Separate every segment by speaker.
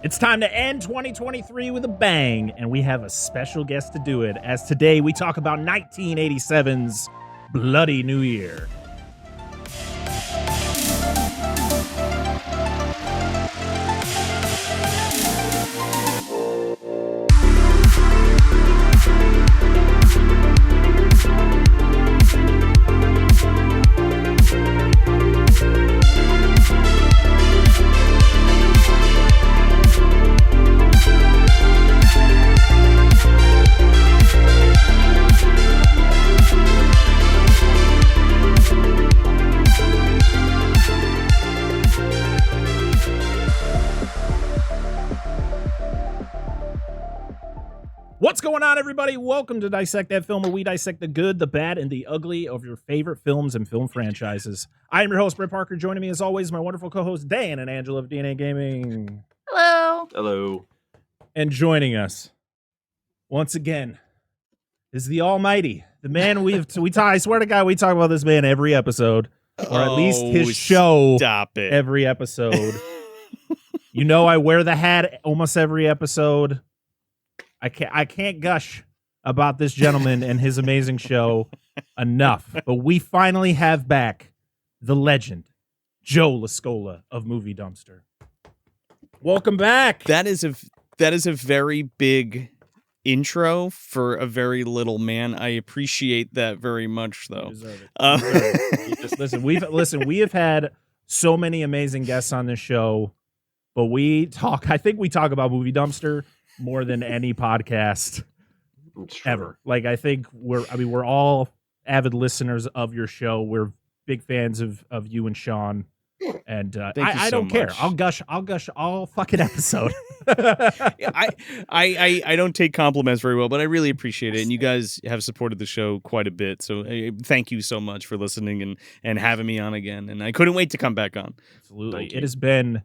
Speaker 1: It's time to end 2023 with a bang, and we have a special guest to do it, as today we talk about 1987's Bloody New Year. What's going on, everybody? Welcome to Dissect That Film, where we dissect the good, the bad, and the ugly of your favorite films and film franchises. I am your host, Brett Parker. Joining me, as always, my wonderful co-hosts, Dan and Angela of DNA Gaming.
Speaker 2: Hello.
Speaker 3: Hello.
Speaker 1: And joining us, once again, is the Almighty, the man I swear to God, we talk about this man every episode, or at least his show every episode. You know, I wear the hat almost every episode. I can't gush about this gentleman and his amazing show enough, but we finally have back the legend, Joe La Scola of Movie Dumpster. Welcome back.
Speaker 2: That is a very big intro for a very little man. I appreciate that very much, though.
Speaker 1: You deserve it. We have had so many amazing guests on this show, but I think we talk about Movie Dumpster more than any podcast ever. Like, I think we're all avid listeners of your show. We're big fans of you and Sean. And I don't care. I'll gush all fucking episode.
Speaker 2: I don't take compliments very well, but I really appreciate it. And you guys have supported the show quite a bit. So thank you so much for listening and having me on again. And I couldn't wait to come back on.
Speaker 1: Absolutely. It has been.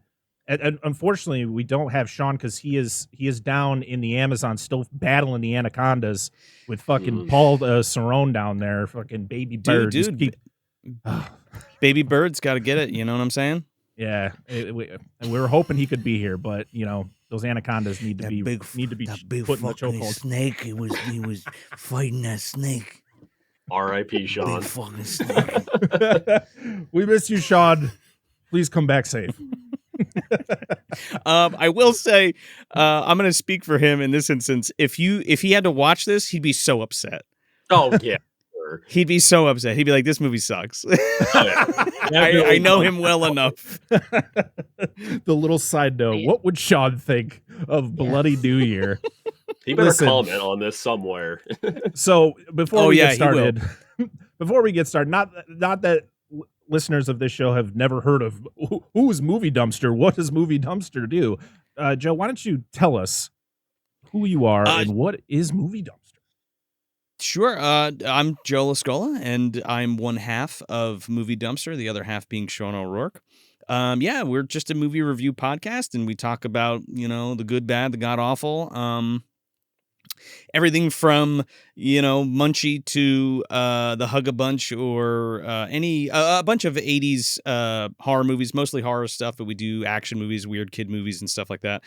Speaker 1: And unfortunately, we don't have Sean because he is down in the Amazon still battling the anacondas with fucking Paul Cerrone down there, fucking baby bird.
Speaker 2: Dude. Baby bird's got to get it. You know what I'm saying?
Speaker 1: Yeah, we were hoping he could be here, but you know those anacondas need to be put in the chokehold.
Speaker 4: Snake. He was fighting that snake.
Speaker 3: R.I.P. Sean.
Speaker 4: Big fucking snake.
Speaker 1: We miss you, Sean. Please come back safe.
Speaker 2: I will say, I'm going to speak for him in this instance. If he had to watch this, he'd be so upset.
Speaker 3: Oh yeah, sure.
Speaker 2: He'd be so upset. He'd be like, "This movie sucks." I know him well enough.
Speaker 1: The little side note: what would Sean think of Bloody New Year?
Speaker 3: He better comment on this somewhere.
Speaker 1: So before we get started, not that listeners of this show have never heard of who's Movie Dumpster. What does Movie Dumpster do? Joe, why don't you tell us who you are and what is Movie Dumpster?
Speaker 2: Sure. I'm Joe La Scola, and I'm one half of Movie Dumpster, the other half being Sean O'Rourke. We're just a movie review podcast, and we talk about, the good, bad, the god-awful. Everything from, Munchie to the Hug-a-Bunch or a bunch of 80s horror movies, mostly horror stuff, but we do action movies, weird kid movies and stuff like that.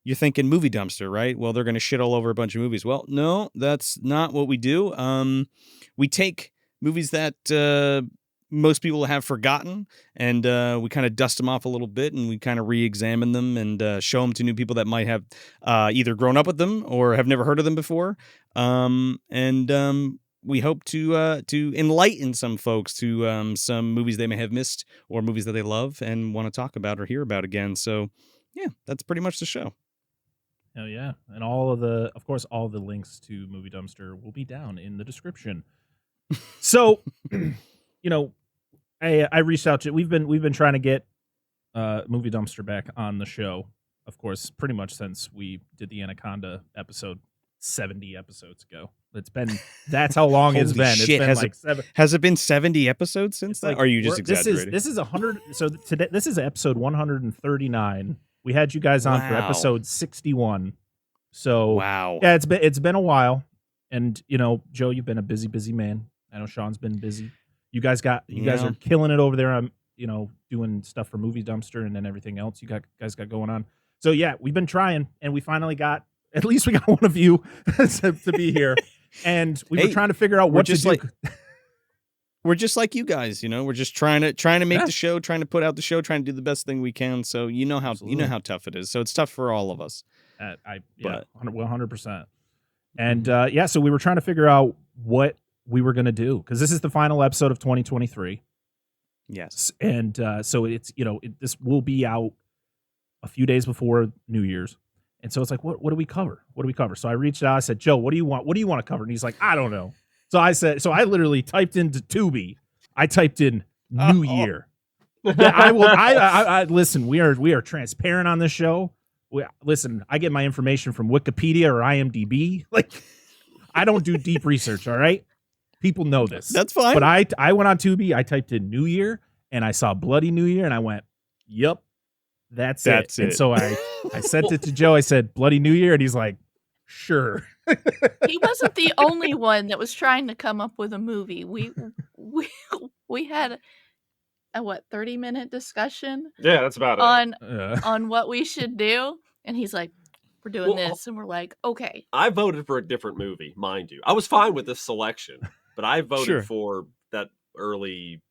Speaker 2: You're thinking Movie Dumpster, right? Well, they're going to shit all over a bunch of movies. Well, no, that's not what we do. We take movies that most people have forgotten, and we kind of dust them off a little bit, and we kind of re-examine them and show them to new people that might have either grown up with them or have never heard of them before. We hope to enlighten some folks to some movies they may have missed or movies that they love and want to talk about or hear about again. So, yeah, that's pretty much the show.
Speaker 1: Oh yeah, and all the links to Movie Dumpster will be down in the description. So, I reached out to. We've been trying to get Movie Dumpster back on the show, of course, pretty much since we did the Anaconda episode 70 episodes ago. That's how long it's been.
Speaker 2: Shit.
Speaker 1: It's been seven.
Speaker 2: Has it been 70 episodes since then? Or are you just exaggerating?
Speaker 1: This is 100. So today, this is episode 139. We had you guys on for episode 61. So
Speaker 2: wow.
Speaker 1: Yeah, it's been a while. And Joe, you've been a busy man. I know Sean's been busy. You guys are killing it over there doing stuff for Movie Dumpster and then everything else you guys got going on. So yeah, we've been trying, and we finally got, at least we got one of you to be here, and we were trying to figure out what to do.
Speaker 2: We're just like you guys, we're just trying to make the show, trying to put out the show, trying to do the best thing we can. So how tough it is. So it's tough for all of us.
Speaker 1: 100%. And so we were trying to figure out what we were going to do, because this is the final episode of 2023.
Speaker 2: Yes.
Speaker 1: And so it's, this will be out a few days before New Year's. And so it's like, what do we cover? What do we cover? So I reached out, I said, Joe, what do you want? What do you want to cover? And he's like, I don't know. So I literally typed into Tubi. I typed in New Year. Yeah, I listen, we are transparent on this show. Listen, I get my information from Wikipedia or IMDb. Like, I don't do deep research, all right? People know this.
Speaker 2: That's fine.
Speaker 1: But I went on Tubi, I typed in New Year, and I saw Bloody New Year, and I went, yep, that's it. And so I sent it to Joe. I said, Bloody New Year, and he's like, sure.
Speaker 5: He wasn't the only one that was trying to come up with a movie. We had a 30-minute discussion.
Speaker 3: Yeah, that's about
Speaker 5: it. On what we should do, and he's like, we're doing this, and we're like, okay.
Speaker 3: I voted for a different movie, mind you. I was fine with this selection, but I voted for that early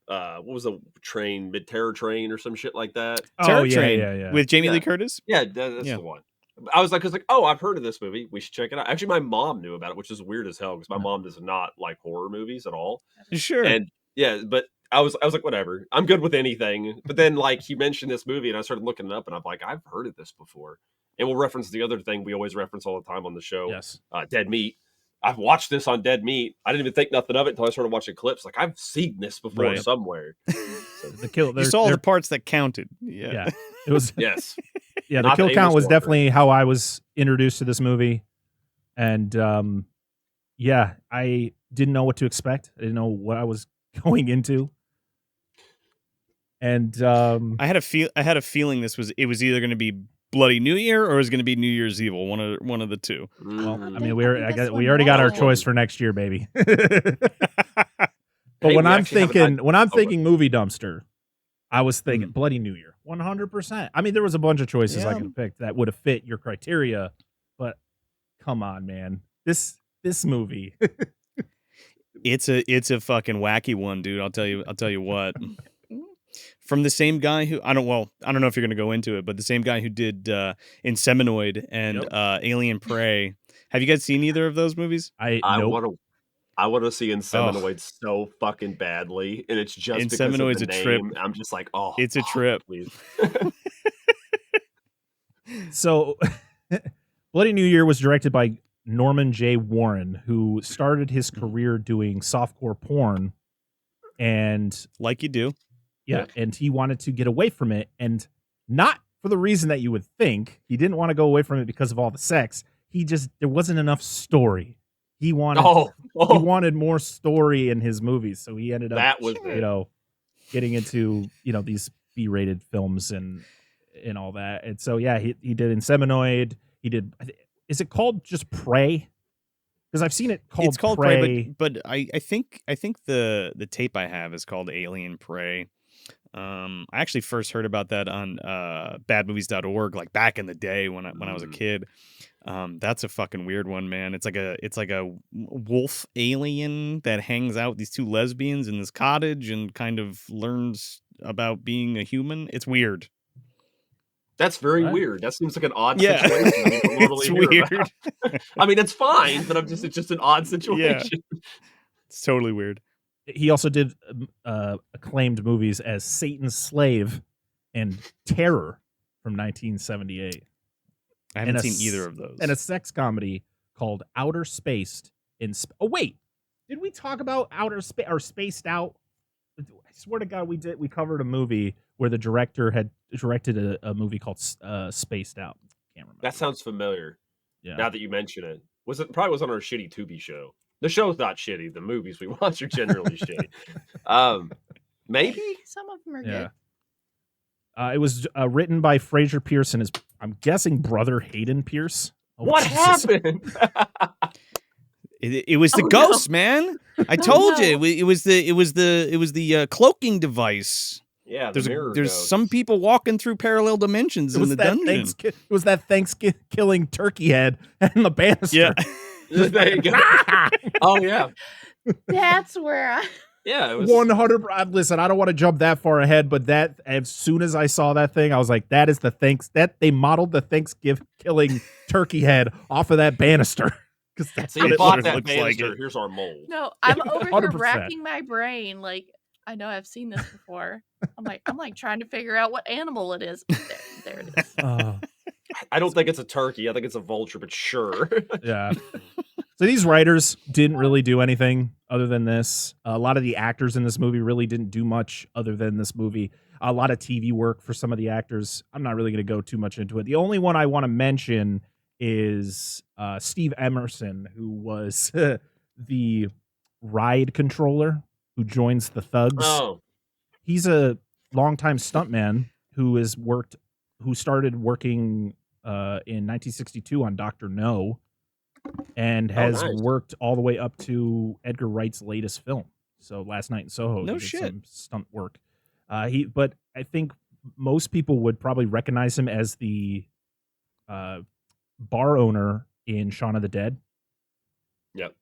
Speaker 3: what was the train, Mid-Terror Train or some shit like that.
Speaker 2: Terror Train with Jamie Lee Curtis?
Speaker 3: Yeah, that's the one. I was like, oh, I've heard of this movie. We should check it out. Actually, my mom knew about it, which is weird as hell because my mom does not like horror movies at all.
Speaker 2: Sure.
Speaker 3: And yeah, but I was like, whatever. I'm good with anything. But then like he mentioned this movie and I started looking it up and I'm like, I've heard of this before. And we'll reference the other thing we always reference all the time on the show.
Speaker 1: Yes.
Speaker 3: Dead Meat. I've watched this on Dead Meat. I didn't even think nothing of it until I started watching clips. Like, I've seen this before somewhere. So,
Speaker 2: you saw the parts that counted. Yeah.
Speaker 1: It was
Speaker 3: yes.
Speaker 1: Yeah, the kill count was definitely how I was introduced to this movie. And I didn't know what to expect. I didn't know what I was going into. And
Speaker 2: I had a feeling it was either going to be Bloody New Year or it was going to be New Year's Evil, one of the two.
Speaker 1: Well, I mean, we already got our choice for next year, baby. But when I'm thinking Movie Dumpster, I was thinking Bloody New Year, 100%. I mean, there was a bunch of choices I could have picked that would have fit your criteria, but come on, man, this movie.
Speaker 2: It's a fucking wacky one, dude. I'll tell you what. From the same guy who I don't know if you're going to go into it, but the same guy who did Inseminoid and Alien Prey. Have you guys seen either of those movies?
Speaker 3: I want to see Inseminoid so fucking badly, and it's just because of the name. Trip. I'm just like,
Speaker 2: it's a trip.
Speaker 3: Please.
Speaker 1: So, Bloody New Year was directed by Norman J. Warren, who started his career doing softcore porn, and
Speaker 2: like you do.
Speaker 1: Yeah, and he wanted to get away from it, and not for the reason that you would think. He didn't want to go away from it because of all the sex. There wasn't enough story. He wanted more story in his movies, so he ended up getting into these B-rated films and all that. And so he did Inseminoid. He did. Is it called just Prey? Because I've seen it called.
Speaker 2: It's called
Speaker 1: Prey,
Speaker 2: but I think the tape I have is called Alien Prey. I actually first heard about that on badmovies.org, like back in the day when I was a kid. That's a fucking weird one, man. It's like a wolf alien that hangs out with these two lesbians in this cottage and kind of learns about being a human. It's weird.
Speaker 3: That's very weird. That seems like an odd situation.
Speaker 2: It's weird.
Speaker 3: I mean, it's fine, but it's just an odd situation.
Speaker 2: Yeah. It's totally weird.
Speaker 1: He also did acclaimed movies as Satan's Slave and Terror from 1978.
Speaker 2: I haven't seen either of those.
Speaker 1: And a sex comedy called Outer Spaced. Wait, did we talk about Outer Space or Spaced Out? I swear to God, we covered a movie where the director had directed a movie called Spaced Out. Can't remember.
Speaker 3: That sounds familiar.
Speaker 1: Yeah.
Speaker 3: Now that you mention it, probably was on our shitty Tubi show. The show's not shitty. The movies we watch are generally shitty. Maybe
Speaker 5: some of them are good.
Speaker 1: It was written by Fraser Pierce and his, I'm guessing, brother Hayden Pierce.
Speaker 3: What happened?
Speaker 2: It was the
Speaker 5: Oh, no.
Speaker 2: ghost, man. I told
Speaker 5: no.
Speaker 2: you it was the cloaking device.
Speaker 3: Yeah, the mirror
Speaker 2: There's
Speaker 3: ghost.
Speaker 2: some people walking through parallel dimensions
Speaker 1: It
Speaker 2: in
Speaker 1: was
Speaker 2: the
Speaker 1: that
Speaker 2: dungeon.
Speaker 1: it was that Thanksgiving turkey head and the banister.
Speaker 2: Yeah.
Speaker 3: There you go. Oh yeah,
Speaker 5: That's where I.
Speaker 3: yeah. It was
Speaker 1: 100. Listen, I don't want to jump that far ahead, but that as soon as I saw that thing, I was like, "That is that they modeled the Thanksgiving killing turkey head off of that banister." Because that's
Speaker 3: So
Speaker 1: what
Speaker 3: you
Speaker 1: it
Speaker 3: bought
Speaker 1: looks
Speaker 3: that
Speaker 2: looks like
Speaker 3: banister.
Speaker 2: it.
Speaker 3: Here's our mold.
Speaker 5: No, I'm over here
Speaker 1: 100%.
Speaker 5: racking my brain. Like, I know I've seen this before. I'm like trying to figure out what animal it is. There it is.
Speaker 3: I don't think it's a turkey. I think it's a vulture, but sure.
Speaker 1: Yeah. So these writers didn't really do anything other than this. A lot of the actors in this movie really didn't do much other than this movie. A lot of TV work for some of the actors. I'm not really going to go too much into it. The only one I want to mention is Steve Emerson, who was the ride controller who joins the thugs.
Speaker 3: Oh,
Speaker 1: He's a longtime stuntman who started working in 1962 on Dr. No, and has
Speaker 3: nice.
Speaker 1: worked all the way up to Edgar Wright's latest film. So Last Night in Soho,
Speaker 2: No
Speaker 1: he did
Speaker 2: shit.
Speaker 1: some stunt work. But I think most people would probably recognize him as the bar owner in Shaun of the Dead.
Speaker 3: yep.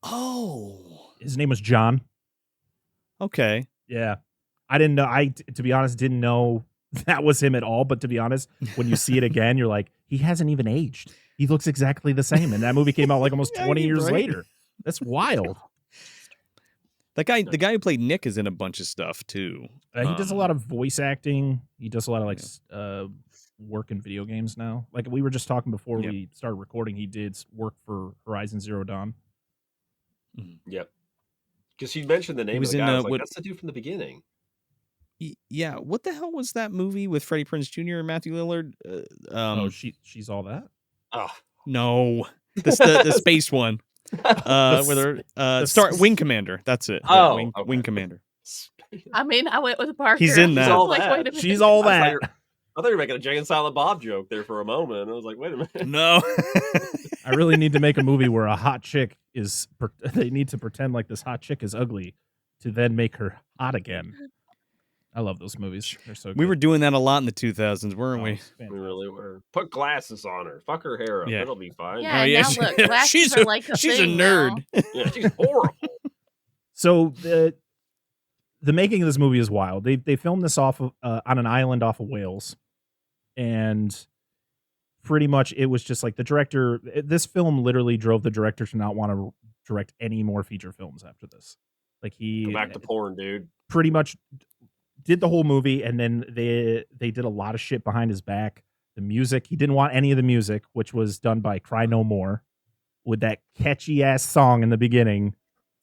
Speaker 2: Oh.
Speaker 1: His name was John.
Speaker 2: Okay.
Speaker 1: Yeah. I didn't know. To be honest, didn't know that was him at all. But to be honest, when you see it again, you're like, he hasn't even aged. He looks exactly the same. And that movie came out like almost
Speaker 2: Yeah,
Speaker 1: 20
Speaker 2: you're
Speaker 1: years
Speaker 2: right.
Speaker 1: later. That's wild.
Speaker 2: The guy who played Nick is in a bunch of stuff too.
Speaker 1: He does a lot of voice acting. He does a lot of work in video games now. Like we were just talking before we started recording, he did work for Horizon Zero Dawn.
Speaker 3: Yep. Because you mentioned the name of
Speaker 2: was
Speaker 3: the
Speaker 2: in,
Speaker 3: guy. I was like,
Speaker 2: what-
Speaker 3: that's the dude from the beginning.
Speaker 2: Yeah, what the hell was that movie with Freddie Prinze Jr. and Matthew Lillard?
Speaker 1: She's all that.
Speaker 3: Oh,
Speaker 2: no, the space one. Where they're Wing Commander. That's it.
Speaker 3: Oh,
Speaker 2: Wing
Speaker 3: okay.
Speaker 2: Commander.
Speaker 5: I mean, I went with Parker.
Speaker 2: He's in
Speaker 5: I was
Speaker 2: that.
Speaker 3: All
Speaker 5: like,
Speaker 3: that.
Speaker 5: wait a minute.
Speaker 1: She's all
Speaker 3: I
Speaker 1: that.
Speaker 3: thought you were making a Jay and Silent Bob joke there for a moment. I was like, wait a minute.
Speaker 2: No.
Speaker 1: I really need to make a movie where a hot chick they need to pretend like this hot chick is ugly to then make her hot again. I love those movies. They're so good.
Speaker 2: We were doing that a lot in the 2000s, weren't we?
Speaker 3: We really were. Put glasses on her. Fuck her hair up.
Speaker 2: Yeah.
Speaker 3: It'll be fine.
Speaker 5: Yeah,
Speaker 2: Oh, yeah,
Speaker 5: now look, glasses are like a
Speaker 2: she's a
Speaker 5: thing now.
Speaker 2: nerd.
Speaker 3: Yeah, she's horrible.
Speaker 1: So the making of this movie is wild. They filmed this off of, on an island off of Wales, and pretty much it was just like the director. This film literally drove the director to not want to direct any more feature films after this. Like
Speaker 3: Go back to porn, dude.
Speaker 1: pretty much did the whole movie, and then they did a lot of shit behind his back. The music, he didn't want any of the music, which was done by Cry No More, with that catchy ass song in the beginning.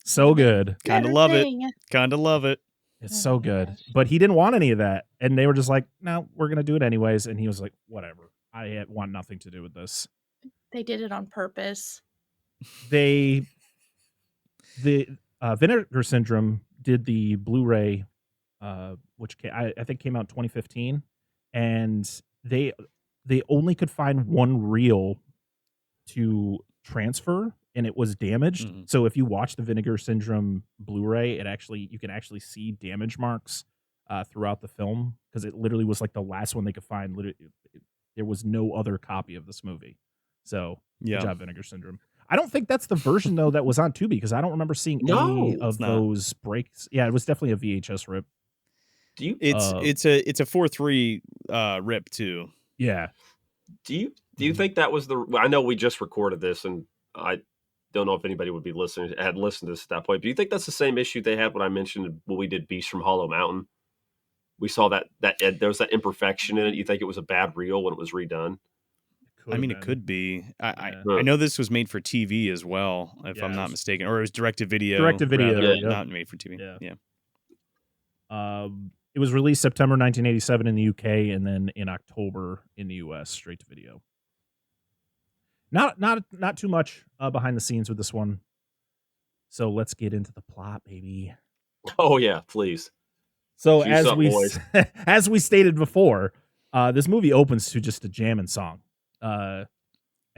Speaker 1: So good.
Speaker 2: Kind of
Speaker 5: Better
Speaker 2: love
Speaker 5: thing.
Speaker 2: it. Kind of love it.
Speaker 1: It's
Speaker 5: Oh
Speaker 1: so
Speaker 5: my
Speaker 1: good.
Speaker 5: gosh.
Speaker 1: But he didn't want any of that. And they were just like, no, we're going to do it anyways. And he was like, whatever. I want nothing to do with this.
Speaker 5: They did it on purpose.
Speaker 1: The Vinegar Syndrome did the Blu-ray, which I think came out in 2015. And they only could find one reel to transfer, and it was damaged.
Speaker 2: Mhm.
Speaker 1: So if you watch the Vinegar Syndrome Blu-ray, you can actually see damage marks throughout the film, because it literally was like the last one they could find. There was no other copy of this movie. So
Speaker 2: Yeah.
Speaker 1: good job, Vinegar Syndrome. I don't think that's the version though that was on Tubi, because I don't remember seeing any
Speaker 3: No,
Speaker 1: of
Speaker 2: it's not.
Speaker 1: those breaks. Yeah, it was definitely a VHS rip.
Speaker 3: Do you
Speaker 2: It's a 4:3 rip too.
Speaker 1: Yeah.
Speaker 3: do you think that was the? I know we just recorded this, and I don't know if anybody would be had listened to this at that point. Do you think that's the same issue they had when I mentioned when we did Beast from Hollow Mountain? We saw that there was that imperfection in it. You think it was a bad reel when it was redone?
Speaker 2: It could be. I
Speaker 1: Yeah.
Speaker 2: know this was made for TV as well, if I'm
Speaker 1: Yeah,
Speaker 2: not
Speaker 1: it was-
Speaker 2: mistaken, or it was direct to video.
Speaker 1: Direct-to-video,
Speaker 2: rather,
Speaker 1: yeah.
Speaker 2: not made for TV.
Speaker 1: Yeah.
Speaker 2: Yeah.
Speaker 1: It was released September 1987 in the UK, and then in October in the US, straight to video. Not too much behind the scenes with this one. So let's get into the plot, baby.
Speaker 3: Oh yeah, please.
Speaker 1: So
Speaker 3: Juice up, boys.
Speaker 1: as we stated before, this movie opens to just a jamming song. I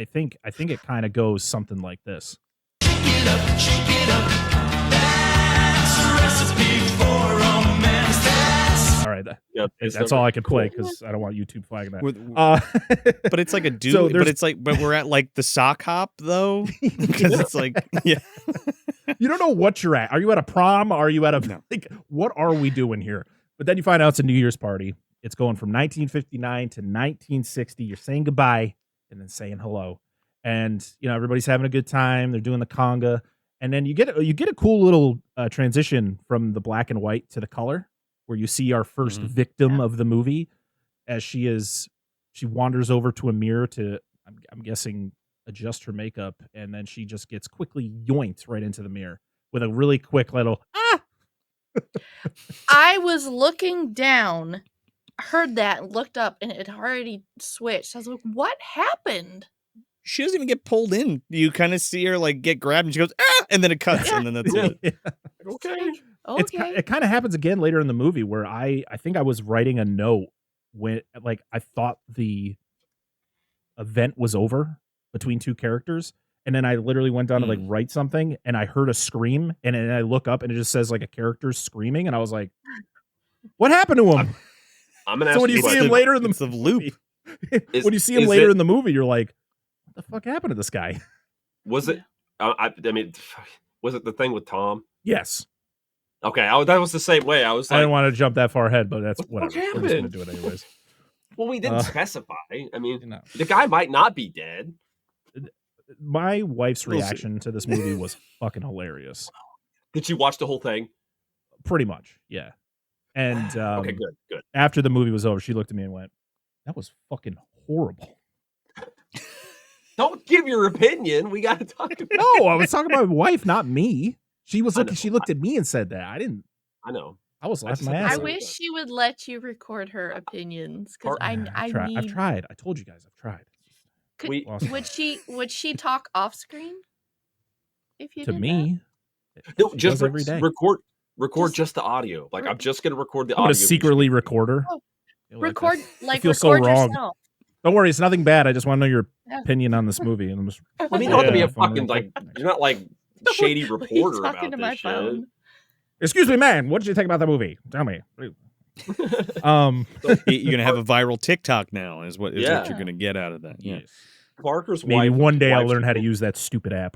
Speaker 1: think it kind of goes something like this. All right, that's all I can play because I don't want YouTube flagging that.
Speaker 2: But it's like a dude.
Speaker 1: So
Speaker 2: but we're at like the sock hop though, because it's like, yeah.
Speaker 1: You don't know what you're at. Are you at a prom? Are you at a
Speaker 2: No.
Speaker 1: like? What are we doing here? But then you find out it's a New Year's party. It's going from 1959 to 1960. You're saying goodbye and then saying hello, and everybody's having a good time. They're doing the conga, and then you get a cool little transition from the black and white to the color, where you see our first victim of the movie as she wanders over to a mirror to, I'm guessing, adjust her makeup, and then she just gets quickly yoinked right into the mirror with a really quick little
Speaker 5: I was looking down, heard that, and looked up, and it had already switched. I was like, what happened?
Speaker 2: She doesn't even get pulled in. You kind of see her like get grabbed, and she goes, ah, and then it cuts, and then that's it.
Speaker 3: Okay.
Speaker 5: Okay.
Speaker 1: It kind of happens again later in the movie where I think I was writing a note when I thought the event was over between two characters, and then I literally went down to write something, and I heard a scream, and then I look up and it just says like a character screaming, and I was like, what happened to him?
Speaker 3: I'm gonna
Speaker 1: So when you see him later in the
Speaker 2: loop,
Speaker 1: when you see him later in the movie, you're like, what the fuck happened to this guy?
Speaker 3: Was it? I mean, was it the thing with Tom?
Speaker 1: Yes.
Speaker 3: Okay, that was the same way. I was like,
Speaker 1: I didn't want to jump that far ahead, but that's
Speaker 3: what
Speaker 1: whatever. We're just gonna
Speaker 3: happened?
Speaker 1: do it anyways.
Speaker 3: Well, we didn't specify. I mean,
Speaker 1: No.
Speaker 3: the guy might not be dead.
Speaker 1: My wife's
Speaker 3: We'll see.
Speaker 1: reaction to this movie was fucking hilarious.
Speaker 3: Did you watch the whole thing?
Speaker 1: Pretty much, yeah. And
Speaker 3: Okay, good.
Speaker 1: after the movie was over, she looked at me and went, "That was fucking horrible."
Speaker 3: Don't give your opinion. We got to talk about.
Speaker 1: No, I was talking about my wife, not me. She was looking. She looked at me and said that. I didn't.
Speaker 3: I know.
Speaker 1: I was laughing
Speaker 3: just
Speaker 1: my
Speaker 3: had
Speaker 1: ass
Speaker 5: I
Speaker 3: to
Speaker 1: off.
Speaker 5: wish she would let you record her opinions because I
Speaker 1: I've
Speaker 5: need.
Speaker 1: tried. I told you guys, I've tried.
Speaker 3: We-
Speaker 5: Would she talk off screen? If you
Speaker 1: To
Speaker 5: did
Speaker 1: me,
Speaker 3: No,
Speaker 1: she
Speaker 3: just
Speaker 1: does every day.
Speaker 3: record
Speaker 5: Just-
Speaker 3: just the audio. Like I'm just gonna record the
Speaker 1: I'm
Speaker 3: audio.
Speaker 1: gonna secretly record her.
Speaker 5: Oh,
Speaker 1: You're
Speaker 5: that.
Speaker 1: like,
Speaker 5: Record
Speaker 1: I feel so
Speaker 5: record
Speaker 1: wrong.
Speaker 5: yourself.
Speaker 1: Don't worry, it's nothing bad. I just want to know your
Speaker 5: Yeah.
Speaker 1: opinion on this movie. And I'm just,
Speaker 3: I mean, you don't have to be a
Speaker 1: phone
Speaker 3: fucking
Speaker 1: real quick.
Speaker 3: you're not like shady
Speaker 5: What are you
Speaker 3: reporter
Speaker 5: talking
Speaker 3: about
Speaker 5: to my
Speaker 3: this
Speaker 5: phone?
Speaker 3: shit.
Speaker 1: Excuse me, man. What did you think about the movie? Tell me.
Speaker 2: You're gonna have a viral TikTok now. Is what
Speaker 3: Yeah.
Speaker 2: you're gonna get out of that. Yeah.
Speaker 3: Parker's
Speaker 1: Maybe
Speaker 3: wife.
Speaker 1: one day I'll
Speaker 3: wife's
Speaker 1: learn how to
Speaker 3: opinion-
Speaker 1: use that stupid app.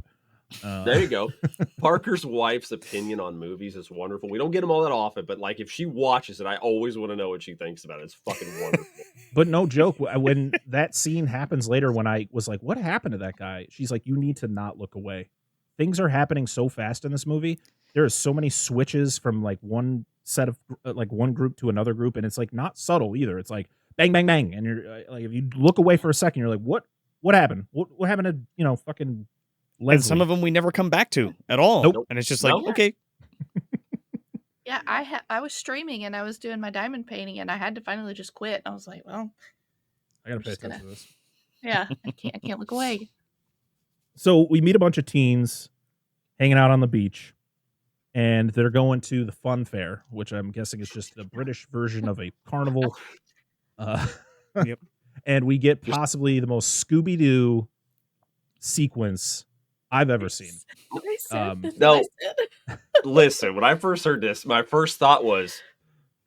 Speaker 3: There you go. Parker's wife's opinion on movies is wonderful. We don't get them all that often, but like if she watches it, I always want to know what she thinks about it. It's fucking wonderful.
Speaker 1: But no joke, when that scene happens later, when I was like, what happened to that guy? She's like, you need to not look away. Things are happening so fast in this movie. There are so many switches from like one set of like one group to another group, and it's like not subtle either. It's like bang, bang, bang, and you're like, if you look away for a second, you're like, what happened? What happened to fucking Leslie?
Speaker 2: And some of them we never come back to at all.
Speaker 1: Nope.
Speaker 2: And it's just like,
Speaker 3: Nope.
Speaker 2: okay,
Speaker 5: Yeah, I was streaming and I was doing my diamond painting and I had to finally just quit. I was like, well,
Speaker 1: I gotta pay
Speaker 5: just
Speaker 1: attention to this.
Speaker 5: yeah, I can't look away.
Speaker 1: So we meet a bunch of teens hanging out on the beach, and they're going to the fun fair, which I'm guessing is just a British version of a carnival.
Speaker 2: Yep.
Speaker 1: And we get possibly the most Scooby-Doo sequence I've ever seen.
Speaker 5: I said this,
Speaker 3: no.
Speaker 5: I said-
Speaker 3: Listen, when I first heard this, my first thought was,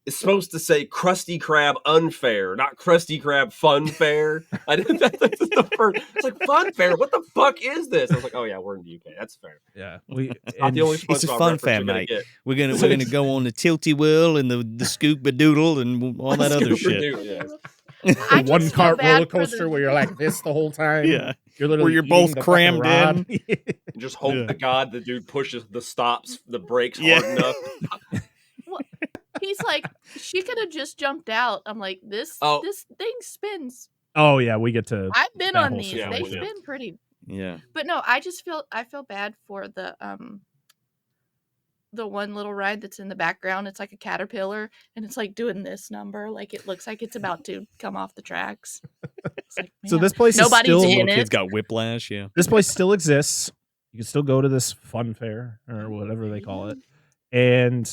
Speaker 3: it's supposed to say Krusty Krab unfair, not Krusty Krab fun fair. I didn't. That's the first. It's like fun fair. What the fuck is this? I was like, oh yeah, we're in the UK. That's fair.
Speaker 1: Yeah,
Speaker 3: Not the only
Speaker 2: it's a
Speaker 3: SpongeBob
Speaker 2: fun
Speaker 3: reference
Speaker 2: fair,
Speaker 3: you're gonna
Speaker 2: mate.
Speaker 3: get.
Speaker 2: we're gonna go on the tilty whirl and the scuba doodle and all that other shit.
Speaker 3: Scooby-Doo, yeah.
Speaker 5: I
Speaker 1: the one
Speaker 5: just
Speaker 1: cart
Speaker 5: feel bad
Speaker 1: roller
Speaker 5: for
Speaker 1: coaster
Speaker 5: the-
Speaker 1: where you're like this the whole time.
Speaker 2: Yeah.
Speaker 1: You're literally
Speaker 2: Where you're
Speaker 1: eating
Speaker 2: both
Speaker 1: the fucking
Speaker 2: crammed
Speaker 1: rod.
Speaker 3: And just hope
Speaker 2: Yeah.
Speaker 3: to God the dude pushes the stops, the brakes
Speaker 2: Yeah.
Speaker 3: hard enough.
Speaker 5: He's like, she could have just jumped out. I'm like, this thing spins.
Speaker 1: Oh yeah, we get to.
Speaker 5: I've been
Speaker 1: that
Speaker 5: on
Speaker 1: whole
Speaker 5: these.
Speaker 3: situation.
Speaker 5: They
Speaker 3: Yeah.
Speaker 5: spin pretty.
Speaker 2: Yeah.
Speaker 5: But no, I feel bad for the one little ride that's in the background. It's like a caterpillar and it's like doing this number. Like it looks like it's about to come off the tracks. It's like,
Speaker 1: So
Speaker 5: man,
Speaker 1: this place
Speaker 5: nobody's
Speaker 1: is still.
Speaker 5: in
Speaker 2: Little
Speaker 5: it.
Speaker 2: kids got whiplash. Yeah.
Speaker 1: This place still exists. You can still go to this fun fair or whatever they call it, and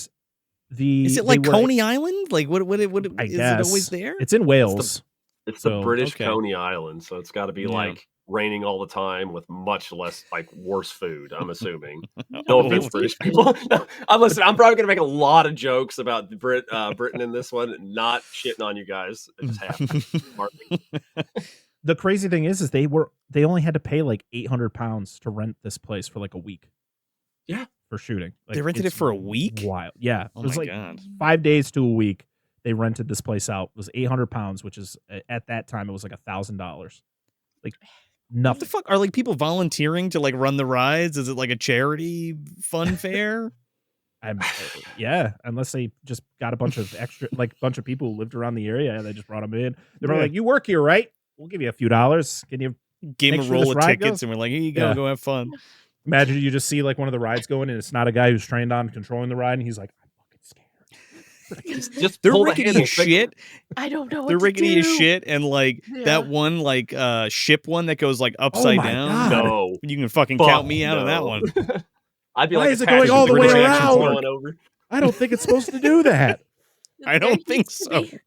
Speaker 2: Is it like Coney Island? Like what
Speaker 1: I
Speaker 2: is
Speaker 1: guess
Speaker 2: it always there?
Speaker 1: It's in Wales.
Speaker 3: It's
Speaker 1: So,
Speaker 3: the British
Speaker 2: okay.
Speaker 3: Coney Island, so it's got to be
Speaker 2: Yeah.
Speaker 3: like raining all the time with much less, like, worse food, I'm assuming. No
Speaker 2: Oh,
Speaker 3: offense, British people. No, I'm probably going to make a lot of jokes about Britain in this one, not shitting on you guys. It just happened.
Speaker 1: The crazy thing is they only had to pay like £800 to rent this place for like a week.
Speaker 3: Yeah.
Speaker 1: For shooting. Like,
Speaker 2: They rented it
Speaker 1: it's
Speaker 2: for a week?
Speaker 1: Wild. Yeah.
Speaker 2: Oh
Speaker 1: It was
Speaker 2: my
Speaker 1: like
Speaker 2: God.
Speaker 1: 5 days to a week. They rented this place out. It was £800, which is at that time it was like $1,000. Like
Speaker 2: What
Speaker 1: nothing.
Speaker 2: the fuck? Are like people volunteering to like run the rides? Is it like a charity fun fair?
Speaker 1: Yeah, unless they just got a bunch of bunch of people who lived around the area and they just brought them in. They were
Speaker 2: Yeah.
Speaker 1: like, "You work here, right? We'll give you a few dollars. Can you
Speaker 2: Gave
Speaker 1: make
Speaker 2: him a
Speaker 1: sure
Speaker 2: roll
Speaker 1: this
Speaker 2: of
Speaker 1: ride
Speaker 2: tickets
Speaker 1: goes?"
Speaker 2: and we're like, here you go,
Speaker 1: Yeah.
Speaker 2: go have fun.
Speaker 1: Imagine you just see like one of the rides going and it's not a guy who's trained on controlling the ride and he's like, "I'm fucking scared."
Speaker 3: Just
Speaker 2: They're
Speaker 3: pull the
Speaker 2: rickety
Speaker 3: handle,
Speaker 2: as shit.
Speaker 5: I don't know what
Speaker 2: They're
Speaker 5: to
Speaker 2: rickety as
Speaker 5: do.
Speaker 2: shit, and like
Speaker 5: Yeah.
Speaker 2: that one like ship one that goes like upside
Speaker 1: my
Speaker 2: down.
Speaker 1: God.
Speaker 3: No.
Speaker 2: You can fucking
Speaker 3: Fuck
Speaker 2: count me out of that
Speaker 3: no.
Speaker 2: one.
Speaker 3: I'd be
Speaker 1: Why
Speaker 3: like,
Speaker 1: is it going
Speaker 3: attached
Speaker 1: all
Speaker 3: to
Speaker 1: the way
Speaker 3: British
Speaker 2: action
Speaker 3: action
Speaker 1: around?
Speaker 3: going over.
Speaker 1: I don't think it's supposed to do that.
Speaker 2: I
Speaker 5: There
Speaker 2: don't think
Speaker 5: used to
Speaker 2: so.
Speaker 5: be-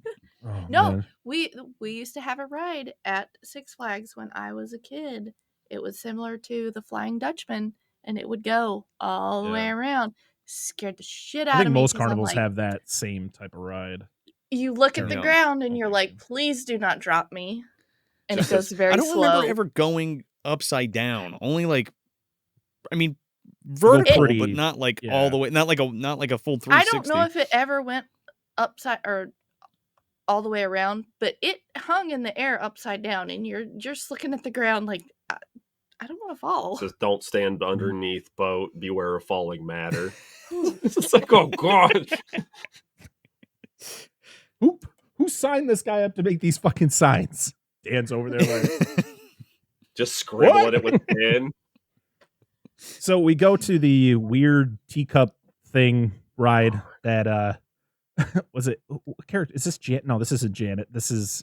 Speaker 1: Oh,
Speaker 5: No,
Speaker 1: man.
Speaker 5: we used to have a ride at Six Flags when I was a kid. It was similar to the Flying Dutchman, and it would go all the way
Speaker 1: Yeah.
Speaker 5: around. Scared the shit out
Speaker 1: I think
Speaker 5: of me.
Speaker 1: most
Speaker 5: 'cause I'm
Speaker 1: carnivals
Speaker 5: like,
Speaker 1: have that same type of ride.
Speaker 5: you look at the
Speaker 2: Yeah.
Speaker 5: ground and you're
Speaker 1: Okay.
Speaker 5: like, please do not drop me. And
Speaker 3: Just
Speaker 5: it goes very
Speaker 2: I don't
Speaker 5: slow.
Speaker 2: remember ever going upside down. Only like, I mean, vertical,
Speaker 1: pretty-
Speaker 2: but not like
Speaker 1: yeah.
Speaker 2: all the way. Not like a full 360.
Speaker 5: I don't know if it ever went upside or all the way around, but it hung in the air upside down, and you're just looking at the ground like, I don't want to fall.
Speaker 3: Says, don't stand underneath boat. Beware of falling matter. It's like, oh god.
Speaker 1: Who signed this guy up to make these fucking signs? Dan's over there like.
Speaker 3: Just scribbling
Speaker 1: What?
Speaker 3: it with pen.
Speaker 1: So we go to the weird teacup thing ride that was it what character is this? No, this isn't Janet. This is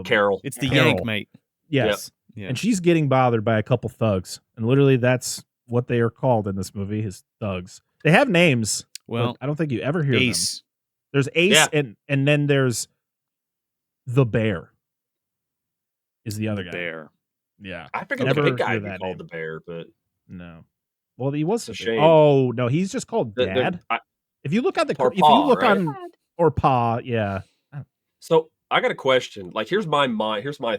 Speaker 3: Carol.
Speaker 2: It's the
Speaker 1: Carol.
Speaker 2: yank, mate.
Speaker 1: Yes.
Speaker 2: Yeah.
Speaker 1: And she's getting bothered by a couple thugs. And literally that's what they are called in this movie, is thugs. They have names.
Speaker 2: Well,
Speaker 1: but I don't think you ever hear them.
Speaker 2: Ace.
Speaker 1: There's Ace
Speaker 3: Yeah.
Speaker 1: and then there's the Bear is the other
Speaker 2: The
Speaker 1: guy.
Speaker 2: bear.
Speaker 1: Yeah.
Speaker 3: I figured
Speaker 1: Never
Speaker 3: the big guy
Speaker 1: hear
Speaker 3: would be
Speaker 1: that
Speaker 3: called
Speaker 1: name.
Speaker 3: the bear, but
Speaker 1: No. Well, he was
Speaker 3: It's a
Speaker 1: the Bear.
Speaker 3: shame.
Speaker 1: Oh, no, he's just called
Speaker 3: the-
Speaker 1: Dad. If you look at the
Speaker 3: Or
Speaker 1: if you
Speaker 3: Pa,
Speaker 1: look
Speaker 3: right?
Speaker 1: on or Pa, yeah.
Speaker 3: So I got a question. Like, here's my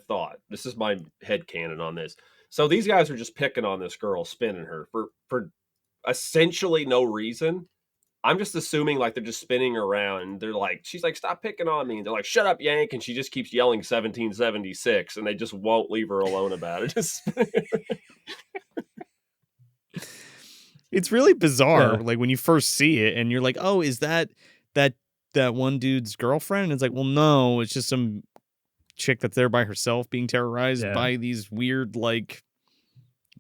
Speaker 3: thought. This is my headcanon on this. So these guys are just picking on this girl, spinning her for essentially no reason. I'm just assuming like they're just spinning her around. And they're like, she's like, stop picking on me. And they're like, shut up, Yank. And she just keeps yelling 1776, and they just won't leave her alone about it. Just
Speaker 2: It's really bizarre.
Speaker 1: Yeah.
Speaker 2: Like when you first see it, and you're like, "Oh, is that one dude's girlfriend?" And it's like, "Well, no, it's just some chick that's there by herself, being terrorized
Speaker 1: Yeah.
Speaker 2: by these weird, like,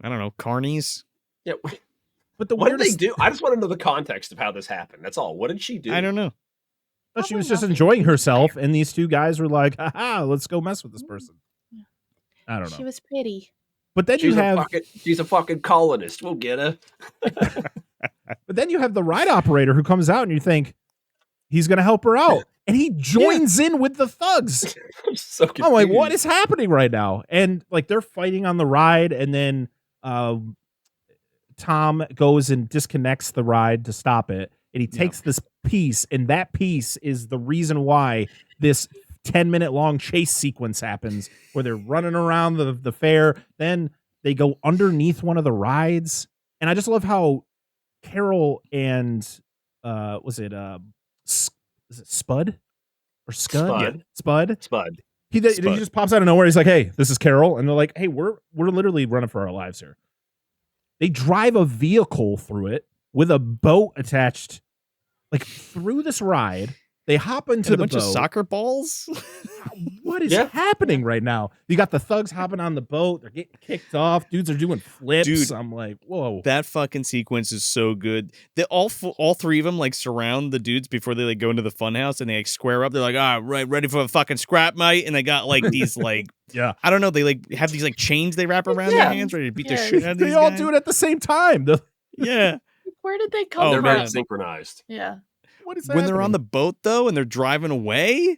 Speaker 2: I don't know, carnies."
Speaker 3: yeah.
Speaker 1: But the
Speaker 3: What did they
Speaker 1: weirdest
Speaker 3: do? I just want to know the context of how this happened. That's all. What did she do?
Speaker 2: I don't know.
Speaker 1: she
Speaker 5: Probably
Speaker 1: was just
Speaker 5: nothing.
Speaker 1: enjoying herself, and these two guys were like, "Haha, let's go mess with this person."
Speaker 5: Yeah.
Speaker 1: I don't
Speaker 5: She
Speaker 1: know.
Speaker 5: was pretty.
Speaker 1: But then
Speaker 3: She's
Speaker 1: you
Speaker 3: a fucking colonist. We'll get her.
Speaker 1: you have the ride operator who comes out, and you think he's going to help her out, and he joins in with the thugs.
Speaker 3: I'm so confused.
Speaker 1: I'm like, what is happening right now? And like they're fighting on the ride, and then Tom goes and disconnects the ride to stop it, and he takes this piece, and that piece is the reason why this 10-minute long chase sequence happens, where they're running around the fair. Then they go underneath one of the rides, and I just love how Carol and is it Spud or Scud?
Speaker 3: Spud.
Speaker 1: Yeah. Spud.
Speaker 3: Spud.
Speaker 1: He
Speaker 2: Spud.
Speaker 1: just pops out of nowhere. He's like, "Hey, this is Carol," and they're like, "Hey, we're literally running for our lives here." They drive a vehicle through it with a boat attached, like through this ride. They hop into
Speaker 2: And a
Speaker 1: the
Speaker 2: bunch
Speaker 1: boat.
Speaker 2: of soccer balls.
Speaker 1: What is
Speaker 3: Yeah.
Speaker 1: happening right now? You got the thugs hopping on the boat. They're getting kicked off. Dudes are doing flips.
Speaker 2: Dude,
Speaker 1: I'm like, whoa.
Speaker 2: That fucking sequence is so good. They all three of them like surround the dudes before they like go into the funhouse, and they like square up. They're like, "All right, ready for a fucking scrap, mate?" And they got like these like
Speaker 1: Yeah.
Speaker 2: I don't know. They like have these like chains they wrap around
Speaker 5: Yeah.
Speaker 2: their hands, ready to beat the
Speaker 5: Yeah.
Speaker 2: shit out of these
Speaker 1: They all
Speaker 2: guys.
Speaker 1: do it at the same time.
Speaker 2: Yeah.
Speaker 5: Where did they come
Speaker 2: Oh,
Speaker 3: They're
Speaker 5: from?
Speaker 3: very synchronized.
Speaker 5: Yeah.
Speaker 1: What is
Speaker 2: When they're on the boat though, and they're driving away,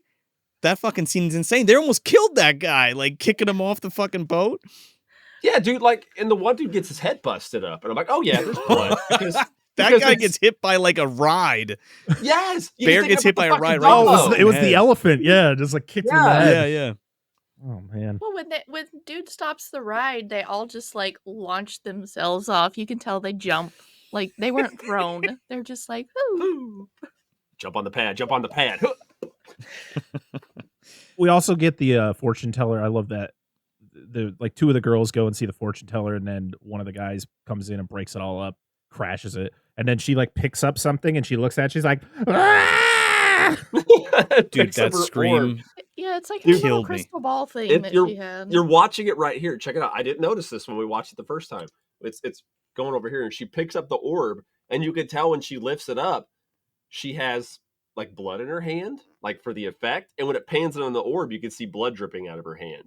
Speaker 2: that fucking scene is insane. They almost killed that guy, like kicking him off the fucking boat.
Speaker 3: Yeah, dude. Like, and the one dude gets his head busted up, and I'm like, oh yeah, there's blood because
Speaker 2: That
Speaker 3: because
Speaker 2: guy
Speaker 3: it's-
Speaker 2: gets hit by like a ride.
Speaker 3: yes, you
Speaker 2: Bear
Speaker 3: think
Speaker 2: gets
Speaker 3: about
Speaker 2: hit
Speaker 3: the
Speaker 2: by a
Speaker 3: fucking
Speaker 2: ride, right?
Speaker 3: dog.
Speaker 1: Oh, it was
Speaker 2: head.
Speaker 1: the elephant. Yeah, just like kicked him in the
Speaker 3: Yeah.
Speaker 1: head.
Speaker 2: Yeah.
Speaker 1: Oh man.
Speaker 5: Well, when dude stops the ride, they all just like launch themselves off. You can tell they jump. Like they weren't thrown. They're just like, ooh.
Speaker 3: Jump on the pad. Jump on the pad.
Speaker 1: We also get the fortune teller. I love that. The like two of the girls go and see the fortune teller, and then one of the guys comes in and breaks it all up, crashes it, and then she like picks up something and she looks at it, she's like, "Ah!"
Speaker 2: Dude,
Speaker 3: Picks up
Speaker 2: that
Speaker 3: her
Speaker 2: scream.
Speaker 3: orb.
Speaker 5: Yeah, it's like a
Speaker 3: You
Speaker 5: little
Speaker 2: killed me.
Speaker 5: crystal ball thing
Speaker 3: If
Speaker 5: that
Speaker 3: you're-
Speaker 5: she had.
Speaker 3: You're watching it right here. Check it out. I didn't notice this when we watched it the first time. It's going over here, and she picks up the orb, and you can tell when she lifts it up, she has like blood in her hand, like for the effect. And when it pans it on the orb, you can see blood dripping out of her hand.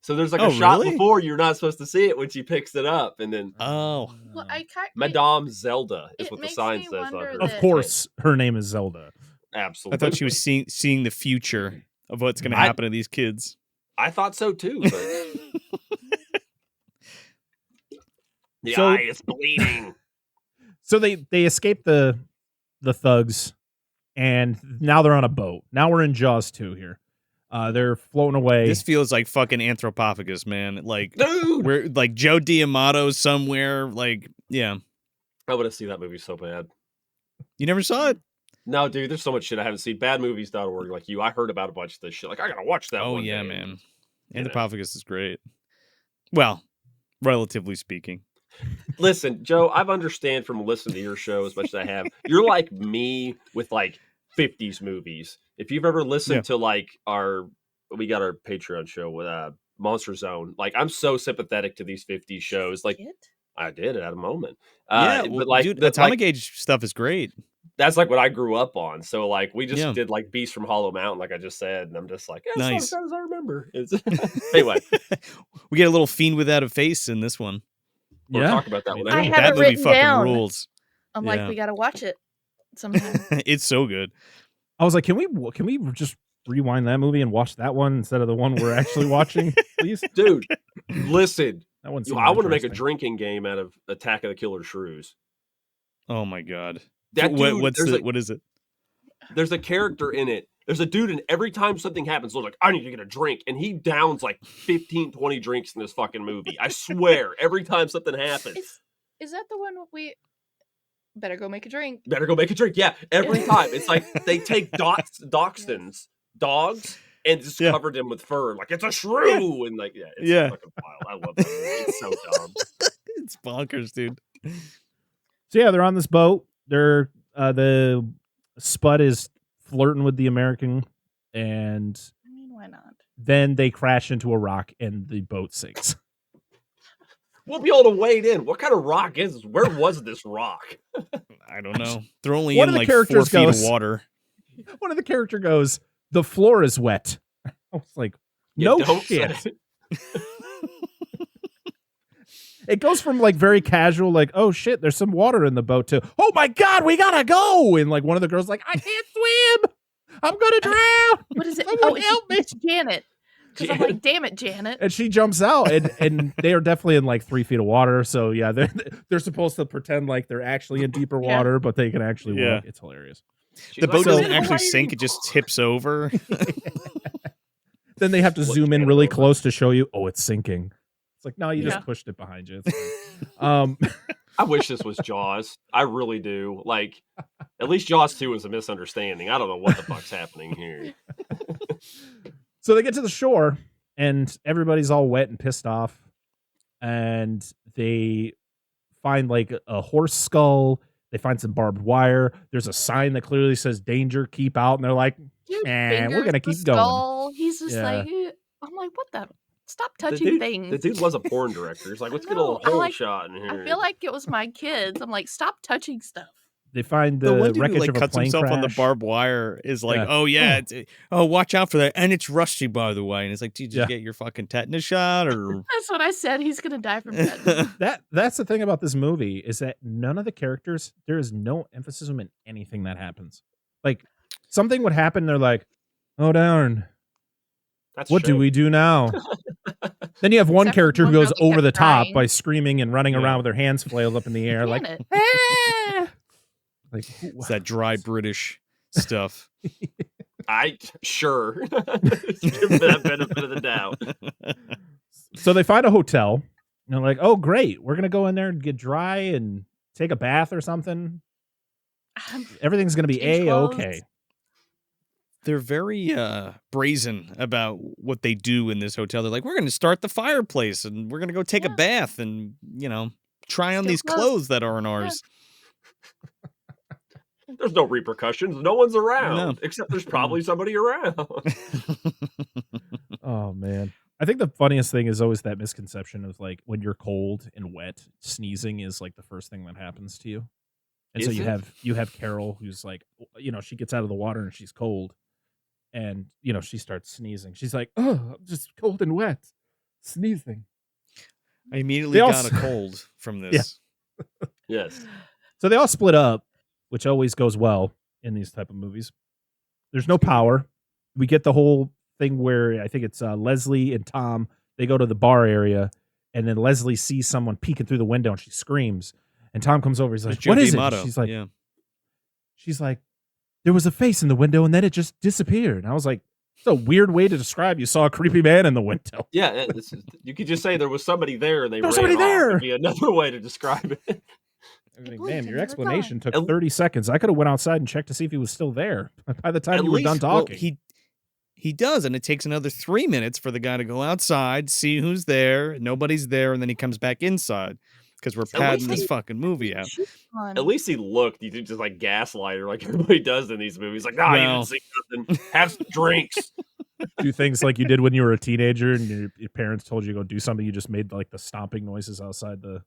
Speaker 3: So there's like
Speaker 2: Oh,
Speaker 3: a shot
Speaker 2: really?
Speaker 3: before you're not supposed to see it when she picks it up, and then
Speaker 2: Oh.
Speaker 5: Well, I kind
Speaker 3: Madame Zelda is
Speaker 5: it
Speaker 3: what the
Speaker 5: makes
Speaker 3: sign
Speaker 5: me
Speaker 3: says on
Speaker 5: wonder
Speaker 3: her.
Speaker 1: Of
Speaker 5: that-
Speaker 1: course, her name is Zelda.
Speaker 3: Absolutely.
Speaker 2: I thought she was seeing the future of what's going to
Speaker 3: I-
Speaker 2: happen to these kids.
Speaker 3: I thought so too. But the
Speaker 1: So-
Speaker 3: eye is bleeding.
Speaker 1: So they escape the thugs, and now they're on a boat. Now we're in Jaws 2 here. They're floating away.
Speaker 2: This feels like fucking Anthropophagus, man. Like
Speaker 3: Dude,
Speaker 2: we're like Joe D'Amato somewhere. Like, yeah.
Speaker 3: I want to see that movie so bad.
Speaker 2: You never saw it?
Speaker 3: No, dude, there's so much shit I haven't seen. Badmovies.org, like you. I heard about a bunch of this shit. Like, I gotta watch that
Speaker 2: Oh
Speaker 3: one
Speaker 2: yeah,
Speaker 3: day.
Speaker 2: man.
Speaker 3: You know.
Speaker 2: Anthropophagus is great. Well, relatively speaking.
Speaker 3: Listen, Joe, I've understand from listening to your show as much as I have. You're like me with like 50s movies. If you've ever listened to like we got our Patreon show with Monster Zone. Like, I'm so sympathetic to these 50s shows. Like,
Speaker 5: Kid?
Speaker 3: I did at a moment.
Speaker 2: Yeah, well,
Speaker 3: but like,
Speaker 2: dude,
Speaker 3: the-
Speaker 2: Atomic
Speaker 3: like,
Speaker 2: Age stuff is great.
Speaker 3: that's like what I grew up on. So like, we just
Speaker 2: Yeah.
Speaker 3: did like Beast from Hollow Mountain, like I just said, and I'm just like, yeah,
Speaker 2: Nice.
Speaker 3: it's not as I remember. It's anyway,
Speaker 2: We get a little fiend without a face in this one.
Speaker 3: we'll
Speaker 1: Yeah.
Speaker 3: talk about that one.
Speaker 5: I
Speaker 3: anyway.
Speaker 5: have
Speaker 2: that
Speaker 5: it
Speaker 2: movie
Speaker 5: written
Speaker 2: fucking
Speaker 5: down.
Speaker 2: rules.
Speaker 5: I'm
Speaker 2: Yeah.
Speaker 5: like, we gotta watch it sometime.
Speaker 2: It's so good.
Speaker 1: I was like, can we just rewind that movie and watch that one instead of the one we're actually watching, please?
Speaker 3: Dude, listen,
Speaker 1: That one.
Speaker 3: I want to make a drinking game out of Attack of the Killer Shrews.
Speaker 2: Oh my god.
Speaker 3: That dude,
Speaker 2: What is it?
Speaker 3: there's a character in it. There's a dude, and every time something happens, he's like, I need to get a drink. And he downs like 15, 20 drinks in this fucking movie. I swear, every time something happens.
Speaker 5: Is that the one we better go make a drink?
Speaker 3: Better go make a drink. Yeah, every time. It's like they take dachshunds, dogs, and just
Speaker 2: Yeah.
Speaker 3: covered them with fur. Like, it's a shrew. And like, yeah, it's
Speaker 2: Yeah.
Speaker 3: fucking wild. I love that movie. It's so dumb.
Speaker 2: It's bonkers, dude.
Speaker 1: So yeah, they're on this boat. They're the Spud is flirting with the American, and
Speaker 5: I mean, why not?
Speaker 1: then they crash into a rock and the boat sinks.
Speaker 3: We'll be able to wade in. What kind of rock is this? Where was this rock?
Speaker 2: I don't know. They're only
Speaker 1: One
Speaker 2: in
Speaker 1: of the
Speaker 2: like 4
Speaker 1: characters
Speaker 2: feet
Speaker 1: goes-
Speaker 2: of water.
Speaker 1: One of the character goes, "The floor is wet." I was like,
Speaker 3: You
Speaker 1: "No
Speaker 3: don't
Speaker 1: shit."
Speaker 3: say.
Speaker 1: It goes from like very casual, like, "Oh shit, there's some water in the boat," to, "Oh my god, we gotta go!" And like one of the girls, like, "I can't swim. I'm gonna drown."
Speaker 5: What is it?
Speaker 1: Someone help me.
Speaker 5: It's Janet. Because I'm like, damn it, Janet.
Speaker 1: And she jumps out, and they are definitely in like 3 feet of water. So yeah, they're supposed to pretend like they're actually in deeper
Speaker 5: Yeah.
Speaker 1: water, but they can actually
Speaker 2: Yeah.
Speaker 1: walk. It's hilarious.
Speaker 3: She's
Speaker 2: The
Speaker 3: like,
Speaker 2: boat
Speaker 1: so-
Speaker 2: doesn't
Speaker 3: "Why
Speaker 2: actually
Speaker 3: are you
Speaker 2: sink; it just tips over.
Speaker 1: Then they have to
Speaker 3: What
Speaker 1: zoom in
Speaker 3: can
Speaker 1: really
Speaker 3: over?
Speaker 1: close to show you, oh, it's sinking. It's like, no, you
Speaker 5: Yeah.
Speaker 1: just pushed it behind you. It's fine.
Speaker 3: I wish this was Jaws. I really do. Like, at least Jaws 2 is a misunderstanding. I don't know what the fuck's happening here.
Speaker 1: So they get to the shore, and everybody's all wet and pissed off, and they find like a horse skull. They find some barbed wire. There's a sign that clearly says "Danger, keep out," and they're like,
Speaker 5: Dude,
Speaker 1: "Man, we're
Speaker 5: fingers
Speaker 1: gonna
Speaker 5: the
Speaker 1: keep going."
Speaker 5: skull. He's just
Speaker 1: Yeah.
Speaker 5: like, I'm like, what the? Stop
Speaker 3: The
Speaker 5: touching
Speaker 3: dude,
Speaker 5: things.
Speaker 3: the dude was a porn director. He's like, let's get a little
Speaker 5: No, I
Speaker 3: hole
Speaker 5: like-
Speaker 3: shot in here.
Speaker 5: I feel like it was my kids. I'm like, stop touching stuff.
Speaker 1: They find
Speaker 2: The
Speaker 1: the
Speaker 2: one dude
Speaker 1: wreckage
Speaker 2: who like
Speaker 1: of a
Speaker 2: cuts
Speaker 1: plane
Speaker 2: himself
Speaker 1: crash.
Speaker 2: on the barbed wire is like,
Speaker 1: Yeah.
Speaker 2: oh yeah, watch out for that, and it's rusty by the way. And it's like, did you
Speaker 1: Yeah.
Speaker 2: get your fucking tetanus shot or?
Speaker 5: That's what I said. He's gonna die from tetanus.
Speaker 1: That's the thing about this movie is that none of the characters, there is no emphasis in anything that happens. Like something would happen, they're like, "Oh darn,
Speaker 3: That's
Speaker 1: what do
Speaker 3: shame.
Speaker 1: we do now?" Then you have one
Speaker 5: Except for
Speaker 1: character
Speaker 5: the
Speaker 1: who
Speaker 5: one
Speaker 1: goes
Speaker 5: girl who
Speaker 1: over the
Speaker 5: kept
Speaker 1: top
Speaker 5: crying.
Speaker 1: by screaming and running
Speaker 2: Yeah.
Speaker 1: around with her hands flailed up in the air, like,
Speaker 5: Janet.
Speaker 1: "Ah!" Like,
Speaker 2: It's that dry British stuff.
Speaker 3: Sure. Give me that benefit of the doubt.
Speaker 1: So they find a hotel, and they're like, "Oh, great, we're gonna go in there and get dry and take a bath or something. Everything's gonna be
Speaker 5: Change
Speaker 1: a-okay."
Speaker 5: clothes.
Speaker 2: They're very brazen about what they do in this hotel. They're like, we're going to start the fireplace and we're going to go take a
Speaker 5: Yeah.
Speaker 2: bath and, try on
Speaker 5: Steal
Speaker 2: these
Speaker 5: clothes.
Speaker 2: clothes that aren't ours.
Speaker 3: There's no repercussions. No one's around.
Speaker 2: No.
Speaker 3: Except there's probably somebody around.
Speaker 1: Oh man, I think the funniest thing is always that misconception of like when you're cold and wet, sneezing is like the first thing that happens to you. And so
Speaker 3: Is
Speaker 1: you
Speaker 3: it?
Speaker 1: have Carol, who's like, she gets out of the water and she's cold, and she starts sneezing. She's like, "Oh, I'm just cold and wet, sneezing."
Speaker 2: I immediately
Speaker 1: They all
Speaker 2: got a
Speaker 1: s-
Speaker 2: cold from this.
Speaker 3: Yes.
Speaker 1: So they all split up, which always goes well in these type of movies. There's no power. We get the whole thing where I think it's Leslie and Tom. They go to the bar area, and then Leslie sees someone peeking through the window, and she screams. And Tom comes over. He's like,
Speaker 2: There's
Speaker 1: "What
Speaker 2: Joe
Speaker 1: is it?"
Speaker 2: D'Amato.
Speaker 1: And
Speaker 2: yeah.
Speaker 1: she's like, "There was a face in the window, and then it just disappeared." And I was like, "It's a weird way to describe you saw a creepy man in the window."
Speaker 3: Yeah. You could just say there was somebody there and they
Speaker 1: There was
Speaker 3: ran
Speaker 1: somebody
Speaker 3: off.
Speaker 1: there.
Speaker 3: It'd be another way to describe it.
Speaker 1: I mean,
Speaker 5: believe
Speaker 1: man,
Speaker 5: him,
Speaker 1: your
Speaker 5: they were
Speaker 1: explanation took
Speaker 3: gone.
Speaker 1: 30 seconds. I could have went outside and checked to see if he was still there by the time
Speaker 3: At
Speaker 1: you were done
Speaker 3: least-
Speaker 2: Well,
Speaker 1: talking.
Speaker 2: he does, and it takes another 3 minutes for the guy to go outside, see who's there, nobody's there, and then he comes back inside because we're padding
Speaker 3: least
Speaker 2: this fucking movie out.
Speaker 3: At least he looked. You did just like gaslight her like everybody does in these movies. Like, nah, you
Speaker 2: Well.
Speaker 3: didn't see nothing. Have some drinks.
Speaker 1: Do things like you did when you were a teenager and your parents told you to go do something. You just made like the stomping noises outside the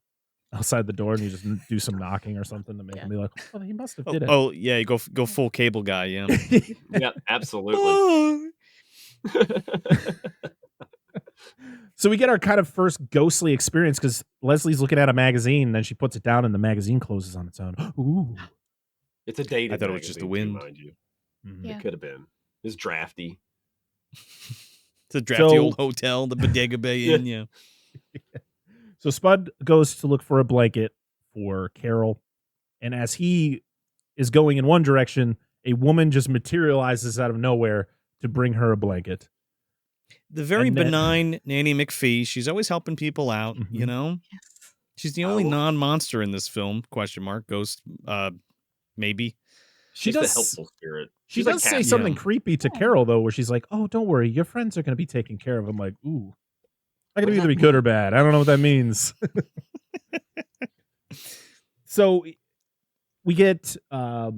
Speaker 1: door, and you just do some knocking or something to make them be like, "Oh, he must have did it."
Speaker 2: Oh yeah, you go full cable guy, yeah.
Speaker 3: Yeah, absolutely.
Speaker 2: Oh.
Speaker 1: So we get our kind of first ghostly experience because Leslie's looking at a magazine, and then she puts it down, and the magazine closes on its own. Ooh.
Speaker 3: It's a dated
Speaker 2: I thought it was just the
Speaker 3: magazine, too,
Speaker 2: wind.
Speaker 3: mind you.
Speaker 1: Mhm.
Speaker 5: Yeah.
Speaker 3: It could have been. It's drafty.
Speaker 2: It's a drafty
Speaker 1: So-
Speaker 2: old hotel, the Bodega Bay Inn, yeah.
Speaker 1: So Spud goes to look for a blanket for Carol, and as he is going in one direction, a woman just materializes out of nowhere to bring her a blanket.
Speaker 2: The very
Speaker 1: And then-
Speaker 2: benign Nanny McPhee. She's always helping people out,
Speaker 1: Mhm.
Speaker 5: Yes.
Speaker 2: She's the only
Speaker 3: Oh.
Speaker 2: non-monster in this film, ? Ghost, maybe.
Speaker 1: She
Speaker 3: She's the
Speaker 1: does-
Speaker 3: helpful spirit.
Speaker 1: She
Speaker 3: She's like
Speaker 1: does say
Speaker 3: Catwoman.
Speaker 1: something creepy to Carol, though, where she's like, "Oh, don't worry, your friends are going to be taken care of." I'm like, ooh. That could
Speaker 3: What does
Speaker 1: either be
Speaker 3: that
Speaker 1: good or bad. I don't know what that means. So we get I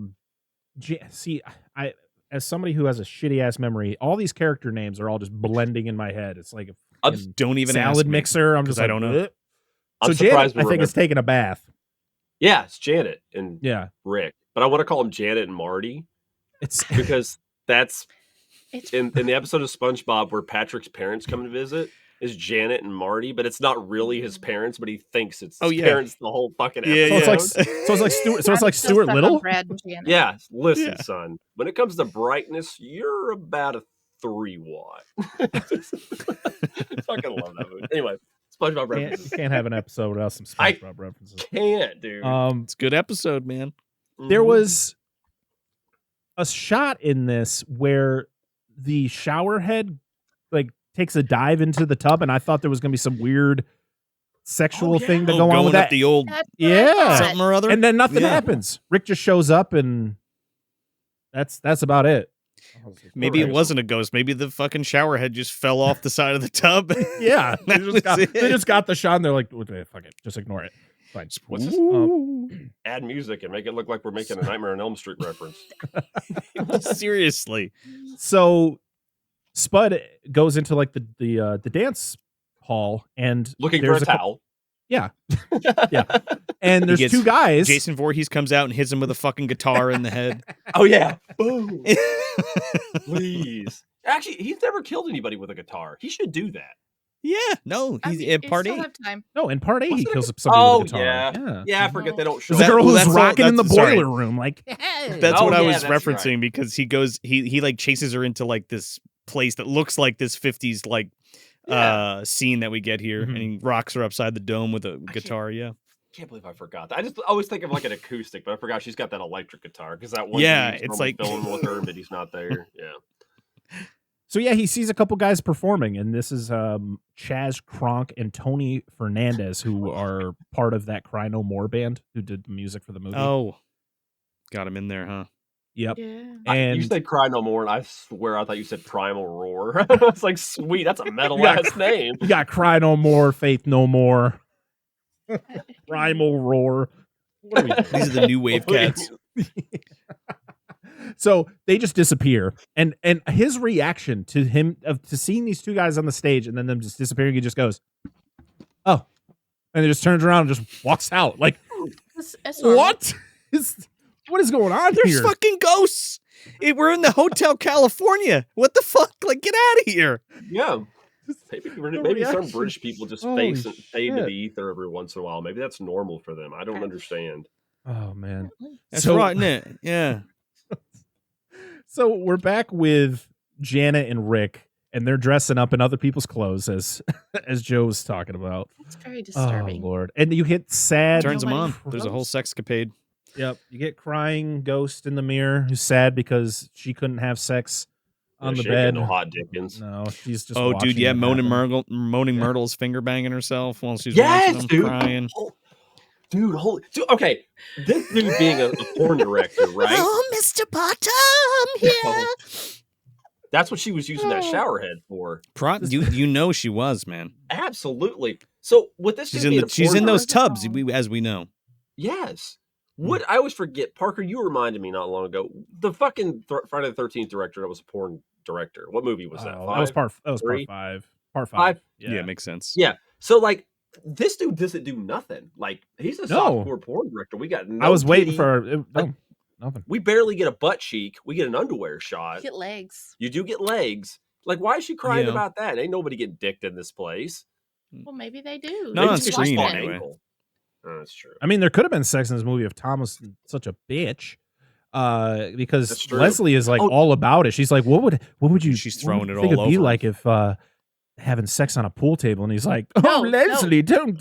Speaker 1: as somebody who has a shitty ass memory, all these character names are all just blending in my head. It's like a
Speaker 3: I'm-
Speaker 1: fucking
Speaker 2: Don't even ask
Speaker 1: salad
Speaker 2: me,
Speaker 1: mixer. I'm
Speaker 2: 'cause
Speaker 1: just
Speaker 2: I
Speaker 1: like,
Speaker 2: don't know.
Speaker 1: "Ugh."
Speaker 3: I'm
Speaker 1: So Janet,
Speaker 3: surprised
Speaker 1: I
Speaker 3: we
Speaker 1: think, is
Speaker 3: remember.
Speaker 1: taking a bath.
Speaker 3: Yeah, it's Janet and
Speaker 1: Yeah,
Speaker 3: Rick. But I want to call them Janet and Marty
Speaker 1: it's
Speaker 3: because that's
Speaker 5: It's
Speaker 3: in the episode of SpongeBob where Patrick's parents come to visit is Janet and Marty, but it's not really his parents, but he thinks it's his
Speaker 2: Oh, yeah.
Speaker 3: parents the whole fucking
Speaker 2: Yeah,
Speaker 3: episode.
Speaker 1: so it's like so it's like Stuart. So it's
Speaker 5: I'm
Speaker 1: like
Speaker 5: still
Speaker 1: Stuart
Speaker 5: stuck on
Speaker 1: Little.
Speaker 5: Brad and Janet.
Speaker 3: Yeah, listen,
Speaker 2: Yeah.
Speaker 3: son. When it comes to brightness, you're about a 3 watt. Fucking love that movie. Anyway, SpongeBob
Speaker 1: You
Speaker 3: references.
Speaker 1: can't have an episode without some
Speaker 3: I-
Speaker 1: SpongeBob references.
Speaker 3: Can't, dude.
Speaker 2: It's a good episode, man.
Speaker 1: There
Speaker 3: Mhm.
Speaker 1: was a shot in this where the shower head like takes a dive into the tub, and I thought there was gonna be some weird sexual
Speaker 3: yeah.
Speaker 1: thing to
Speaker 2: Oh,
Speaker 1: go on
Speaker 2: going
Speaker 1: with
Speaker 2: up
Speaker 1: that.
Speaker 2: the old
Speaker 5: That's what I
Speaker 1: Yeah.
Speaker 5: thought.
Speaker 2: something or other.
Speaker 1: And then nothing
Speaker 2: Yeah.
Speaker 1: happens. Rick just shows up, and that's about it.
Speaker 2: Maybe it
Speaker 3: Alright.
Speaker 2: wasn't a ghost. Maybe the fucking shower head just fell off the side of the tub.
Speaker 1: Yeah, they
Speaker 2: That
Speaker 1: just, got,
Speaker 2: was it.
Speaker 1: they just got the shot, and they're like, "Okay, fuck it, just ignore it." Fine.
Speaker 3: What's this? Add music and make it look like we're making a Nightmare on Elm Street reference.
Speaker 2: Seriously.
Speaker 1: So Spud goes into like the dance hall, and
Speaker 3: Looking for
Speaker 1: there's
Speaker 3: a towel.
Speaker 1: Yeah. and there's
Speaker 2: gets-
Speaker 1: two guys.
Speaker 2: Jason Voorhees comes out and hits him with a fucking guitar in the head.
Speaker 3: Oh yeah. Boom. Please. Actually, he's never killed anybody with a guitar. He should do that.
Speaker 2: Yeah, no,
Speaker 5: I
Speaker 2: he's
Speaker 5: mean,
Speaker 2: at
Speaker 5: you
Speaker 2: party.
Speaker 5: still have time.
Speaker 1: No, in part A, he
Speaker 3: Wasn't it-
Speaker 1: kills somebody
Speaker 3: Oh,
Speaker 1: with a guitar.
Speaker 3: yeah. Yeah, I forget they don't show
Speaker 1: The
Speaker 2: that-
Speaker 1: girl
Speaker 2: well,
Speaker 1: who's
Speaker 2: that's all-
Speaker 1: rocking in the
Speaker 2: that's- sorry.
Speaker 1: boiler room, like,
Speaker 2: That's
Speaker 3: Oh,
Speaker 2: what I
Speaker 3: yeah,
Speaker 2: was
Speaker 3: that's
Speaker 2: referencing
Speaker 3: right.
Speaker 2: because he like chases her into like this place that looks like this 50s like scene that we get here, and he rocks her upside the dome with a guitar. Yeah.
Speaker 3: Can't believe I forgot that. I just always think of like an acoustic, but I forgot she's got that electric guitar because that one.
Speaker 2: Yeah,
Speaker 3: dude's
Speaker 2: it's
Speaker 3: normally
Speaker 2: like
Speaker 3: filming with her, but he's not there. Yeah.
Speaker 1: So yeah, he sees a couple guys performing, and this is Chaz Kronk and Tony Fernandez, who are part of that Cry No More band who did the music for the movie.
Speaker 2: Oh, got him in there, huh?
Speaker 1: Yep.
Speaker 5: Yeah.
Speaker 1: And
Speaker 3: You said Cry No More, and I swear I thought you said Primal Roar. It's like, sweet, that's a metal ass name.
Speaker 1: you got Cry No More, Faith No More, Primal Roar. What are we doing?
Speaker 2: These are the new wave cats.
Speaker 1: So they just disappear, and his reaction to him to seeing these two guys on the stage and then them just disappearing, he just goes, "Oh," and he just turns around and just walks out. Like,
Speaker 5: It's normal.
Speaker 1: what is going on
Speaker 2: There's
Speaker 1: here?
Speaker 2: fucking ghosts. We're in the Hotel California. What the fuck? Like, get out of here.
Speaker 3: Yeah. Maybe some
Speaker 1: reaction.
Speaker 3: British people just
Speaker 1: Holy
Speaker 3: fade into
Speaker 1: shit.
Speaker 3: the ether every once in a while. Maybe that's normal for them. I don't understand.
Speaker 1: Oh man,
Speaker 2: That's
Speaker 1: So-
Speaker 2: right, isn't it? Yeah.
Speaker 1: So we're back with Janet and Rick, and they're dressing up in other people's clothes, as Joe was talking about.
Speaker 5: It's very
Speaker 1: Oh
Speaker 5: disturbing.
Speaker 1: Lord! And you get sad.
Speaker 2: Turns them
Speaker 5: Nobody
Speaker 2: on. There's a whole sexcapade.
Speaker 1: Yep, you get crying ghost in the mirror who's sad because she couldn't have sex on the
Speaker 3: She ain't got
Speaker 1: bed.
Speaker 3: no hot Dickens.
Speaker 1: No, she's just.
Speaker 2: Oh, dude,
Speaker 1: watching
Speaker 2: yeah,
Speaker 1: it
Speaker 2: Moaning
Speaker 1: happen.
Speaker 2: Myrtle's finger banging herself while she's
Speaker 3: Yes,
Speaker 2: watching them
Speaker 3: dude.
Speaker 2: crying.
Speaker 3: Dude, okay. This dude being a porn director, right?
Speaker 4: Oh, Mr. Bottom here.
Speaker 3: That's what she was using that shower head for.
Speaker 2: You know she was, man.
Speaker 3: Absolutely. So with this,
Speaker 2: She's
Speaker 3: dude
Speaker 2: in
Speaker 3: being a
Speaker 2: she's
Speaker 3: porn
Speaker 2: in those
Speaker 3: director-
Speaker 2: tubs, as we know.
Speaker 3: Yes. What I always forget, Parker, you reminded me not long ago. The fucking Friday the 13th director that was a porn director. What movie was that?
Speaker 1: Oh, that was part. That was
Speaker 3: Three?
Speaker 1: part 5. Part 5.
Speaker 3: Five?
Speaker 2: Yeah, makes sense.
Speaker 3: Yeah. So like this dude doesn't do nothing. Like he's a
Speaker 1: No.
Speaker 3: softcore porn director. We got no
Speaker 1: I was waiting
Speaker 3: titty.
Speaker 1: for nothing.
Speaker 3: We barely get a butt cheek. We get an underwear shot.
Speaker 5: Get legs.
Speaker 3: You do get legs. Like why is she crying
Speaker 2: Yeah.
Speaker 3: about that? Ain't nobody getting dicked in this place.
Speaker 5: Well, maybe they do.
Speaker 2: Not
Speaker 3: Maybe
Speaker 2: on
Speaker 3: it's just
Speaker 2: screen,
Speaker 3: one
Speaker 2: anyway.
Speaker 3: angle. Oh, that's true.
Speaker 1: I mean, there could have been sex in this movie if Tom was such a bitch. Because
Speaker 3: That's true.
Speaker 1: Leslie is like
Speaker 3: Oh.
Speaker 1: all about it. She's like, what would you?
Speaker 2: She's
Speaker 1: what
Speaker 2: throwing
Speaker 1: would
Speaker 2: it
Speaker 1: you think
Speaker 2: all
Speaker 1: it'd be
Speaker 2: over.
Speaker 1: like if having sex on a pool table? And he's like, oh,
Speaker 5: No,
Speaker 1: Leslie, don't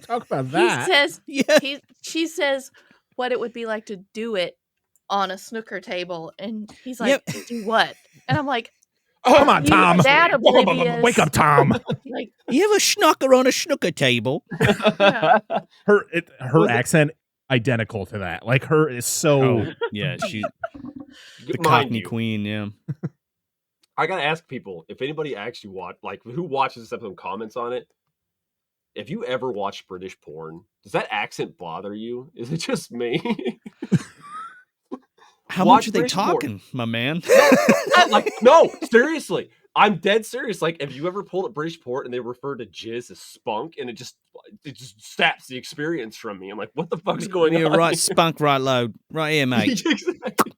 Speaker 1: talk about that.
Speaker 5: He says,
Speaker 2: Yeah.
Speaker 5: she says what it would be like to do it on a snooker table. And he's like, do what? And I'm like,
Speaker 1: Come on,
Speaker 5: you
Speaker 1: Tom.
Speaker 5: that oblivious.
Speaker 1: Wake up, Tom.
Speaker 5: Like,
Speaker 2: You ever snooker on a snooker table?
Speaker 5: yeah.
Speaker 1: Her accent identical to that. Like her is so.
Speaker 2: Oh, yeah, she's the
Speaker 3: Mind
Speaker 2: Cockney
Speaker 3: you,
Speaker 2: Queen, yeah.
Speaker 3: I gotta ask people if anybody actually who watches this episode and comments on it. If you ever watch British porn, does that accent bother you? Is it just me?
Speaker 2: How
Speaker 3: Watch
Speaker 2: much are they
Speaker 3: British porn.
Speaker 2: talking, my man?
Speaker 3: No, seriously. I'm dead serious. Like, have you ever pulled up British porn and they refer to jizz as spunk, and it just saps the experience from me? I'm like, what the fuck's going
Speaker 2: You're
Speaker 3: on?
Speaker 2: right,
Speaker 3: here?
Speaker 2: spunk right load. Right here, mate.
Speaker 3: Exactly.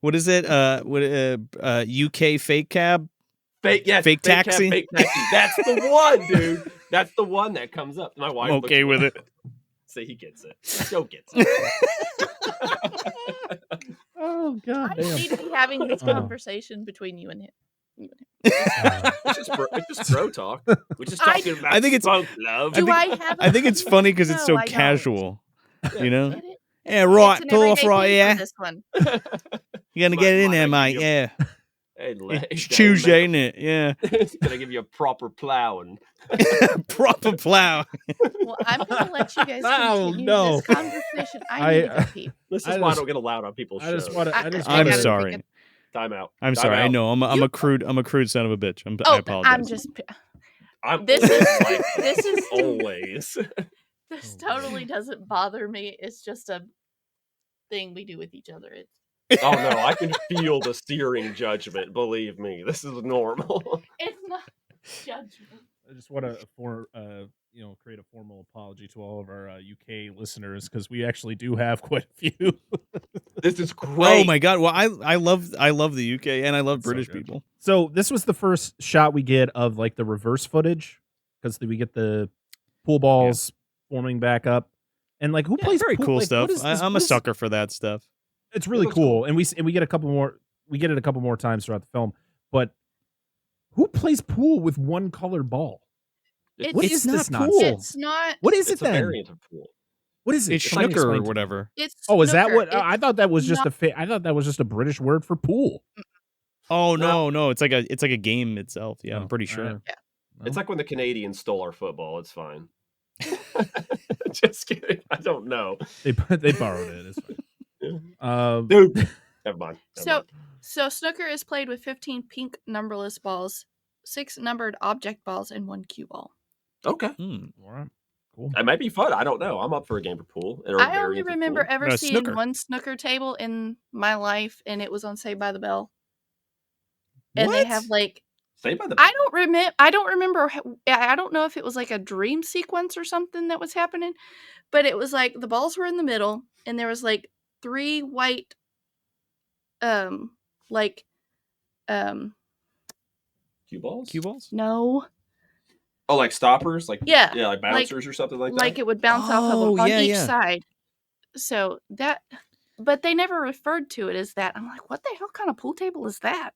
Speaker 2: What is it? UK fake cab?
Speaker 3: Fake
Speaker 2: Fake
Speaker 3: cab,
Speaker 2: taxi?
Speaker 3: fake taxi. That's the one, dude. That's the one that comes up. My wife.
Speaker 2: I'm
Speaker 3: looks
Speaker 2: okay
Speaker 3: at
Speaker 2: with
Speaker 3: me.
Speaker 2: it.
Speaker 3: See, he gets it. Joe gets it.
Speaker 1: Oh God.
Speaker 5: I don't need to be having this
Speaker 1: Oh.
Speaker 5: conversation between you and him.
Speaker 3: It's just bro talk. We're just talking about
Speaker 2: I think it's-
Speaker 3: spunk, love.
Speaker 5: Do I have
Speaker 2: I think it's funny because it's so
Speaker 5: No, I don't.
Speaker 2: casual. You know?
Speaker 5: Get it?
Speaker 2: Yeah, right.
Speaker 5: It's an
Speaker 2: Pull off
Speaker 5: everyday
Speaker 2: right
Speaker 5: thing for
Speaker 2: here.
Speaker 5: This one.
Speaker 2: You're gonna get it in there,
Speaker 3: Might
Speaker 2: mate.
Speaker 3: give
Speaker 2: Yeah.
Speaker 3: Hey,
Speaker 2: It's Tuesday, ain't it? Yeah.
Speaker 3: It's gonna give you a proper plowing.
Speaker 2: Proper plow.
Speaker 5: Well, I'm going to let you guys
Speaker 1: Oh,
Speaker 5: continue
Speaker 1: no.
Speaker 5: this conversation. I need to go pee.
Speaker 3: This is
Speaker 1: I
Speaker 3: why I
Speaker 1: just-
Speaker 3: don't get allowed on people's
Speaker 1: I just
Speaker 3: shows.
Speaker 1: want to.
Speaker 5: I-
Speaker 1: I just.
Speaker 5: I
Speaker 2: I'm
Speaker 5: gotta
Speaker 1: wanna-
Speaker 2: sorry.
Speaker 5: take
Speaker 3: Time out.
Speaker 2: I'm
Speaker 3: Time
Speaker 2: sorry. I
Speaker 3: out.
Speaker 2: know. I'm a
Speaker 5: You-
Speaker 2: crude son of a bitch. I
Speaker 5: Oh,
Speaker 2: apologize.
Speaker 5: I'm just.
Speaker 3: I'm
Speaker 5: This
Speaker 3: always
Speaker 5: is-
Speaker 3: like
Speaker 5: this is-
Speaker 3: always.
Speaker 5: This totally doesn't bother me. It's just a thing we do with each other. It's
Speaker 3: Oh no, I can feel the steering judgment. Believe me, this is normal.
Speaker 5: it's not judgment.
Speaker 1: I just want to create a formal apology to all of our UK listeners because we actually do have quite a few.
Speaker 3: This is great.
Speaker 2: Oh my god! Well, I love the UK and I love
Speaker 1: So
Speaker 2: British
Speaker 1: good.
Speaker 2: people.
Speaker 1: So this was the first shot we get of like the reverse footage because we get the pool balls forming back up, and like who plays
Speaker 2: Very
Speaker 1: pool?
Speaker 2: cool
Speaker 1: Like,
Speaker 2: stuff.
Speaker 1: what is this-
Speaker 2: I'm
Speaker 1: what
Speaker 2: a
Speaker 1: is-
Speaker 2: sucker for that stuff.
Speaker 1: It's really
Speaker 3: looks
Speaker 1: cool, and we get a couple more. We get it a couple more times throughout the film, but Who plays pool with one colored ball? What is
Speaker 2: not
Speaker 1: this
Speaker 2: pool.
Speaker 1: nonsense?
Speaker 5: It's not.
Speaker 1: What is
Speaker 3: It's
Speaker 1: it
Speaker 3: a
Speaker 1: then?
Speaker 3: variant of pool.
Speaker 1: What is it?
Speaker 2: It's
Speaker 1: Explain
Speaker 2: snooker
Speaker 1: to
Speaker 2: or
Speaker 1: me.
Speaker 2: whatever.
Speaker 5: It's
Speaker 1: Oh, is that
Speaker 5: snooker.
Speaker 1: what? I thought that was just
Speaker 5: not-
Speaker 1: I thought that was just a British word for pool.
Speaker 2: Oh no, it's like a game itself. Yeah,
Speaker 1: Oh,
Speaker 2: I'm pretty
Speaker 1: all
Speaker 2: sure.
Speaker 1: right.
Speaker 3: It's like when the Canadians stole our football. It's fine. Just kidding. I don't know.
Speaker 1: They borrowed it. It's fine.
Speaker 3: Dude. Never mind.
Speaker 5: So snooker is played with 15 pink numberless balls, 6 numbered object balls, and 1 cue ball.
Speaker 3: Okay.
Speaker 2: Hmm.
Speaker 1: All right. Cool.
Speaker 3: It might be fun. I don't know. I'm up for a game of pool. Or a
Speaker 5: I only
Speaker 3: variant of
Speaker 5: remember
Speaker 3: pool.
Speaker 5: ever
Speaker 2: No,
Speaker 5: seeing
Speaker 2: snooker.
Speaker 5: one snooker table in my life, and it was on Saved by the Bell. And they
Speaker 2: What?
Speaker 5: have like
Speaker 3: Saved by the
Speaker 5: I don't remember. I don't know if it was like a dream sequence or something that was happening, but it was like the balls were in the middle, and there was like 3 white, like,
Speaker 3: cue balls?
Speaker 2: Cue balls?
Speaker 5: no,
Speaker 3: Oh, like stoppers? Like
Speaker 5: Yeah,
Speaker 3: like bouncers or something like that?
Speaker 5: like it would bounce off of
Speaker 2: Oh,
Speaker 5: them on
Speaker 2: yeah,
Speaker 5: each
Speaker 2: yeah.
Speaker 5: side. So that, but they never referred to it as that. I'm like, what the hell kind of pool table is that?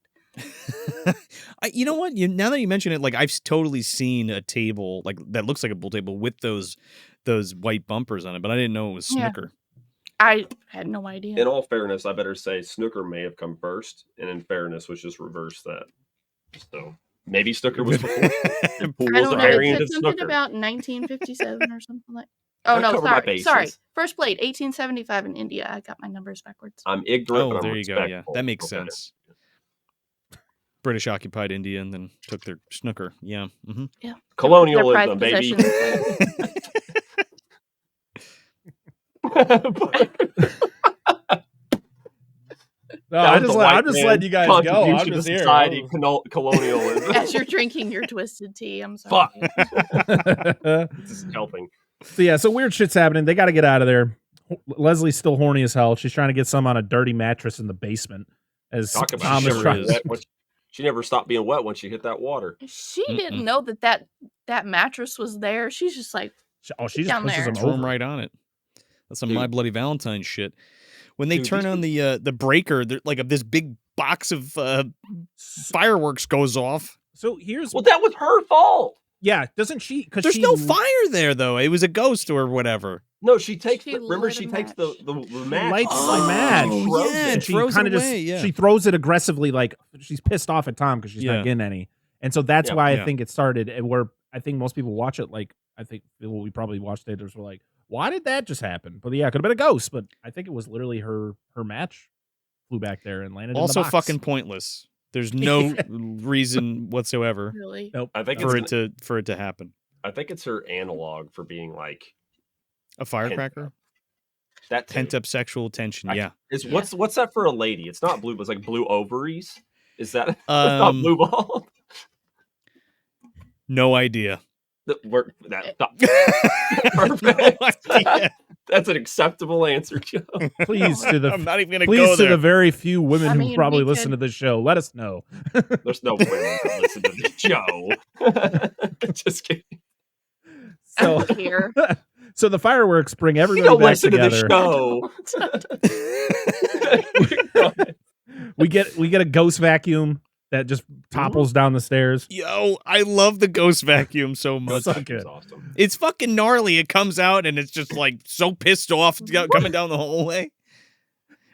Speaker 2: You know what? Now that you mention it, like I've totally seen a table like that looks like a pool table with those white bumpers on it, but I didn't know it was
Speaker 5: Yeah.
Speaker 2: snooker.
Speaker 5: I had no idea.
Speaker 3: In all fairness, I better say snooker may have come first, and in fairness, was just reverse that. So maybe snooker was before. And pool
Speaker 5: I
Speaker 3: was a
Speaker 5: don't know. It
Speaker 3: variant
Speaker 5: said
Speaker 3: of
Speaker 5: something
Speaker 3: snooker.
Speaker 5: about 1957 or something like. Oh
Speaker 3: Gotta
Speaker 5: no,
Speaker 3: cover my
Speaker 5: sorry.
Speaker 3: bases.
Speaker 5: First played 1875 in India. I got my numbers backwards.
Speaker 3: I'm ignorant,
Speaker 2: Oh,
Speaker 3: but I'm
Speaker 2: there you go. Yeah,
Speaker 3: respectful.
Speaker 2: that makes
Speaker 3: Okay.
Speaker 2: sense. British occupied India and then took their snooker. Yeah. Mm-hmm.
Speaker 5: Yeah.
Speaker 3: Colonialism,
Speaker 5: Their
Speaker 3: baby.
Speaker 5: prized
Speaker 1: No,
Speaker 3: That
Speaker 1: I'm
Speaker 3: was
Speaker 1: just
Speaker 3: the white
Speaker 1: letting
Speaker 3: man's
Speaker 1: you guys go. I'm
Speaker 3: contribution
Speaker 1: just
Speaker 3: to
Speaker 1: here.
Speaker 3: society, colonialism.
Speaker 5: As you're drinking your twisted tea, I'm sorry.
Speaker 3: Fuck. This is helping.
Speaker 1: So weird shit's happening. They got to get out of there. Leslie's still horny as hell. She's trying to get some on a dirty mattress in the basement. As
Speaker 3: Talk about
Speaker 1: Thomas
Speaker 2: sure
Speaker 1: tries.
Speaker 2: is.
Speaker 3: She never stopped being wet when she hit that water.
Speaker 5: She didn't know that mattress was there. She's just like,
Speaker 1: She just
Speaker 5: down
Speaker 1: pushes
Speaker 5: there.
Speaker 1: him
Speaker 2: Throw 'em
Speaker 1: over.
Speaker 2: right on it. That's some
Speaker 3: Dude.
Speaker 2: My Bloody Valentine shit. When they
Speaker 3: Dude,
Speaker 2: turn
Speaker 3: these
Speaker 2: on the breaker, like this big box of fireworks goes off.
Speaker 1: So here's
Speaker 3: Well, that was her fault.
Speaker 1: doesn't she? Because
Speaker 2: There's no fire there though. It was a ghost or whatever.
Speaker 3: No, she takes.
Speaker 5: She
Speaker 3: Remember,
Speaker 5: lit
Speaker 3: she
Speaker 5: a
Speaker 3: takes
Speaker 5: match.
Speaker 3: the match.
Speaker 1: lights
Speaker 3: and,
Speaker 1: the
Speaker 3: like,
Speaker 1: match.
Speaker 3: throws
Speaker 2: Yeah,
Speaker 3: it.
Speaker 2: and
Speaker 1: she
Speaker 2: throws
Speaker 1: kind
Speaker 2: it
Speaker 1: of just
Speaker 2: away, yeah.
Speaker 1: she throws it aggressively, like she's pissed off at Tom because she's
Speaker 2: Yeah.
Speaker 1: not getting any, and so that's
Speaker 3: Yeah.
Speaker 1: why I
Speaker 2: Yeah.
Speaker 1: think it started. And where I think most people watch it, like I think we probably watched it. Were like, why did that just happen? But yeah, it could have been a ghost. But I think it was literally her match flew back there and landed.
Speaker 2: Also
Speaker 1: in the box.
Speaker 2: fucking pointless. There's no reason whatsoever
Speaker 5: really?
Speaker 3: I think
Speaker 2: for
Speaker 3: it's
Speaker 2: it to happen.
Speaker 3: I think it's her analog for being like
Speaker 2: A firecracker?
Speaker 3: that too.
Speaker 2: Pent up sexual tension. Yeah.
Speaker 3: It's
Speaker 5: Yeah.
Speaker 3: what's that for a lady? It's not blue, but it's like blue ovaries. Is that it's not blue ball?
Speaker 2: No idea.
Speaker 3: Perfect.
Speaker 2: No idea.
Speaker 3: That's an acceptable answer, Joe.
Speaker 1: Please to the
Speaker 2: I'm not even gonna
Speaker 1: please
Speaker 2: go
Speaker 1: to
Speaker 2: there.
Speaker 1: the very few women
Speaker 5: I
Speaker 1: who
Speaker 5: mean,
Speaker 1: probably
Speaker 5: we
Speaker 1: listen
Speaker 5: could-
Speaker 1: to this show. Let us know.
Speaker 3: There's no women that listen to the show. Just kidding.
Speaker 1: So
Speaker 5: Here.
Speaker 1: so the fireworks bring
Speaker 3: You
Speaker 1: everybody
Speaker 3: don't
Speaker 1: back
Speaker 3: listen
Speaker 1: together.
Speaker 3: to the show.
Speaker 1: We get a ghost vacuum that just topples down the stairs.
Speaker 2: Yo, I love the ghost vacuum so much.
Speaker 1: So good.
Speaker 3: Awesome.
Speaker 2: It's fucking gnarly. It comes out and it's just like so pissed off coming down the hallway.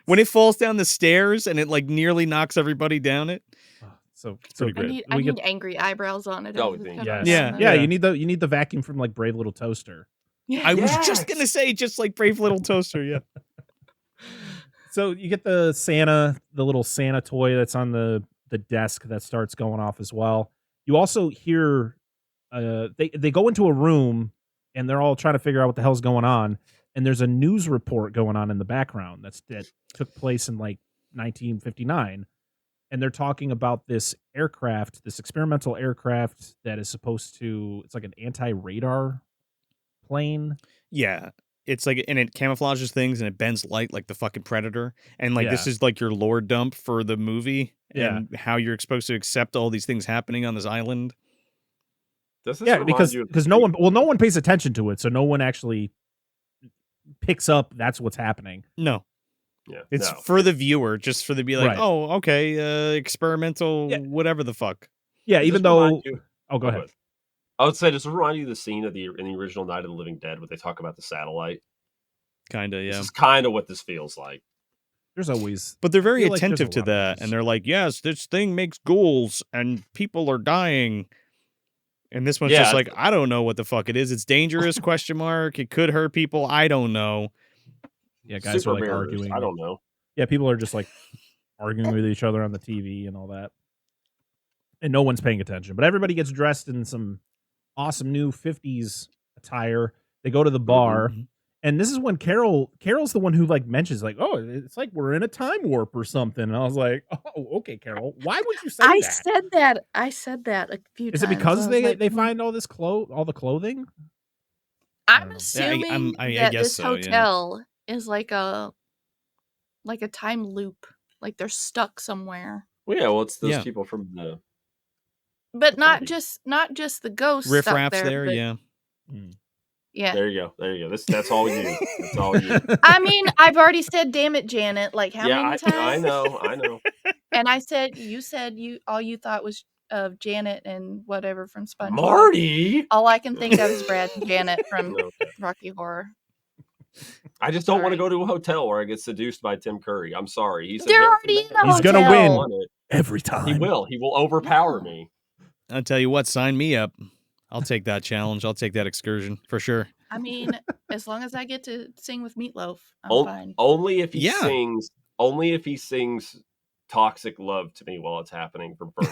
Speaker 2: When it falls down the stairs and it like nearly knocks everybody down it.
Speaker 1: So
Speaker 2: pretty
Speaker 1: good.
Speaker 2: great.
Speaker 5: I
Speaker 1: We
Speaker 5: need
Speaker 1: get-
Speaker 5: angry eyebrows on it.
Speaker 3: Oh,
Speaker 5: as it
Speaker 3: thank
Speaker 5: comes
Speaker 3: you.
Speaker 5: out.
Speaker 1: yeah.
Speaker 2: Yeah.
Speaker 1: You need the vacuum from like Brave Little Toaster.
Speaker 5: Yeah.
Speaker 2: I was
Speaker 3: Yes.
Speaker 2: just gonna say just like Brave Little Toaster, yeah.
Speaker 1: So you get the little Santa toy that's on the desk that starts going off as well. You also hear they go into a room and they're all trying to figure out what the hell's going on. And there's a news report going on in the background that took place in like 1959. And they're talking about this aircraft, this experimental aircraft that is supposed to, it's like an anti-radar plane.
Speaker 2: Yeah. It's like, and it camouflages things and it bends light like the fucking Predator. And like, this
Speaker 1: Yeah.
Speaker 2: is like your lore dump for the movie
Speaker 1: Yeah.
Speaker 2: and how you're supposed to accept all these things happening on this island.
Speaker 3: Does this
Speaker 1: Yeah,
Speaker 3: remind
Speaker 1: because
Speaker 3: you of
Speaker 1: no one pays attention to it, so no one actually picks up that's what's happening.
Speaker 2: No.
Speaker 3: Yeah,
Speaker 2: It's for the viewer, just for the be like,
Speaker 1: Right.
Speaker 2: oh, okay, experimental,
Speaker 1: Yeah.
Speaker 2: whatever the fuck.
Speaker 1: Yeah,
Speaker 3: Does
Speaker 1: even
Speaker 3: this remind
Speaker 1: though.
Speaker 3: you-
Speaker 1: Oh, go ahead.
Speaker 3: I would say, does it remind you of the scene in the original Night of the Living Dead where they talk about the satellite?
Speaker 2: Kinda,
Speaker 3: This
Speaker 2: yeah.
Speaker 3: is kind of what this feels like.
Speaker 1: There's always.
Speaker 2: But they're very
Speaker 1: feel like there's
Speaker 2: attentive
Speaker 1: a
Speaker 2: to
Speaker 1: lot of
Speaker 2: that,
Speaker 1: those.
Speaker 2: and they're like, "Yes, this thing makes ghouls, and people are dying." And this one's
Speaker 3: Yeah,
Speaker 2: just like, "I don't know what the fuck it is. It's dangerous? Question mark. It could hurt people. I don't know."
Speaker 1: Yeah, guys
Speaker 3: super
Speaker 1: are like
Speaker 3: mirrors.
Speaker 1: arguing.
Speaker 3: I don't know.
Speaker 1: Yeah, people are just like arguing with each other on the TV and all that. And no one's paying attention. But everybody gets dressed in some awesome new 50s attire. They go to the bar.
Speaker 2: Mhm.
Speaker 1: And this is when Carol's the one who like mentions like, oh, it's like we're in a time warp or something. And I was like, oh, okay, Carol, why would you say
Speaker 5: I
Speaker 1: that?
Speaker 5: said that. I said that a few times.
Speaker 1: Is it because
Speaker 5: I was
Speaker 1: they
Speaker 5: like,
Speaker 1: they find all this all the clothing?
Speaker 5: I'm
Speaker 1: don't know.
Speaker 5: assuming
Speaker 2: I
Speaker 5: that
Speaker 2: guess
Speaker 5: this
Speaker 2: so, yeah.
Speaker 5: hotel is like a time loop. Like they're stuck somewhere.
Speaker 3: Well, yeah, well, it's those
Speaker 2: Yeah.
Speaker 3: people from the.
Speaker 5: But not
Speaker 3: party.
Speaker 5: just the ghosts
Speaker 2: Riff
Speaker 5: stuck
Speaker 2: raps
Speaker 5: there.
Speaker 2: there,
Speaker 5: but,
Speaker 2: yeah.
Speaker 5: Yeah.
Speaker 3: There you go. That's all you. That's all you.
Speaker 5: I mean, I've already said "damn it, Janet" like how
Speaker 3: Yeah,
Speaker 5: many
Speaker 3: I
Speaker 5: times?
Speaker 3: know.
Speaker 5: And I said you all you thought was of Janet and whatever from SpongeBob.
Speaker 3: Marty.
Speaker 5: All I can think of is Brad and Janet from
Speaker 3: Okay.
Speaker 5: Rocky Horror.
Speaker 3: I just don't want to
Speaker 5: Sorry.
Speaker 3: go to a hotel where I get seduced by Tim Curry. I'm sorry. He's a
Speaker 5: They're
Speaker 3: handsome
Speaker 5: already in
Speaker 3: man.
Speaker 5: a
Speaker 1: He's gonna
Speaker 5: hotel.
Speaker 1: win.
Speaker 3: I want it.
Speaker 1: Every time.
Speaker 3: He will. He will overpower me.
Speaker 2: I'll tell you what, sign me up. I'll take that challenge. I'll take that excursion for sure.
Speaker 5: I mean, as long as I get to sing with Meatloaf, I'm fine.
Speaker 3: Only if he
Speaker 2: Yeah.
Speaker 3: sings. Only if he sings "Toxic Love" to me while it's happening for Burn.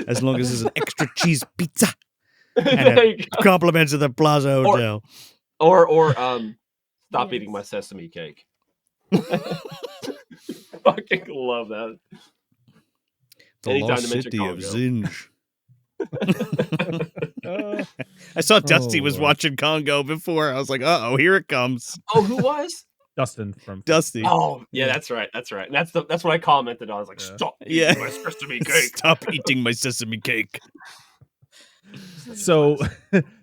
Speaker 2: As long as there's an extra cheese pizza
Speaker 3: There you go.
Speaker 2: compliments of the Plaza Hotel.
Speaker 3: Or stop
Speaker 5: Yes.
Speaker 3: eating my sesame cake. Fucking love that.
Speaker 2: The
Speaker 3: Anytime
Speaker 2: lost
Speaker 3: to mention
Speaker 2: city of
Speaker 3: Congo.
Speaker 2: Zinj. I saw Dusty was
Speaker 1: Lord.
Speaker 2: watching Congo before. I was like, "Uh oh, here it comes."
Speaker 3: Oh, who was?
Speaker 1: Dustin from
Speaker 2: Dusty.
Speaker 3: Oh, yeah, that's right. That's right. That's what I commented on. I was like,
Speaker 1: Yeah.
Speaker 3: stop
Speaker 2: Yeah.
Speaker 3: eating my sesame cake.
Speaker 2: Stop eating my sesame cake.
Speaker 1: So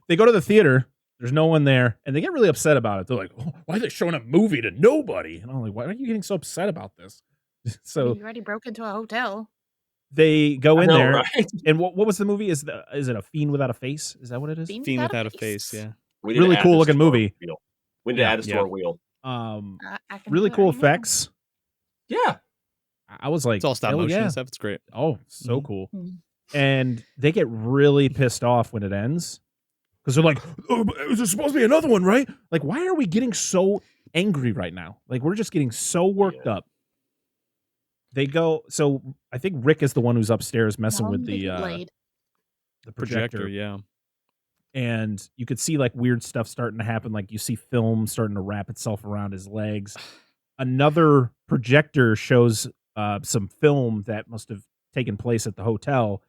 Speaker 1: they go to the theater. There's no one there, and they get really upset about it. They're like, oh, "Why are they showing a movie to nobody?" And I'm like, "Why are you getting so upset about this?" So
Speaker 5: You already broke into a hotel.
Speaker 1: they go
Speaker 3: I
Speaker 1: in
Speaker 3: know,
Speaker 1: there,
Speaker 3: right?
Speaker 1: and what was the movie? Is it a Fiend Without a Face? Is that what it is?
Speaker 2: Fiend without a face, yeah.
Speaker 3: We need to
Speaker 1: Really
Speaker 3: add
Speaker 1: cool
Speaker 3: this
Speaker 1: looking
Speaker 3: to our
Speaker 1: movie.
Speaker 3: wheel. We need to
Speaker 1: Yeah.
Speaker 3: add this to our wheel.
Speaker 5: I can
Speaker 1: Really
Speaker 5: do it
Speaker 1: cool
Speaker 5: right now.
Speaker 1: effects.
Speaker 3: Yeah.
Speaker 1: I was like,
Speaker 2: It's all stop
Speaker 1: hell
Speaker 2: motion
Speaker 1: yeah.
Speaker 2: and stuff. It's great.
Speaker 1: Oh, so
Speaker 2: Mhm.
Speaker 1: cool.
Speaker 5: Mhm.
Speaker 1: And they get really pissed off when it ends because they're like, "Oh, but there's supposed to be another one, right?" Like, why are we getting so angry right now? Like, we're just getting so worked up. They go. So I think Rick is the one who's upstairs messing with the
Speaker 5: Blade.
Speaker 1: projector,
Speaker 2: yeah.
Speaker 1: and you could see like weird stuff starting to happen. Like you see film starting to wrap itself around his legs. Another projector shows some film that must have taken place at the hotel,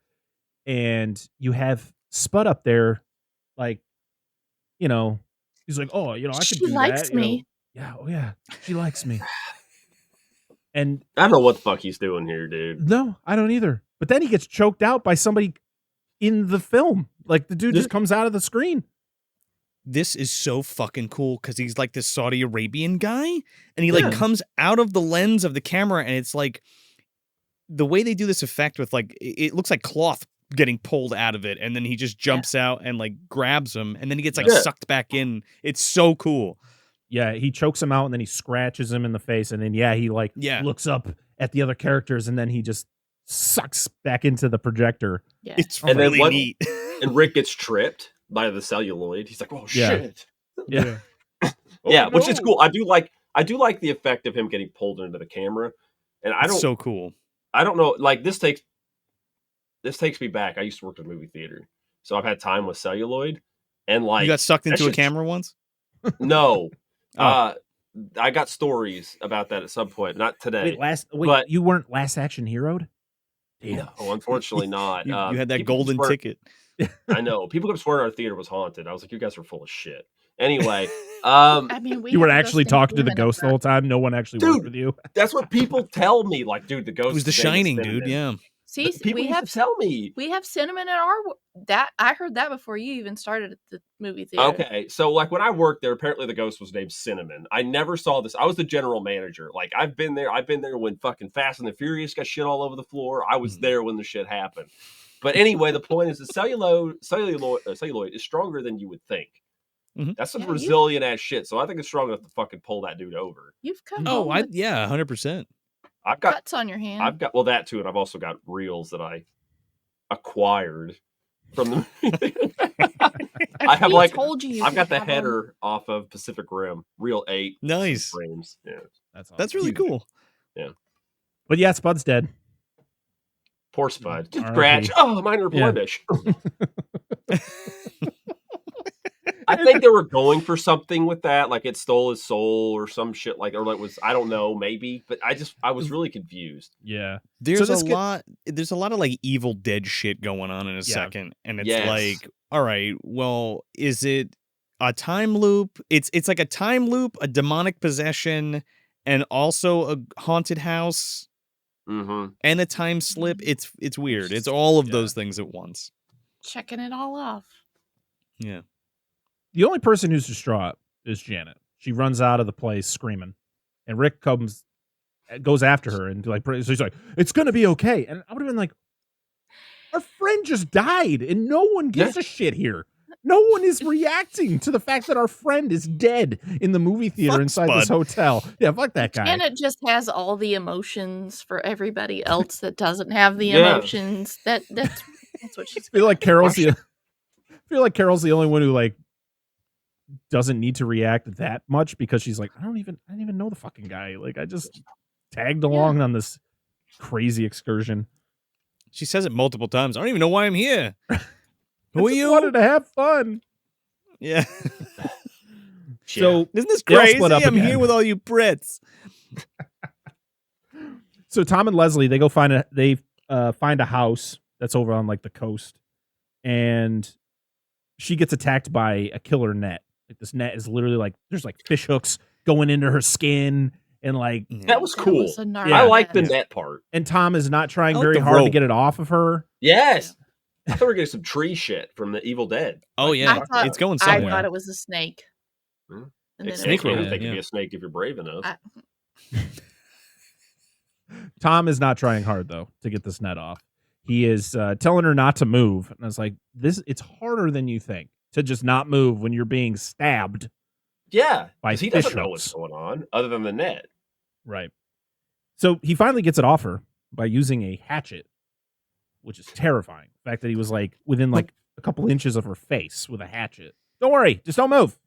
Speaker 1: and you have Spud up there, like, you know, he's like, "Oh, you know, I could
Speaker 5: She
Speaker 1: do
Speaker 5: likes
Speaker 1: that." you know.
Speaker 5: me.
Speaker 1: Yeah, oh yeah, she likes me. And
Speaker 3: I don't know what the fuck he's doing here, dude.
Speaker 1: no, I don't either. But then he gets choked out by somebody in the film. Like the dude just comes out of the screen.
Speaker 2: This is so fucking cool because he's like this Saudi Arabian guy, and he like comes out of the lens of the camera, and it's like the way they do this effect with like it looks like cloth getting pulled out of it, and then he just jumps out and like grabs him, and then he gets like sucked back in. It's so cool.
Speaker 1: Yeah, he chokes him out, and then he scratches him in the face, and then he like looks up at the other characters, and then he just sucks back into the projector.
Speaker 5: Yeah.
Speaker 2: It's
Speaker 3: And
Speaker 2: really
Speaker 3: then
Speaker 2: neat.
Speaker 3: And Rick gets tripped by the celluloid. He's like, "Oh
Speaker 1: Yeah.
Speaker 3: shit!"
Speaker 1: Yeah,
Speaker 3: Yeah, which is
Speaker 1: no.
Speaker 3: cool. I do like the effect of him getting pulled into the camera, and I
Speaker 2: It's
Speaker 3: don't
Speaker 2: so cool.
Speaker 3: I don't know. Like this takes me back. I used to work in a movie theater, so I've had time with celluloid, and like
Speaker 2: You got sucked
Speaker 3: that
Speaker 2: into a
Speaker 3: shit's-
Speaker 2: camera once?
Speaker 3: No,
Speaker 2: Oh.
Speaker 3: I got stories about that at some point. Not today.
Speaker 1: Wait, you weren't Last Action Heroed? Damn.
Speaker 3: No, unfortunately not.
Speaker 2: You had that
Speaker 3: people
Speaker 2: golden
Speaker 3: swear-
Speaker 2: ticket.
Speaker 3: I know. People kept swearing our theater was haunted. I was like, you guys are full of shit. Anyway,
Speaker 5: I mean, we
Speaker 1: You were
Speaker 5: had
Speaker 1: actually
Speaker 5: those
Speaker 1: talking to the
Speaker 5: things
Speaker 1: ghost the whole time. No one actually worked
Speaker 3: Dude.
Speaker 1: with you.
Speaker 3: that's what people tell me. Like, dude, the ghost
Speaker 2: It was The
Speaker 3: is Vegas
Speaker 2: Shining,
Speaker 3: Cinnamon.
Speaker 2: dude. Yeah.
Speaker 5: See,
Speaker 3: People
Speaker 5: we
Speaker 3: used
Speaker 5: have
Speaker 3: to tell me.
Speaker 5: we have cinnamon in our that I heard that before you even started at the movie theater.
Speaker 3: Okay, so like when I worked there, apparently the ghost was named Cinnamon. I never saw this. I was the general manager. Like I've been there when fucking Fast and the Furious got shit all over the floor. I was there when the shit happened. But anyway, the point is that celluloid is stronger than you would think.
Speaker 2: Mhm.
Speaker 3: That's some
Speaker 5: Yeah,
Speaker 3: resilient ass shit. So I think it's strong enough to fucking pull that dude over.
Speaker 5: You've come
Speaker 2: Oh,
Speaker 5: home with
Speaker 2: 100%.
Speaker 3: I've got
Speaker 5: cuts on your hand.
Speaker 3: that too, and I've also got reels that I acquired from the. I have
Speaker 5: He told you
Speaker 3: I've got
Speaker 5: could
Speaker 3: the
Speaker 5: have 'em.
Speaker 3: header off of Pacific Rim, reel 8.
Speaker 2: Nice.
Speaker 3: frames. Yeah,
Speaker 1: That's awesome.
Speaker 2: That's really
Speaker 3: Huge.
Speaker 2: cool.
Speaker 1: But yeah, Spud's dead.
Speaker 3: poor Spud.
Speaker 1: R.I.P.
Speaker 3: Scratch. Oh, minor
Speaker 1: Yeah.
Speaker 3: blemish. I think they were going for something with that, like it stole his soul or some shit, like, or like was, I don't know, maybe, but I was really confused.
Speaker 1: Yeah.
Speaker 2: There's
Speaker 1: this
Speaker 2: there's a lot of like Evil Dead shit going on in a second, and it's
Speaker 3: Yes.
Speaker 2: like, all right, well, is it a time loop? It's like a time loop, a demonic possession, and also a haunted house
Speaker 3: Mm-hmm.
Speaker 2: and a time slip. It's weird. It's all of those things at once.
Speaker 5: Checking it all off.
Speaker 2: Yeah.
Speaker 1: The only person who's distraught is Janet. She runs out of the place screaming, and Rick goes after her, and like she's like, "It's gonna be okay." And I would have been like, "Our friend just died, and no one gives a shit here. No one is reacting to the fact that our friend is dead in the movie theater
Speaker 2: Fuck
Speaker 1: inside this
Speaker 2: Spud.
Speaker 1: hotel." Yeah, fuck that guy.
Speaker 5: Janet just has all the emotions for everybody else that doesn't have the
Speaker 3: Yeah.
Speaker 5: emotions. That's what she's.
Speaker 1: I feel like Carol's the only one who like doesn't need to react that much because she's like, I didn't even know the fucking guy. Like I just tagged along on this crazy excursion.
Speaker 2: She says it multiple times. I don't even know why I'm here.
Speaker 1: I
Speaker 2: Who are
Speaker 1: just
Speaker 2: you?
Speaker 1: wanted to have fun.
Speaker 2: Yeah.
Speaker 1: So
Speaker 2: Isn't this
Speaker 1: they all
Speaker 2: crazy?
Speaker 1: split up
Speaker 2: I'm
Speaker 1: again.
Speaker 2: here with all you Brits.
Speaker 1: So Tom and Leslie, they go find a house that's over on like the coast, and she gets attacked by a killer net. Like this net is literally like there's like fish hooks going into her skin, and like
Speaker 3: That was cool.
Speaker 5: was a gnarly
Speaker 3: I like the
Speaker 5: net.
Speaker 3: net part.
Speaker 1: and Tom is not trying
Speaker 2: I like
Speaker 1: very
Speaker 2: the
Speaker 1: hard to
Speaker 2: rope.
Speaker 1: get it off of her.
Speaker 3: Yes. I thought we were getting some tree shit from the Evil Dead.
Speaker 2: Oh,
Speaker 3: Like,
Speaker 2: yeah.
Speaker 5: I
Speaker 2: It's going
Speaker 5: I
Speaker 2: somewhere.
Speaker 5: thought it was a snake.
Speaker 3: Hmm.
Speaker 5: And
Speaker 3: It's
Speaker 5: then it
Speaker 3: snake
Speaker 5: was
Speaker 3: rope.
Speaker 2: rope,
Speaker 3: They could
Speaker 2: yeah.
Speaker 3: be a snake if you're brave enough.
Speaker 1: Tom is not trying hard though to get this net off. He is telling her not to move, and I was like, it's harder than you think to just not move when you're being stabbed.
Speaker 3: Yeah,
Speaker 1: By
Speaker 3: because he
Speaker 1: fish
Speaker 3: doesn't know
Speaker 1: hooks.
Speaker 3: what's going on other than the net.
Speaker 1: Right. So he finally gets it off her by using a hatchet, which is terrifying. The fact that he was like within like a couple inches of her face with a hatchet. Don't worry, just don't move.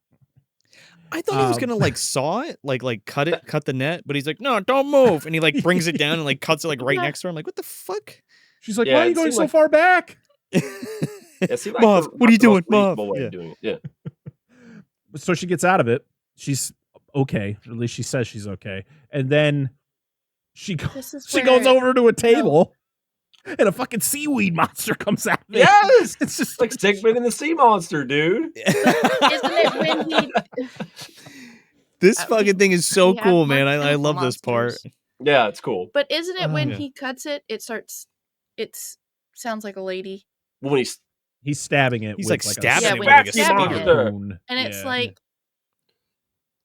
Speaker 2: I thought he was gonna like saw it, like cut the net, but he's like, no, don't move, and he like brings it down and like cuts it like right next to her. I'm like, what the fuck?
Speaker 1: She's like,
Speaker 3: Yeah,
Speaker 1: why are you
Speaker 3: it
Speaker 1: going
Speaker 3: seemed
Speaker 1: so
Speaker 3: like-
Speaker 1: far back?
Speaker 3: It seemed like
Speaker 2: Marv,
Speaker 3: the-
Speaker 2: what are you
Speaker 3: the most
Speaker 2: doing, Marv?
Speaker 3: reasonable way of
Speaker 2: Yeah.
Speaker 3: doing it. Yeah.
Speaker 1: So she gets out of it. She's okay. Or at least she says she's okay. And then she
Speaker 5: This is
Speaker 1: she
Speaker 5: where-
Speaker 1: goes over to a table, and a fucking seaweed monster comes out of it.
Speaker 3: Yes,
Speaker 1: It's just
Speaker 3: it's like Sigmund and the Sea Monster, dude.
Speaker 5: Isn't it when he?
Speaker 2: This fucking thing is so
Speaker 5: we have
Speaker 2: cool,
Speaker 5: more
Speaker 2: man. I
Speaker 5: tentacle
Speaker 2: love this part.
Speaker 5: monsters.
Speaker 3: Yeah, it's cool.
Speaker 5: But isn't it when
Speaker 2: Yeah.
Speaker 5: he cuts it? It starts. Sounds like a lady,
Speaker 3: When he's
Speaker 1: he's stabbing it.
Speaker 2: He's
Speaker 1: with
Speaker 2: like
Speaker 1: a
Speaker 2: stabbing
Speaker 5: Yeah,
Speaker 2: it
Speaker 5: when
Speaker 2: with like a
Speaker 5: he's stabbing
Speaker 2: spear.
Speaker 5: it.
Speaker 1: spoon.
Speaker 5: and it's
Speaker 1: Yeah.
Speaker 5: like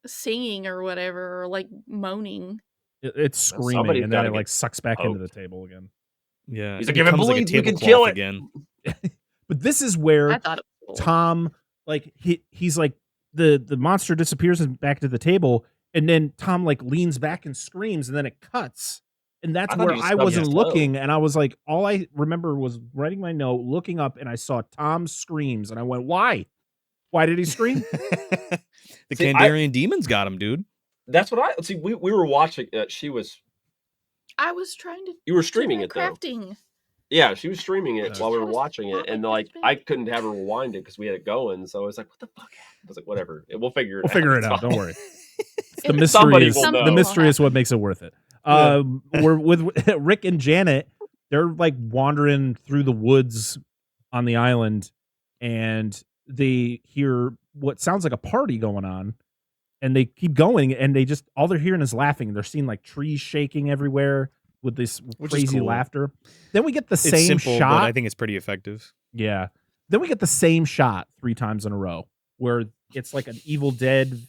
Speaker 5: singing or whatever, or like moaning.
Speaker 1: It's screaming,
Speaker 3: somebody's
Speaker 1: and then
Speaker 3: gotta
Speaker 1: it
Speaker 3: get
Speaker 1: like sucks back into the
Speaker 3: poked.
Speaker 1: table again.
Speaker 2: Yeah,
Speaker 3: He's
Speaker 2: it
Speaker 3: like, if it
Speaker 2: becomes
Speaker 3: bleeds, we can
Speaker 2: tablecloth
Speaker 3: kill it.
Speaker 2: again.
Speaker 1: But this is where
Speaker 5: I thought it was cool.
Speaker 1: Tom, like he's like the monster disappears and back to the table, and then Tom like leans back and screams, and then it cuts. And that's
Speaker 3: I thought
Speaker 1: where
Speaker 3: he just
Speaker 1: I
Speaker 3: stubbed
Speaker 1: wasn't
Speaker 3: his
Speaker 1: looking, and I was like, all I remember was writing my note, looking up, and I saw Tom screams, and I went, "Why? Why did he scream?"
Speaker 2: The
Speaker 3: See,
Speaker 2: Kandarian demons got him, dude.
Speaker 3: That's what I see. We were watching. She was.
Speaker 5: I was trying to.
Speaker 3: You were
Speaker 5: do
Speaker 3: streaming
Speaker 5: my
Speaker 3: it though.
Speaker 5: crafting.
Speaker 3: Yeah, she was streaming it
Speaker 1: Just
Speaker 3: while we were
Speaker 5: had to
Speaker 3: watching it,
Speaker 5: stop
Speaker 3: and
Speaker 5: it,
Speaker 3: like
Speaker 5: it's
Speaker 3: I
Speaker 5: big.
Speaker 3: couldn't have her rewind it because we had it going. So I was like, "What the fuck?" I was like, "Whatever, we'll figure it
Speaker 1: We'll
Speaker 3: out."
Speaker 1: figure it
Speaker 3: It's
Speaker 1: out.
Speaker 3: fine.
Speaker 1: Don't worry. The
Speaker 5: It-
Speaker 1: mystery
Speaker 3: Somebody
Speaker 1: is
Speaker 3: will know.
Speaker 1: the mystery is what makes it worth it.
Speaker 3: Yeah.
Speaker 1: We're with Rick and Janet. They're like wandering through the woods on the island, and they hear what sounds like a party going on, and they keep going, and they just all they're hearing is laughing. They're seeing like trees shaking everywhere with this
Speaker 2: Which is
Speaker 1: crazy
Speaker 2: cool.
Speaker 1: laughter. Then we get the
Speaker 2: It's
Speaker 1: same
Speaker 2: simple,
Speaker 1: shot.
Speaker 2: but I think it's pretty effective.
Speaker 1: Yeah. Then we get the same shot 3 times in a row where it's like an Evil Dead,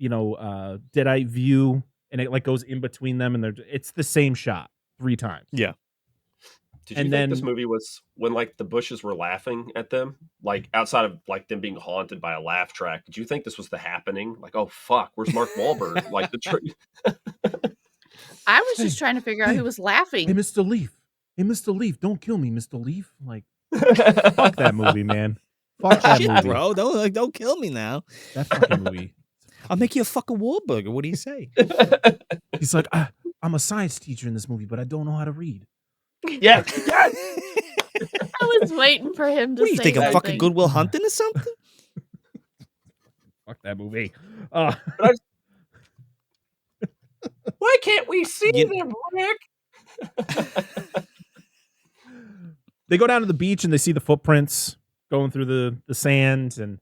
Speaker 1: Deadite view, and it like goes in between them, and it's the same shot 3 times.
Speaker 2: Yeah.
Speaker 3: Did you think this movie was when like the bushes were laughing at them, like outside of like them being haunted by a laugh track? Did you think this was the happening? Like, oh fuck, where's Mark Wahlberg? Like the tree.
Speaker 5: I was just trying to figure out who was laughing.
Speaker 1: Hey, Mr. Leaf. Hey, Mr. Leaf, don't kill me, Mr. Leaf. Like, fuck that movie, man. Fuck that
Speaker 2: Shit,
Speaker 1: movie,
Speaker 2: bro. Don't kill me now.
Speaker 1: That fucking movie.
Speaker 2: I'll make you a fucking Wahlburger. What do you say?
Speaker 1: He's like, I'm a science teacher in this movie, but I don't know how to read.
Speaker 3: Yeah.
Speaker 5: I was waiting for him to
Speaker 2: What do you
Speaker 5: say
Speaker 2: think? I'm
Speaker 5: something.
Speaker 2: fucking Goodwill Hunting or something?
Speaker 1: Fuck that movie.
Speaker 3: Why can't we see them, Rick?
Speaker 1: They go down to the beach and they see the footprints going through the sand, and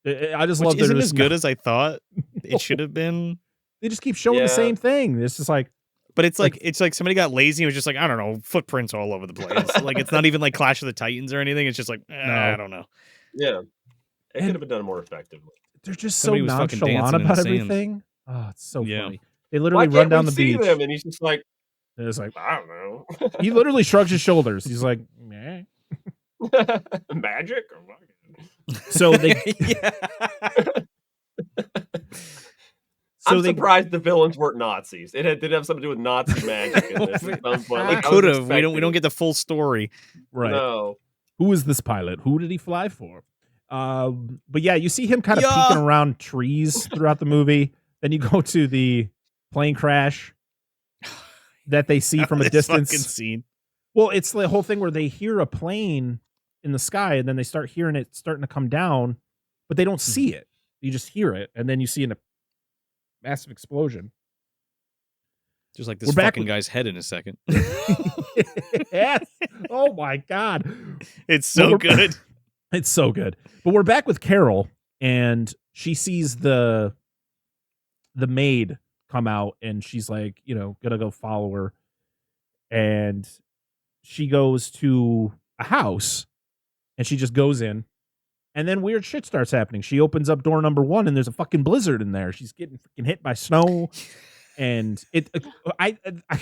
Speaker 1: I just love that
Speaker 2: isn't as good as I thought it should have been.
Speaker 1: They just keep showing the same thing. It's just like,
Speaker 2: but it's like somebody got lazy and was just like, I don't know, footprints all over the place. Like it's not even like Clash of the Titans or anything. It's just like I don't know.
Speaker 3: Yeah, it could have been done more effectively.
Speaker 1: They're just
Speaker 2: Somebody was
Speaker 1: so
Speaker 2: fucking
Speaker 1: nonchalant
Speaker 2: dancing in the
Speaker 1: about
Speaker 2: sand.
Speaker 1: everything. Oh, it's so funny. They literally
Speaker 3: Why
Speaker 1: run
Speaker 3: can't
Speaker 1: down
Speaker 3: we
Speaker 1: the
Speaker 3: see
Speaker 1: beach.
Speaker 3: them? And he's just like,
Speaker 1: It's like,
Speaker 3: I don't know.
Speaker 1: He literally shrugs his shoulders. He's like, meh.
Speaker 3: Magic?
Speaker 1: So they
Speaker 3: I'm surprised the villains weren't Nazis. It did have something to do with Nazi magic in this.
Speaker 2: It could have. We don't get the full story.
Speaker 1: Right.
Speaker 3: No.
Speaker 1: Who is this pilot? Who did he fly for? But yeah, you see him kind of peeking around trees throughout the movie. Then you go to the plane crash that they see from a distance.
Speaker 2: Fucking scene.
Speaker 1: Well, it's the whole thing where they hear a plane in the sky, and then they start hearing it starting to come down, but they don't see it. You just hear it, and then you see a massive explosion.
Speaker 2: Just like this fucking guy's head in a second.
Speaker 1: Yes. Oh my God.
Speaker 2: It's so good.
Speaker 1: It's so good. But we're back with Carol, and she sees the maid come out, and she's like, gonna go follow her. And she goes to a house, and she just goes in, and then weird shit starts happening. She opens up door number 1, and there's a fucking blizzard in there. She's getting freaking hit by snow. And I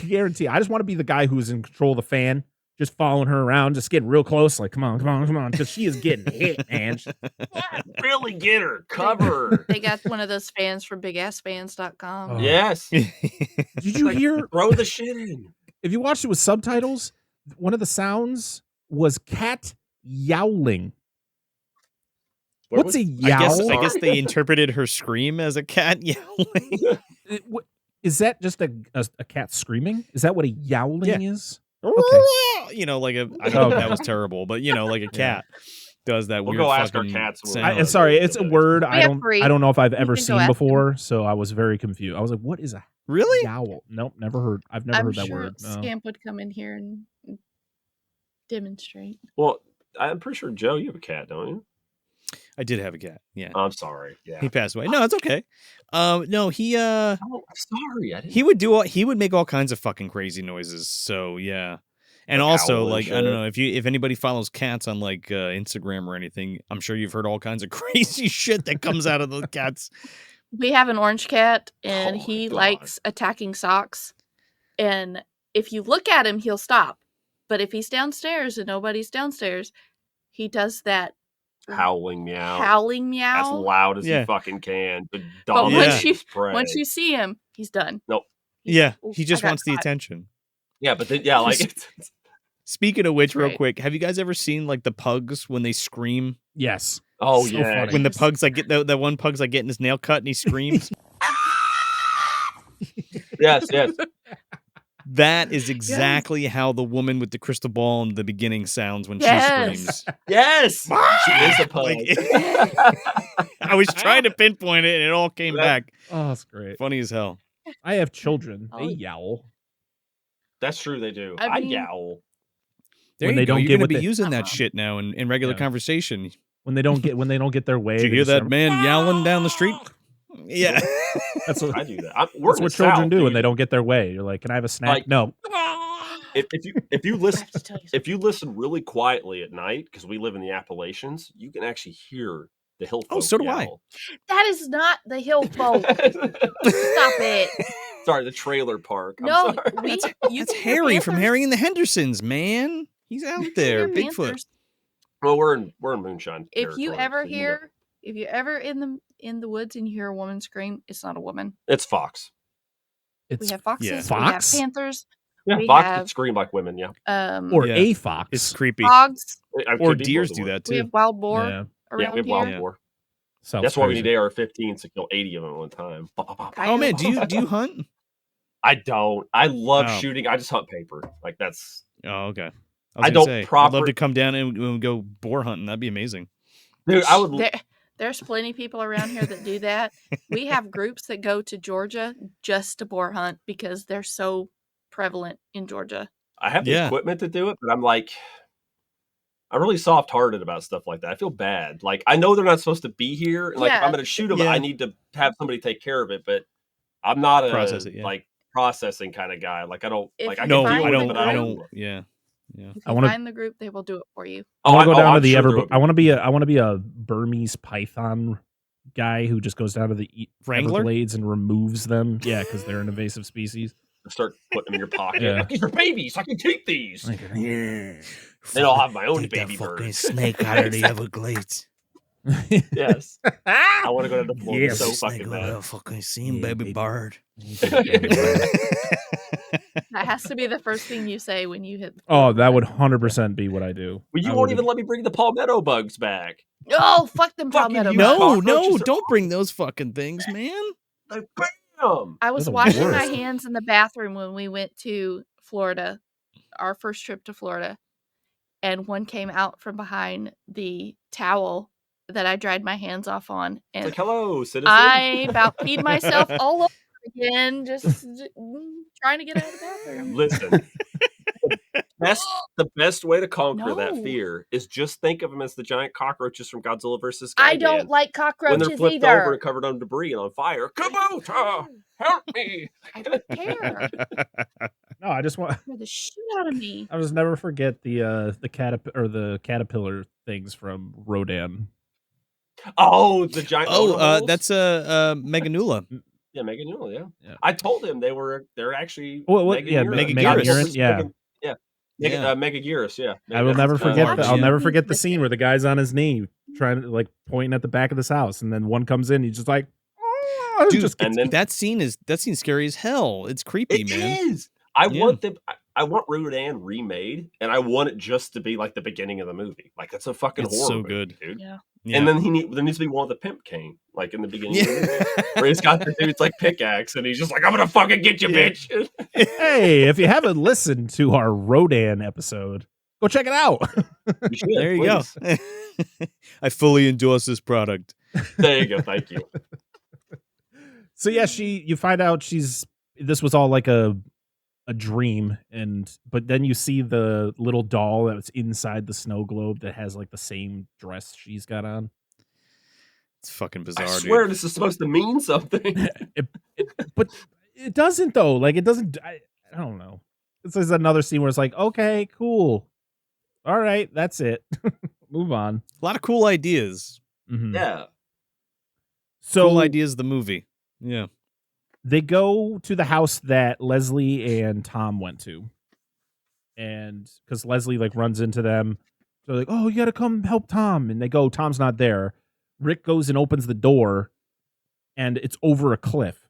Speaker 1: guarantee, I just want to be the guy who's in control of the fan, just following her around, just getting real close, like, come on, because she is getting hit, man.
Speaker 3: Really get her, cover her.
Speaker 5: They got one of those fans from bigassfans.com.
Speaker 1: Oh.
Speaker 3: Yes.
Speaker 1: Did you hear?
Speaker 3: Throw the shit in.
Speaker 1: If you watched it with subtitles, one of the sounds was cat yowling. What's a yowl?
Speaker 2: I guess they interpreted her scream as a cat yowling.
Speaker 1: Is that just a cat screaming? Is that what a yowling is?
Speaker 2: Okay. I don't know if that was terrible, but like a cat does that weird
Speaker 3: go ask our
Speaker 2: fucking
Speaker 3: cats.
Speaker 2: sound.
Speaker 1: Sorry, it's a word I don't know if I've ever seen
Speaker 5: ask
Speaker 1: before, so I was very confused. I was like, what is a
Speaker 2: really
Speaker 1: yowl? Nope, never heard. I've never heard that word. No.
Speaker 5: Scamp would come in here and demonstrate.
Speaker 3: Well, I'm pretty sure, Joe, you have a cat, don't you?
Speaker 2: I did have a cat. Yeah.
Speaker 3: I'm sorry. Yeah.
Speaker 2: He passed away. No, it's okay. No, he
Speaker 3: I'm sorry. I didn't.
Speaker 2: he would make all kinds of fucking crazy noises. So yeah. And also, like, I don't know if anybody follows cats on like Instagram or anything, I'm sure you've heard all kinds of crazy shit that comes out of the cats.
Speaker 5: We have an orange cat, and he likes attacking socks. And if you look at him, he'll stop. But if he's downstairs and nobody's downstairs, he does that
Speaker 3: howling meow. As loud as he fucking can. But
Speaker 5: once you see him, he's done.
Speaker 3: Nope.
Speaker 2: He just wants the attention.
Speaker 3: Yeah, but then,
Speaker 2: Speaking of which, real quick, have you guys ever seen like the pugs when they scream?
Speaker 1: Yes.
Speaker 3: Oh,
Speaker 1: so
Speaker 3: yeah.
Speaker 1: funny.
Speaker 2: When the pugs like get the one pug's like getting his nail cut and he screams.
Speaker 3: Yes.
Speaker 2: That is exactly how the woman with the crystal ball in the beginning sounds when she screams.
Speaker 3: Yes. She is a pug.
Speaker 2: I was trying to pinpoint it and it all came back.
Speaker 1: Oh, that's great.
Speaker 2: Funny as hell.
Speaker 1: I have children. They yowl.
Speaker 3: That's true. They do.
Speaker 5: I mean,
Speaker 3: yowl.
Speaker 2: There
Speaker 1: when
Speaker 2: you
Speaker 1: they
Speaker 2: go.
Speaker 1: don't
Speaker 2: You're
Speaker 1: get
Speaker 2: going
Speaker 1: what
Speaker 2: to be
Speaker 1: they
Speaker 2: using that shit now in regular conversation.
Speaker 1: When they don't get their way.
Speaker 2: Did you hear that man yowling down the street? Yeah.
Speaker 1: That's what
Speaker 3: I do that.
Speaker 1: That's what children do when they don't get their way. You're like, "Can I have a snack?"
Speaker 3: Like,
Speaker 1: no.
Speaker 3: If you listen really quietly at night, because we live in the Appalachians, you can actually hear the hill folk.
Speaker 2: Oh, so do
Speaker 3: yowl.
Speaker 5: That is not the hill folk. Stop it.
Speaker 3: Sorry, the trailer park.
Speaker 5: No,
Speaker 3: I'm sorry.
Speaker 2: That's Harry from Harry and the Hendersons, man. He's out there,
Speaker 5: Hear
Speaker 2: Bigfoot.
Speaker 5: panthers.
Speaker 3: Well, we're in moonshine.
Speaker 5: If you
Speaker 3: territory,
Speaker 5: ever
Speaker 3: so
Speaker 5: hear, if you're ever in the woods and you hear a woman scream, it's not a woman.
Speaker 3: it's fox.
Speaker 1: It's
Speaker 5: We have foxes.
Speaker 2: Yeah.
Speaker 5: We have
Speaker 1: Fox?
Speaker 5: panthers.
Speaker 3: Yeah,
Speaker 5: We
Speaker 3: fox
Speaker 5: have-
Speaker 3: that scream like women. Yeah,
Speaker 1: or
Speaker 2: Yeah.
Speaker 1: a fox.
Speaker 2: It's creepy.
Speaker 5: Dogs.
Speaker 3: It
Speaker 2: Or
Speaker 3: could be
Speaker 2: deers
Speaker 3: more
Speaker 2: do
Speaker 3: than
Speaker 2: that
Speaker 5: We
Speaker 2: too.
Speaker 5: have wild boar
Speaker 1: Yeah.
Speaker 3: one.
Speaker 5: around
Speaker 3: Yeah, we have
Speaker 5: here.
Speaker 3: wild
Speaker 2: Yeah.
Speaker 3: boar.
Speaker 1: Sounds
Speaker 3: That's why we
Speaker 1: crazy.
Speaker 3: need AR-15s to kill 80 of them at one time.
Speaker 5: Kind
Speaker 2: Oh
Speaker 5: of.
Speaker 2: man, do you hunt?
Speaker 3: I don't. I love
Speaker 2: Oh.
Speaker 3: shooting. I just hunt paper. Like that's.
Speaker 2: Oh, okay.
Speaker 3: I
Speaker 2: was gonna
Speaker 3: don't
Speaker 2: say, I'd
Speaker 3: proper-
Speaker 2: love to come down and go boar hunting. That'd be amazing.
Speaker 3: Dude, I would.
Speaker 5: There's plenty of people around here that do that. We have groups that go to Georgia just to boar hunt because they're so prevalent in Georgia.
Speaker 3: I have the
Speaker 2: Yeah.
Speaker 3: equipment to do it, but I'm like, I'm really soft-hearted about stuff like that. I feel bad. Like I know they're not supposed to be here. Like if
Speaker 5: Yeah.
Speaker 3: I'm going to shoot them,
Speaker 2: Yeah.
Speaker 3: I need to have somebody take care of it. But I'm not a
Speaker 2: Process it, yeah.
Speaker 3: like processing kind of guy. Like I don't
Speaker 5: If
Speaker 3: like I
Speaker 5: you
Speaker 3: can
Speaker 2: No,
Speaker 3: deal
Speaker 5: find
Speaker 2: I
Speaker 3: with it,
Speaker 2: don't.
Speaker 3: but
Speaker 2: I
Speaker 3: I
Speaker 2: don't. Yeah. Yeah.
Speaker 5: If
Speaker 1: I
Speaker 5: you
Speaker 1: wanna-
Speaker 5: find the group, they will do it for you.
Speaker 1: I want to go down to
Speaker 3: I'm
Speaker 1: the
Speaker 3: sure there will
Speaker 1: I want to be a Burmese python guy who just goes down to the
Speaker 2: Wrangler?
Speaker 1: Everglades and removes them. Yeah, because they're an invasive species.
Speaker 3: start putting them in your pocket.
Speaker 1: Yeah.
Speaker 3: Like, these are babies. I can keep these.
Speaker 6: Yeah.
Speaker 3: Then I'll have my own
Speaker 6: Take
Speaker 3: baby
Speaker 6: that fucking
Speaker 3: bird.
Speaker 6: snake out of the Everglades.
Speaker 3: Yes. I want to go to the Florida
Speaker 1: Yes.
Speaker 3: so
Speaker 6: Snake
Speaker 3: fucking
Speaker 6: over
Speaker 3: bad.
Speaker 6: there fucking seen
Speaker 1: Yeah,
Speaker 6: baby
Speaker 1: baby.
Speaker 6: bird.
Speaker 5: That has to be the first thing you say when you hit. the
Speaker 1: Oh, that would
Speaker 5: Florida.
Speaker 1: 100% be what I do.
Speaker 3: Well, you
Speaker 1: I
Speaker 3: won't
Speaker 1: would-
Speaker 3: even let me bring the palmetto bugs back.
Speaker 5: Oh, fuck them
Speaker 3: Fucking
Speaker 5: palmetto
Speaker 3: you.
Speaker 5: bugs.
Speaker 2: No,
Speaker 3: Cockroaches
Speaker 2: no,
Speaker 3: are
Speaker 2: don't bring those fucking things, man.
Speaker 3: Like, bam!
Speaker 5: I was
Speaker 1: They're the
Speaker 5: washing my
Speaker 1: worst.
Speaker 5: hands in the bathroom when we went to Florida, our first trip to Florida, and one came out from behind the towel that I dried my hands off on,
Speaker 3: It's
Speaker 5: and
Speaker 3: like, hello, citizen.
Speaker 5: I about peed myself all over again, just trying to get out of the bathroom.
Speaker 3: Listen, the best way to conquer that
Speaker 5: No.
Speaker 3: fear is just think of them as the giant cockroaches from Godzilla vs.
Speaker 5: I don't like
Speaker 3: when
Speaker 5: cockroaches
Speaker 3: they're flipped
Speaker 5: either.
Speaker 3: over and covered on debris and on fire. Kabota! Help me!
Speaker 5: I don't care.
Speaker 1: No, I just want.
Speaker 5: Scare the shit out of me.
Speaker 1: I'll just never forget the caterpillar things from Rodan.
Speaker 3: Oh, the giant.
Speaker 2: Oh,
Speaker 3: motorholes?
Speaker 2: that's Meganula.
Speaker 3: yeah, Megan Newell. Yeah.
Speaker 1: Yeah.
Speaker 3: I told him they're actually.
Speaker 1: What? Yeah,
Speaker 2: Megan
Speaker 3: God,
Speaker 2: Garris.
Speaker 3: Megan-
Speaker 1: Yeah.
Speaker 3: yeah.
Speaker 2: Yeah.
Speaker 3: Mega Gearus, yeah.
Speaker 1: I will never forget
Speaker 5: that.
Speaker 1: I'll
Speaker 5: Yeah.
Speaker 1: never forget the scene where the guy's on his knee trying to pointing at the back of this house, and then one comes in, he's just like, oh,
Speaker 2: Dude,
Speaker 1: just
Speaker 3: and then
Speaker 2: That scene's scary as hell. It's creepy,
Speaker 3: it
Speaker 2: man.
Speaker 3: is. I
Speaker 2: Yeah.
Speaker 3: want them. I want Rodan remade, and I want it just to be like the beginning of the movie. Like it's a fucking
Speaker 2: It's
Speaker 3: horror
Speaker 2: so
Speaker 3: movie,
Speaker 2: good.
Speaker 3: dude.
Speaker 5: Yeah.
Speaker 2: Yeah.
Speaker 3: And then there needs to be one with the pimp cane, like in the beginning of the movie,
Speaker 2: Yeah.
Speaker 3: where he's got the dude's like pickaxe, and he's just like, "I'm gonna fucking get you,
Speaker 2: Yeah.
Speaker 3: bitch."
Speaker 1: hey, if you haven't listened to our Rodan episode, go check it out.
Speaker 3: You should,
Speaker 2: There you
Speaker 3: please.
Speaker 2: go. I fully endorse this product.
Speaker 3: There you go. Thank you.
Speaker 1: So yeah, you find out this was all like a dream, but then you see the little doll that was inside the snow globe that has like the same dress she's got on.
Speaker 2: It's fucking bizarre,
Speaker 3: I swear
Speaker 2: dude.
Speaker 3: this is supposed to mean something.
Speaker 1: But it doesn't though. Like it doesn't. I don't know. This is another scene where it's like, okay, cool, all right, that's it. Move on.
Speaker 2: A lot of cool ideas.
Speaker 1: Mhm.
Speaker 3: Yeah.
Speaker 1: So
Speaker 2: Cool ideas. The movie. Yeah.
Speaker 1: they go to the house that Leslie and Tom went to, and because Leslie runs into them, they're like, "Oh, you got to come help Tom," and they go. Tom's not there. Rick goes and opens the door, and it's over a cliff.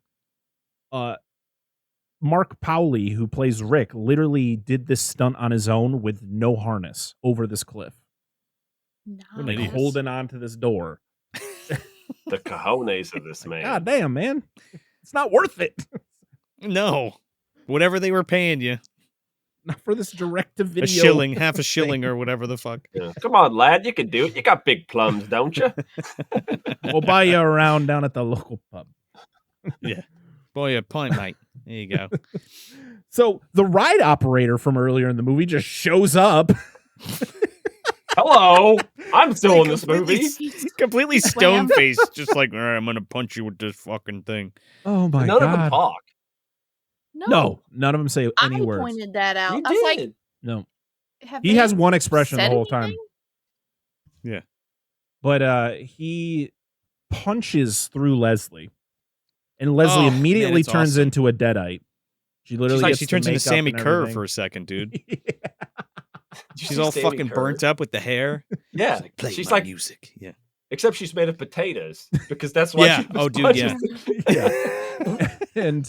Speaker 1: Mark Powley, who plays Rick, literally did this stunt on his own with no harness over this cliff,
Speaker 2: an
Speaker 5: Nice.
Speaker 2: idiot.
Speaker 1: holding on to this door.
Speaker 3: The cojones of this man.
Speaker 1: God damn, man, it's not worth it.
Speaker 2: No. Whatever they were paying you.
Speaker 1: Not for this direct-to-video.
Speaker 2: A shilling, half a shilling, or whatever the fuck.
Speaker 3: Yeah. Come on, lad, you can do it. You got big plums, don't you?
Speaker 1: We'll buy you around down at the local pub.
Speaker 2: Boy, a pint, mate. There you go.
Speaker 1: So the ride operator from earlier in the movie just shows up.
Speaker 3: Hello, I'm still in this movie.
Speaker 2: He's completely stone faced, just like, all right, I'm gonna punch you with this fucking thing.
Speaker 1: Oh my
Speaker 3: None of them
Speaker 1: god!
Speaker 3: talk.
Speaker 1: No, none of them say any
Speaker 5: I
Speaker 1: words.
Speaker 5: pointed that out.
Speaker 3: You
Speaker 5: I was like,
Speaker 3: did.
Speaker 1: No,
Speaker 5: have
Speaker 1: he
Speaker 5: they
Speaker 1: has one expression the
Speaker 5: said
Speaker 1: whole time.
Speaker 5: anything?
Speaker 1: But he punches through Leslie, and Leslie
Speaker 2: Oh, man,
Speaker 1: immediately
Speaker 2: it's
Speaker 1: turns
Speaker 2: awesome.
Speaker 1: into a deadite. She literally
Speaker 2: She's like,
Speaker 1: gets
Speaker 2: she
Speaker 1: the
Speaker 2: turns into
Speaker 1: makeup
Speaker 2: Sammy
Speaker 1: and
Speaker 2: Kerr
Speaker 1: everything.
Speaker 2: for a second, dude. She's all fucking burnt up with the hair.
Speaker 3: Yeah,
Speaker 2: Play
Speaker 3: she's
Speaker 2: my
Speaker 3: like
Speaker 2: music. Yeah.
Speaker 3: Except she's made of potatoes because that's why.
Speaker 2: Yeah.
Speaker 3: She
Speaker 2: Oh, dude. Yeah.
Speaker 1: Yeah.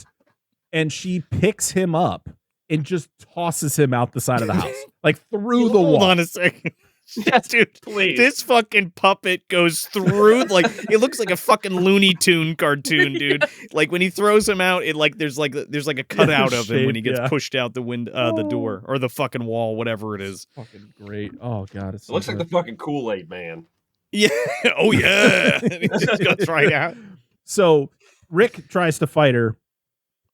Speaker 1: and she picks him up and just tosses him out the side of the house, like through the wall.
Speaker 2: Hold on a second.
Speaker 3: Yes,
Speaker 2: dude,
Speaker 3: please.
Speaker 2: This fucking puppet goes through like it looks like a fucking Looney Tune cartoon, dude. Like when he throws him out, it like there's like a cutout of him when he gets pushed out the window, the door or the fucking wall, whatever it is.
Speaker 1: Fucking great. Oh god,
Speaker 3: it looks like the fucking Kool-Aid man.
Speaker 2: Yeah. Oh yeah. He just goes right out.
Speaker 1: So Rick tries to fight her.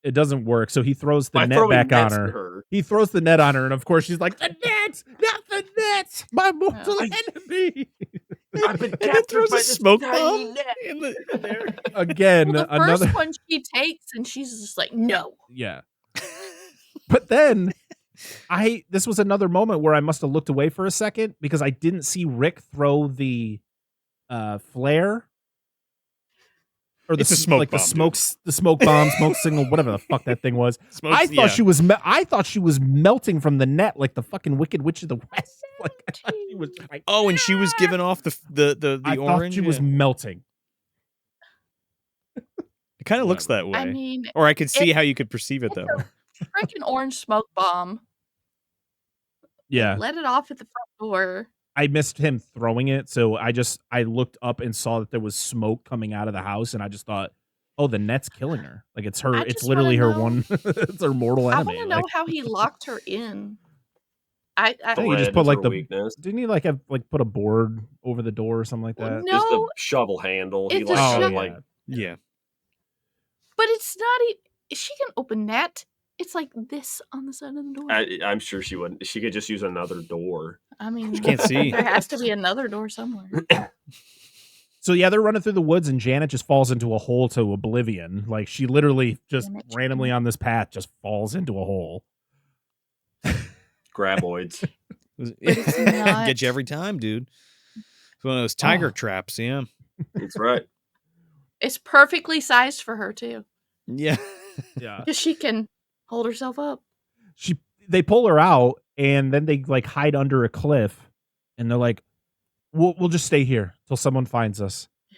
Speaker 1: It doesn't work, so he throws the net back on her. He throws the net on her, and of course she's like, "The net, not the net, my mortal enemy."
Speaker 3: I've been
Speaker 2: throws a smoke bomb in there.
Speaker 1: Again,
Speaker 5: well, the
Speaker 1: another
Speaker 5: first one she takes, and she's just like, "No."
Speaker 1: Yeah. But then this was another moment where I must have looked away for a second because I didn't see Rick throw the flare. Or the
Speaker 2: smoke bomb,
Speaker 1: the smoke bomb, smoke signal, whatever the fuck that thing was. I thought she was melting from the net like the fucking Wicked Witch of the West. Like I thought she was.
Speaker 2: And she was giving off the
Speaker 1: I
Speaker 2: orange.
Speaker 1: Thought she was melting.
Speaker 2: It kind of looks that way.
Speaker 5: I mean,
Speaker 2: or I could see how you could perceive it that way.
Speaker 5: Freaking orange smoke bomb.
Speaker 1: Yeah.
Speaker 5: Let it off at the front door.
Speaker 1: I missed him throwing it, so I looked up and saw that there was smoke coming out of the house, and I just thought, oh, the net's killing her. Like it's her. It's literally her one. It's her mortal enemy.
Speaker 5: I want to know how he locked her in. I
Speaker 1: think he just put like the weakness. Didn't he have put a board over the door or something like that?
Speaker 5: No,
Speaker 3: just a shovel handle.
Speaker 5: It's
Speaker 2: yeah.
Speaker 5: But it's not. She can open that. It's like this on the side of the door.
Speaker 3: I'm sure she wouldn't. She could just use another door.
Speaker 5: I mean,
Speaker 2: you can't see.
Speaker 5: There has to be another door somewhere.
Speaker 1: So yeah, they're running through the woods, and Janet just falls into a hole to oblivion. Like she literally just randomly on this path just falls into a hole.
Speaker 3: Graboids.
Speaker 2: Get you every time, dude. It's one of those tiger traps. Yeah,
Speaker 3: that's right.
Speaker 5: It's perfectly sized for her too.
Speaker 2: Yeah,
Speaker 1: yeah.
Speaker 5: Because she can hold herself up.
Speaker 1: They pull her out, and then they like hide under a cliff, and they're like, "We'll just stay here till someone finds us." Yeah.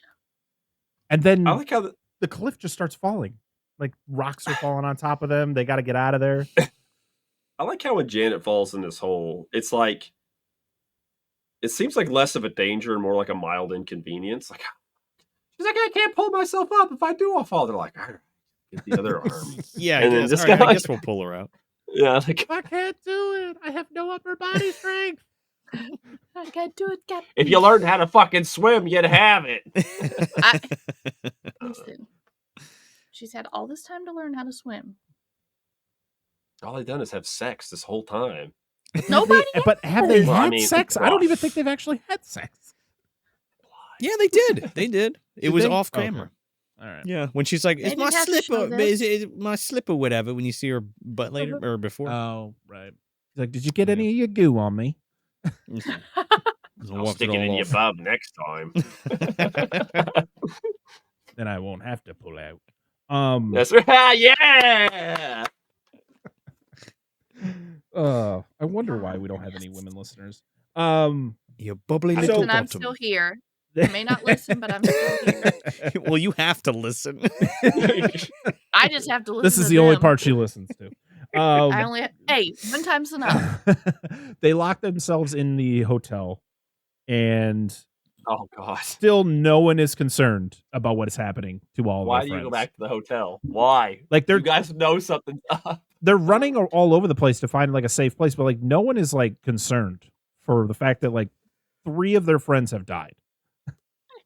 Speaker 1: And then
Speaker 3: I like how
Speaker 1: the cliff just starts falling, like rocks are falling on top of them. They got to get out of there.
Speaker 3: I like how when Janet falls in this hole, it's like it seems like less of a danger and more like a mild inconvenience. Like she's like, I can't pull myself up. If I do, I'll fall. They're like, get the other arm.
Speaker 2: Yeah, I guess we'll pull her out.
Speaker 3: Yeah, like,
Speaker 1: I can't do it. I have no upper body strength.
Speaker 5: I can't do it, Captain.
Speaker 3: If you learned how to fucking swim, you'd have it.
Speaker 5: Listen, she's had all this time to learn how to swim.
Speaker 3: All they've done is have sex this whole time.
Speaker 5: Nobody.
Speaker 1: But have they had sex? I don't even think they've actually had sex.
Speaker 2: Yeah, they did. They did. It was off camera.
Speaker 1: Okay. All right.
Speaker 2: Yeah, when she's like, "It's my slipper, my slipper, whatever." When you see her butt later or before.
Speaker 1: Oh, right. He's like, "Did you get any of your goo on me?"
Speaker 3: I'll stick it in your bub next time.
Speaker 1: Then I won't have to pull out.
Speaker 3: That's right. Yeah.
Speaker 1: I wonder why we don't have any women listeners.
Speaker 2: You're bubbly little
Speaker 5: Listen,
Speaker 2: bottom.
Speaker 5: I'm still here. I may not listen, but I'm still here.
Speaker 2: Well, you have to listen.
Speaker 5: I just have to listen.
Speaker 1: This is
Speaker 5: to
Speaker 1: the only
Speaker 5: them.
Speaker 1: part she listens to.
Speaker 5: I only one time's enough.
Speaker 1: They lock themselves in the hotel, and
Speaker 3: oh god,
Speaker 1: still no one is concerned about what is happening to all.
Speaker 3: Why
Speaker 1: of their
Speaker 3: do you
Speaker 1: friends.
Speaker 3: go back to the hotel? Why?
Speaker 1: Like
Speaker 3: you guys know something.
Speaker 1: They're running all over the place to find like a safe place, but like no one is like concerned for the fact that like 3 of their friends have died.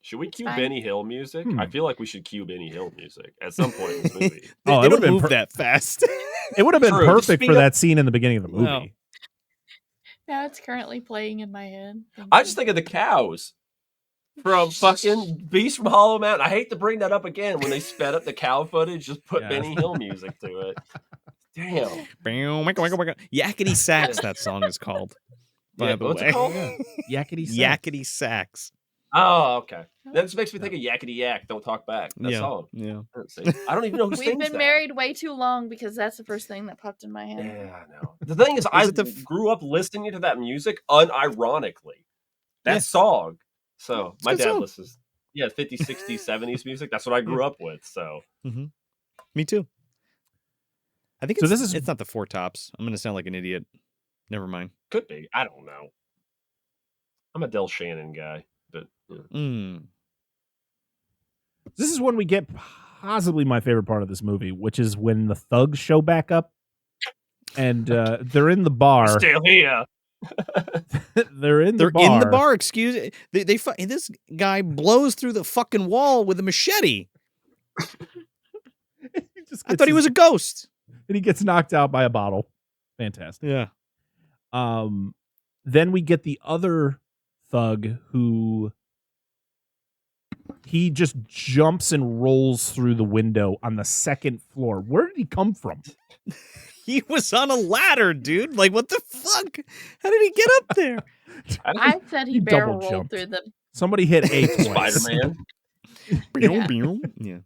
Speaker 3: Should we cue Benny Hill music? I feel like we should cue Benny Hill music at some point in this movie.
Speaker 2: They don't move that fast.
Speaker 1: It would have been perfect for that scene in the beginning of the movie.
Speaker 2: No.
Speaker 5: Now it's currently playing in my head.
Speaker 3: I just think of the cows from fucking Beast from Hollow Mountain. I hate to bring that up again. When they sped up the cow footage, just put Benny Hill music to it. Damn.
Speaker 2: Yakety Sax, that song is called. By the
Speaker 3: what's
Speaker 2: way.
Speaker 3: it called?
Speaker 1: Yakety Sax.
Speaker 2: Yakety Sax.
Speaker 3: Oh, okay. That just makes me think of Yakety Yak, Don't Talk Back. That
Speaker 2: Yeah.
Speaker 3: song.
Speaker 2: Yeah.
Speaker 3: Let's see. I don't even know who
Speaker 5: We've
Speaker 3: sings
Speaker 5: been
Speaker 3: that.
Speaker 5: married way too long because that's the first thing that popped in my head.
Speaker 3: Yeah, I know. The thing is, I
Speaker 2: it the
Speaker 3: grew up listening to that music unironically. That
Speaker 2: Yeah.
Speaker 3: song. So
Speaker 2: It's a
Speaker 3: my
Speaker 2: good
Speaker 3: dad
Speaker 2: song.
Speaker 3: listens. Yeah, 50s, 60s, 70s music. That's what I grew up with. So
Speaker 2: Me too. I think
Speaker 1: So
Speaker 2: it's,
Speaker 1: this is-
Speaker 2: it's not the Four Tops. I'm going to sound like an idiot. Never mind.
Speaker 3: could be. I don't know. I'm a Del Shannon guy, but
Speaker 1: This is when we get possibly my favorite part of this movie, which is when the thugs show back up, and they're in the bar.
Speaker 3: still here.
Speaker 1: They're in the
Speaker 2: They're
Speaker 1: bar.
Speaker 2: in the bar. Excuse they this guy blows through the fucking wall with a machete.
Speaker 1: He just
Speaker 2: I
Speaker 1: gets
Speaker 2: thought he was a ghost.
Speaker 1: and he gets knocked out by a bottle. Fantastic.
Speaker 2: Yeah.
Speaker 1: Then we get the other thug who he just jumps and rolls through the window on the second floor. Where did he come from?
Speaker 2: He was on a ladder, dude. Like, what the fuck? How did he get up there?
Speaker 5: I said he
Speaker 1: He
Speaker 5: barrel
Speaker 1: double
Speaker 5: rolled
Speaker 1: jumped.
Speaker 5: through the.
Speaker 1: Somebody hit A twice.
Speaker 3: Spider-Man.
Speaker 2: Yeah.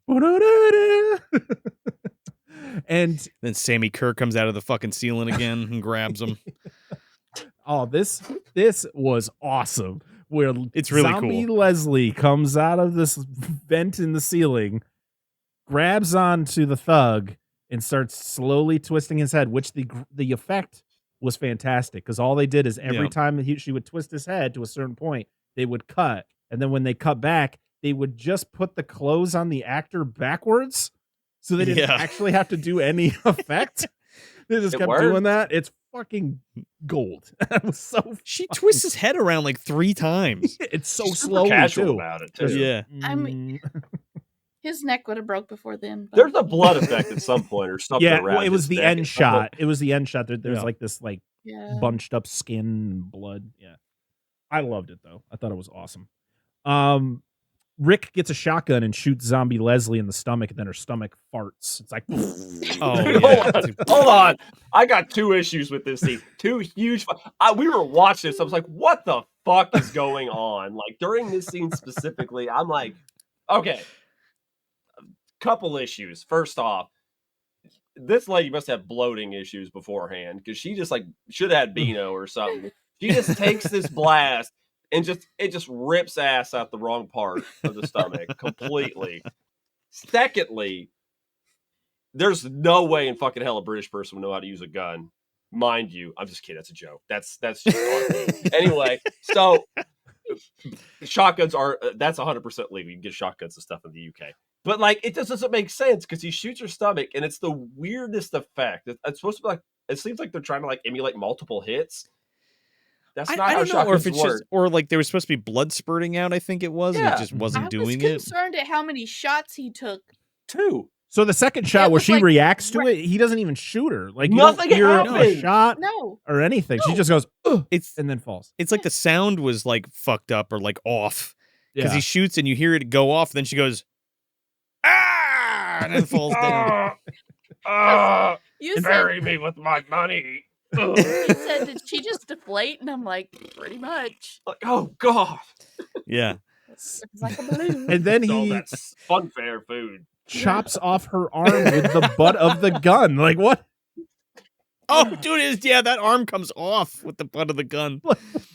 Speaker 1: And
Speaker 2: Then Sammy Kerr comes out of the fucking ceiling again and grabs him.
Speaker 1: oh, this was awesome. Where
Speaker 2: It's really
Speaker 1: Zombie
Speaker 2: cool.
Speaker 1: Leslie comes out of this vent in the ceiling, grabs onto the thug, and starts slowly twisting his head. Which the effect was fantastic because all they did is every
Speaker 2: Yeah.
Speaker 1: time she would twist his head to a certain point, they would cut, and then when they cut back, they would just put the clothes on the actor backwards, so they didn't
Speaker 2: Yeah.
Speaker 1: actually have to do any effect. They just
Speaker 3: It
Speaker 1: kept
Speaker 3: worked.
Speaker 1: doing that. It's fucking gold. It was so.
Speaker 2: She twists his head around like 3 times.
Speaker 1: It's so
Speaker 3: She's super
Speaker 1: slowly
Speaker 3: casual
Speaker 1: too.
Speaker 3: about it too.
Speaker 2: Yeah.
Speaker 5: I mean, his neck would have broke before then. But
Speaker 3: There's a blood effect at some point or something.
Speaker 1: Yeah,
Speaker 3: around
Speaker 1: well, it was
Speaker 3: his
Speaker 1: the
Speaker 3: neck
Speaker 1: end
Speaker 3: at some point.
Speaker 1: shot. It was the end shot. There's
Speaker 2: Yeah.
Speaker 1: like this like
Speaker 5: yeah.
Speaker 1: bunched up skin and blood. Yeah, I loved it though. I thought it was awesome. Rick gets a shotgun and shoots Zombie Leslie in the stomach, and then her stomach farts. It's like,
Speaker 2: Oh,
Speaker 3: Dude,
Speaker 2: yeah.
Speaker 3: hold on. I got 2 issues with this scene. 2 huge. We were watching this. I was like, what the fuck is going on? Like, during this scene specifically, I'm like, okay. Couple issues. First off, this lady must have bloating issues beforehand because she just like should have had Beano or something. She just takes this blast and it just rips ass out the wrong part of the stomach completely. Secondly, there's no way in fucking hell a British person would know how to use a gun. Mind you, I'm just kidding. That's a joke. That's just on me. Anyway, so shotguns are that's 100% legal. You can get shotguns and stuff in the UK. But like it just doesn't make sense because he shoots her stomach and it's the weirdest effect. It's supposed to be like it seems like they're trying to like emulate multiple hits. That's not
Speaker 2: I
Speaker 3: how
Speaker 2: don't know, or if
Speaker 3: shotguns
Speaker 2: it's
Speaker 3: work.
Speaker 2: just, or like there was supposed to be blood spurting out. I think it was, and
Speaker 3: Yeah.
Speaker 2: it just wasn't
Speaker 5: I
Speaker 2: doing
Speaker 5: was
Speaker 2: it.
Speaker 5: concerned at how many shots he took.
Speaker 3: 2.
Speaker 1: so the second shot
Speaker 5: It
Speaker 1: where
Speaker 5: was
Speaker 1: she
Speaker 5: like
Speaker 1: reacts to it, he doesn't even shoot her. Like you
Speaker 3: Nothing
Speaker 1: don't hear a
Speaker 3: happened.
Speaker 1: shot
Speaker 5: No.
Speaker 1: or anything. She
Speaker 5: No.
Speaker 1: just goes, ugh,
Speaker 2: It's
Speaker 1: and then falls.
Speaker 2: it's like the sound was like fucked up or like off because
Speaker 1: Yeah.
Speaker 2: he shoots and you hear it go off. Then she goes, ah, and then falls down.
Speaker 5: You said,
Speaker 3: Bury me with my money.
Speaker 5: you said, did she just deflate? And I'm like, pretty much.
Speaker 3: Like, oh god.
Speaker 2: Yeah.
Speaker 5: It was like a balloon.
Speaker 1: And then
Speaker 3: So
Speaker 1: he
Speaker 3: that's funfair food.
Speaker 1: chops off her arm with the butt of the gun. Like what?
Speaker 2: Oh, dude, that arm comes off with the butt of the gun.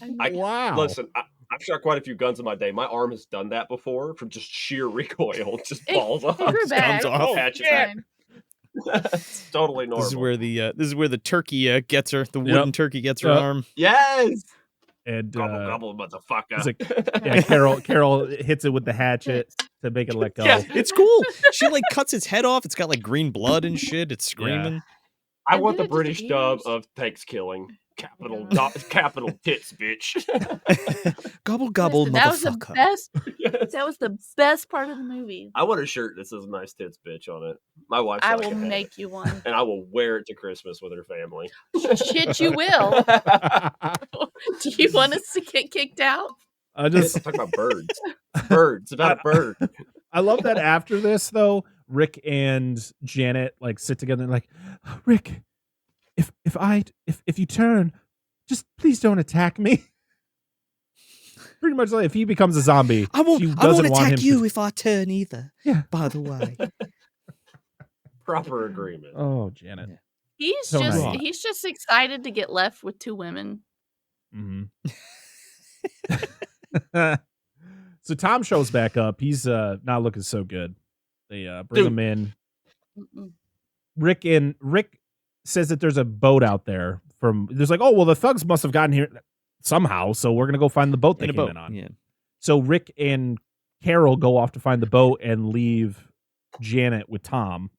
Speaker 1: Wow.
Speaker 3: Listen, I've shot quite a few guns in my day. My arm has done that before from just sheer recoil. It just
Speaker 5: It-
Speaker 3: falls off.
Speaker 5: it grew back.
Speaker 2: Comes off.
Speaker 3: Patches
Speaker 5: It's
Speaker 3: it.
Speaker 5: fine.
Speaker 3: It's totally normal.
Speaker 2: This is where the turkey gets her. The wooden turkey gets her
Speaker 1: Yep.
Speaker 2: arm.
Speaker 3: Yes.
Speaker 1: And
Speaker 3: Gobble gobble, motherfucker.
Speaker 1: it's like- yeah, Carol hits it with the hatchet to make it let go.
Speaker 2: Yeah, it's cool. She like cuts its head off. It's got like green blood and shit. It's screaming.
Speaker 3: I
Speaker 5: And
Speaker 3: want the
Speaker 5: then it
Speaker 3: British dub
Speaker 5: disappears.
Speaker 3: of thanks killing. Capital
Speaker 5: Yeah.
Speaker 3: capital tits, bitch.
Speaker 2: Gobble gobble,
Speaker 5: Listen, that was the
Speaker 2: motherfucker.
Speaker 5: best.
Speaker 3: Yes.
Speaker 5: That was the best part of the movie.
Speaker 3: I want a shirt that says nice tits, bitch on it. My wife's
Speaker 5: I
Speaker 3: like
Speaker 5: will
Speaker 3: it.
Speaker 5: make you one.
Speaker 3: And I will wear it to Christmas with her family.
Speaker 5: Shit, you will. Do you want us to get kicked out?
Speaker 1: I just
Speaker 3: Talk about birds. Birds. About a bird.
Speaker 1: I love that after this though, Rick and Janet like sit together and like, Rick, if you turn, just please don't attack me. Pretty much like if he becomes a zombie,
Speaker 6: I won't
Speaker 1: she doesn't want him
Speaker 6: attack you
Speaker 1: to.
Speaker 6: if I turn either.
Speaker 1: Yeah.
Speaker 6: By the way.
Speaker 3: Proper agreement.
Speaker 1: Oh, Janet.
Speaker 6: Yeah.
Speaker 5: He's
Speaker 1: So
Speaker 5: just
Speaker 1: nice.
Speaker 5: he's just excited to get left with 2 women.
Speaker 1: Mm-hmm. So Tom shows back up. He's not looking so good. They bring him in.
Speaker 5: Mm-mm.
Speaker 1: Rick says that there's a boat out there there's like, oh, well, the thugs must have gotten here somehow, so we're going to go find the boat they came in on.
Speaker 2: Yeah.
Speaker 1: So Rick and Carol go off to find the boat and leave Janet with Tom.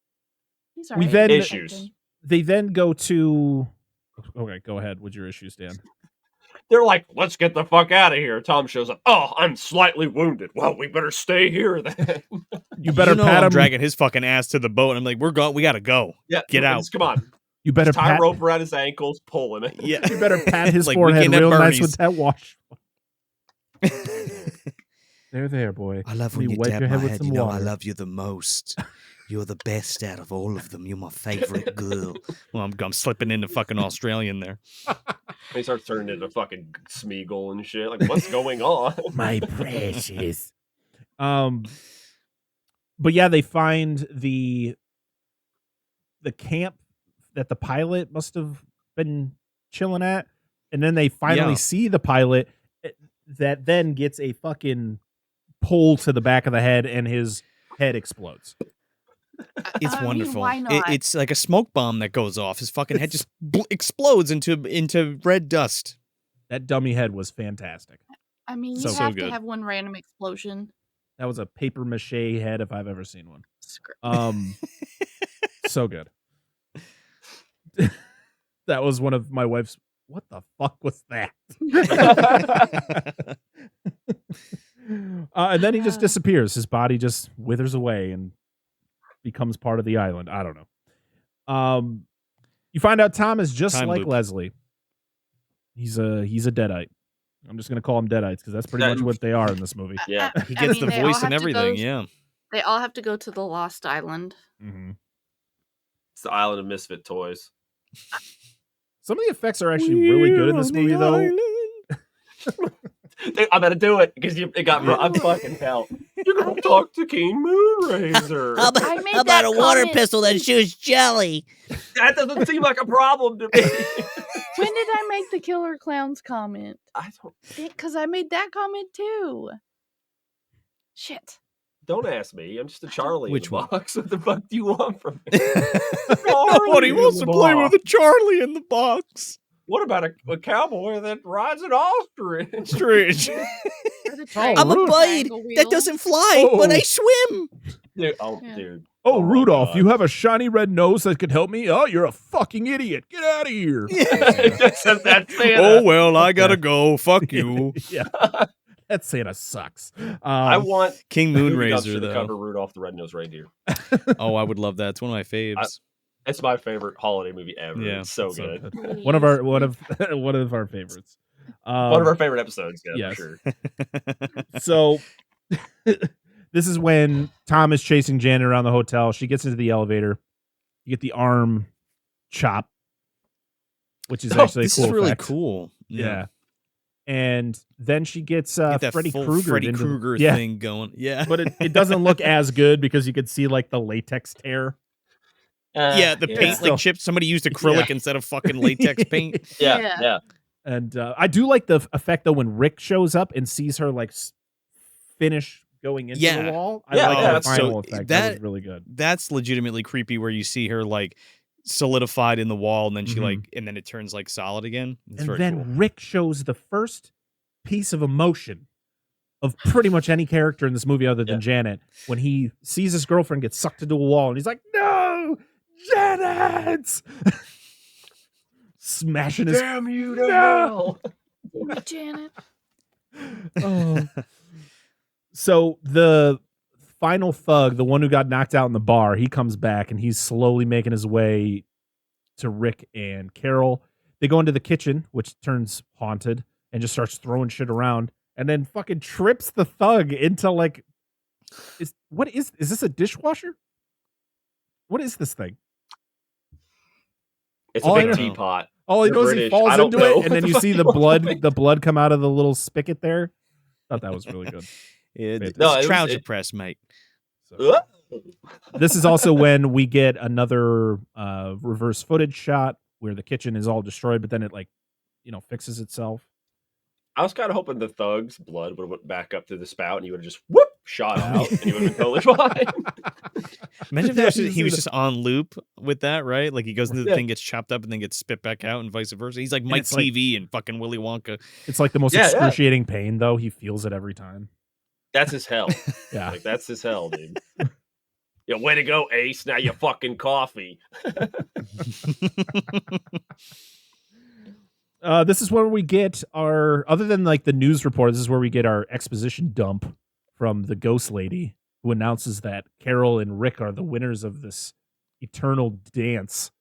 Speaker 5: He's
Speaker 1: We
Speaker 5: alright.
Speaker 1: then-
Speaker 3: Issues.
Speaker 1: They then go to... Okay, go ahead. What's your issues, Dan?
Speaker 3: They're like, let's get the fuck out of here. Tom shows up. Oh, I'm slightly wounded. Well, we better stay here then.
Speaker 1: You better pat
Speaker 2: I'm
Speaker 1: him.
Speaker 2: dragging his fucking ass to the boat. And I'm like, we gotta go.
Speaker 3: Yeah,
Speaker 2: Get out.
Speaker 3: Come on.
Speaker 1: You better
Speaker 3: Tie a
Speaker 1: pat.
Speaker 3: rope around his ankles, pull him.
Speaker 2: Yeah.
Speaker 1: You better pat his
Speaker 2: Like, we
Speaker 1: forehead
Speaker 2: can't have
Speaker 1: real nice
Speaker 2: Bernie's.
Speaker 1: with that wash. There, boy.
Speaker 6: I love
Speaker 1: Let
Speaker 6: when
Speaker 1: me
Speaker 6: you
Speaker 1: wipe
Speaker 6: dab
Speaker 1: your
Speaker 6: my
Speaker 1: head with
Speaker 6: head.
Speaker 1: some
Speaker 6: You know I
Speaker 1: water.
Speaker 6: love you the most. You're the best out of all of them. You're my favorite girl.
Speaker 2: Well, I'm slipping into fucking Australian there.
Speaker 3: He starts turning into fucking Smeagol and shit. Like, what's going on?
Speaker 1: My precious. But yeah, they find the camp that the pilot must have been chilling at, and then they finally
Speaker 2: Yeah.
Speaker 1: see the pilot that then gets a fucking pull to the back of the head, and his head explodes.
Speaker 2: It's
Speaker 5: I mean,
Speaker 2: wonderful.
Speaker 5: why not?
Speaker 2: It's like a smoke bomb that goes off. His fucking head just explodes into red dust.
Speaker 1: That dummy head was fantastic.
Speaker 5: I mean, you
Speaker 1: So
Speaker 5: have
Speaker 2: good.
Speaker 5: to have one random explosion.
Speaker 1: That was a paper mache head if I've ever seen one.
Speaker 5: Screw-
Speaker 1: So good. That was one of my wife's. What the fuck was that? And then he just disappears. His body just withers away and becomes part of the island. I don't know. You find out Tom is just
Speaker 2: Time
Speaker 1: like
Speaker 2: loop.
Speaker 1: Leslie. He's a deadite. I'm just gonna call him deadites because that's pretty
Speaker 3: That-
Speaker 1: much what they are in this movie.
Speaker 3: Yeah.
Speaker 2: He
Speaker 5: I
Speaker 2: gets
Speaker 5: mean,
Speaker 2: the
Speaker 5: they all
Speaker 2: voice and
Speaker 5: have to
Speaker 2: everything.
Speaker 5: go-
Speaker 2: Yeah.
Speaker 5: They all have to go to the Lost Island.
Speaker 1: Mm-hmm.
Speaker 3: It's the island of misfit toys.
Speaker 1: Some of the effects are actually really good in this movie, though.
Speaker 3: Dude, I'm gonna do it because it got. I'm fucking hell. You're gonna talk to King Moonrazer.
Speaker 4: How about,
Speaker 5: I made
Speaker 4: how about
Speaker 5: that
Speaker 4: a water
Speaker 5: comment.
Speaker 4: pistol that shoots jelly?
Speaker 3: That doesn't seem like a problem to me.
Speaker 5: When did I make the Killer Clowns comment?
Speaker 3: I don't.
Speaker 5: Because I made that comment too. Shit.
Speaker 3: Don't ask me. I'm just a Charlie
Speaker 2: Which
Speaker 3: in the
Speaker 2: one?
Speaker 3: box. What the fuck do you want from me?
Speaker 2: What he wants to play with a Charlie in the box.
Speaker 3: What about a cowboy that rides an ostrich?
Speaker 2: Strange.
Speaker 5: Or the
Speaker 1: I'm
Speaker 4: I'm a
Speaker 1: Rudolph.
Speaker 4: bird
Speaker 5: triangle
Speaker 4: that
Speaker 5: wheel.
Speaker 4: doesn't fly, but I
Speaker 1: Oh.
Speaker 4: swim.
Speaker 3: Dude,
Speaker 5: Yeah.
Speaker 3: dude.
Speaker 1: Oh,
Speaker 3: Oh my
Speaker 1: Rudolph,
Speaker 3: God.
Speaker 1: you have a shiny red nose that could help me? Oh, you're a fucking idiot. Get out of here.
Speaker 3: That's Santa.
Speaker 2: Oh well, I gotta go. Fuck you,
Speaker 1: Yeah. That Santa sucks.
Speaker 3: I want
Speaker 2: King
Speaker 3: Movie Dumpster
Speaker 2: Moonrazer
Speaker 3: to
Speaker 2: though.
Speaker 3: cover Rudolph the Red-Nosed Reindeer.
Speaker 2: Oh, I would love that. It's one of my faves.
Speaker 3: It's my favorite holiday movie ever.
Speaker 2: Yeah,
Speaker 3: It's so
Speaker 2: it's so
Speaker 3: good.
Speaker 5: Please.
Speaker 1: One of our favorites.
Speaker 3: One of our favorite episodes, yeah,
Speaker 1: yes.
Speaker 3: for sure.
Speaker 1: So this is when Tom is chasing Janet around the hotel. She gets into the elevator. You get the arm chop, which is actually
Speaker 2: This
Speaker 1: a cool
Speaker 2: is really
Speaker 1: effect.
Speaker 2: cool.
Speaker 1: Yeah. And then she gets
Speaker 2: Get that
Speaker 1: Freddy
Speaker 2: full
Speaker 1: Krueger
Speaker 2: Freddy Krueger
Speaker 1: yeah,
Speaker 2: thing going. Yeah.
Speaker 1: but it doesn't look as good because you could see like the latex tear.
Speaker 2: Yeah, the paint
Speaker 1: Still-
Speaker 2: like chipped. Somebody used acrylic
Speaker 1: Yeah.
Speaker 2: instead of fucking latex paint.
Speaker 3: Yeah,
Speaker 5: Yeah.
Speaker 3: yeah.
Speaker 1: And I do like the effect though when Rick shows up and sees her like finish going into
Speaker 2: Yeah.
Speaker 1: the wall. I
Speaker 3: Yeah,
Speaker 1: like
Speaker 3: yeah,
Speaker 1: the
Speaker 3: that's
Speaker 1: final
Speaker 2: so-
Speaker 1: effect. That was
Speaker 2: that-
Speaker 1: really good.
Speaker 2: That's legitimately creepy. Where you see her like solidified in the wall, and then she
Speaker 1: Mhm.
Speaker 2: like, and then it turns like solid again. It's
Speaker 1: And
Speaker 2: very
Speaker 1: then
Speaker 2: cool.
Speaker 1: Rick shows the first piece of emotion of pretty much any character in this movie other than
Speaker 3: Yeah.
Speaker 1: Janet when he sees his girlfriend get sucked into a wall and he's like, "No, Janet!" Smashing his.
Speaker 3: Damn you to
Speaker 1: No!
Speaker 3: hell.
Speaker 5: Janet.
Speaker 1: Oh. So the final thug, the one who got knocked out in the bar, he comes back and he's slowly making his way to Rick and Carol. They go into the kitchen, which turns haunted, and just starts throwing shit around, and then fucking trips the thug into like, is this a dishwasher? What is this thing?
Speaker 3: It's
Speaker 1: All
Speaker 3: a
Speaker 1: I
Speaker 3: big
Speaker 1: know-
Speaker 3: teapot.
Speaker 1: All he
Speaker 3: They're
Speaker 1: knows is he
Speaker 3: British.
Speaker 1: falls
Speaker 3: I don't
Speaker 1: into it,
Speaker 3: know
Speaker 1: and then
Speaker 3: what
Speaker 1: you
Speaker 3: the
Speaker 1: see
Speaker 3: fuck
Speaker 1: the
Speaker 3: you're
Speaker 1: blood,
Speaker 3: doing.
Speaker 1: the blood come out of the little spigot there. Thought that was really good.
Speaker 2: It's
Speaker 3: No,
Speaker 2: trouser press, mate.
Speaker 1: So, this is also when we get another reverse footage shot where the kitchen is all destroyed, but then it fixes itself.
Speaker 3: I was kind of hoping the thug's blood would have went back up through the spout and he would have just whoop shot out and he would have been totally fine.
Speaker 2: Imagine if he was just on loop with that, right? Like he goes into the thing, gets chopped up, and then gets spit back out, and vice versa. He's like Mike TV and fucking Willy Wonka.
Speaker 1: It's like the most excruciating pain, though. He feels it every time.
Speaker 3: That's his hell.
Speaker 1: Yeah,
Speaker 3: like that's his hell, dude. Yeah, way to go, Ace. Now you fucking coffee.
Speaker 1: This is where we get our, other than like the news report, this is where we get our exposition dump from the ghost lady who announces that Carol and Rick are the winners of this eternal dance.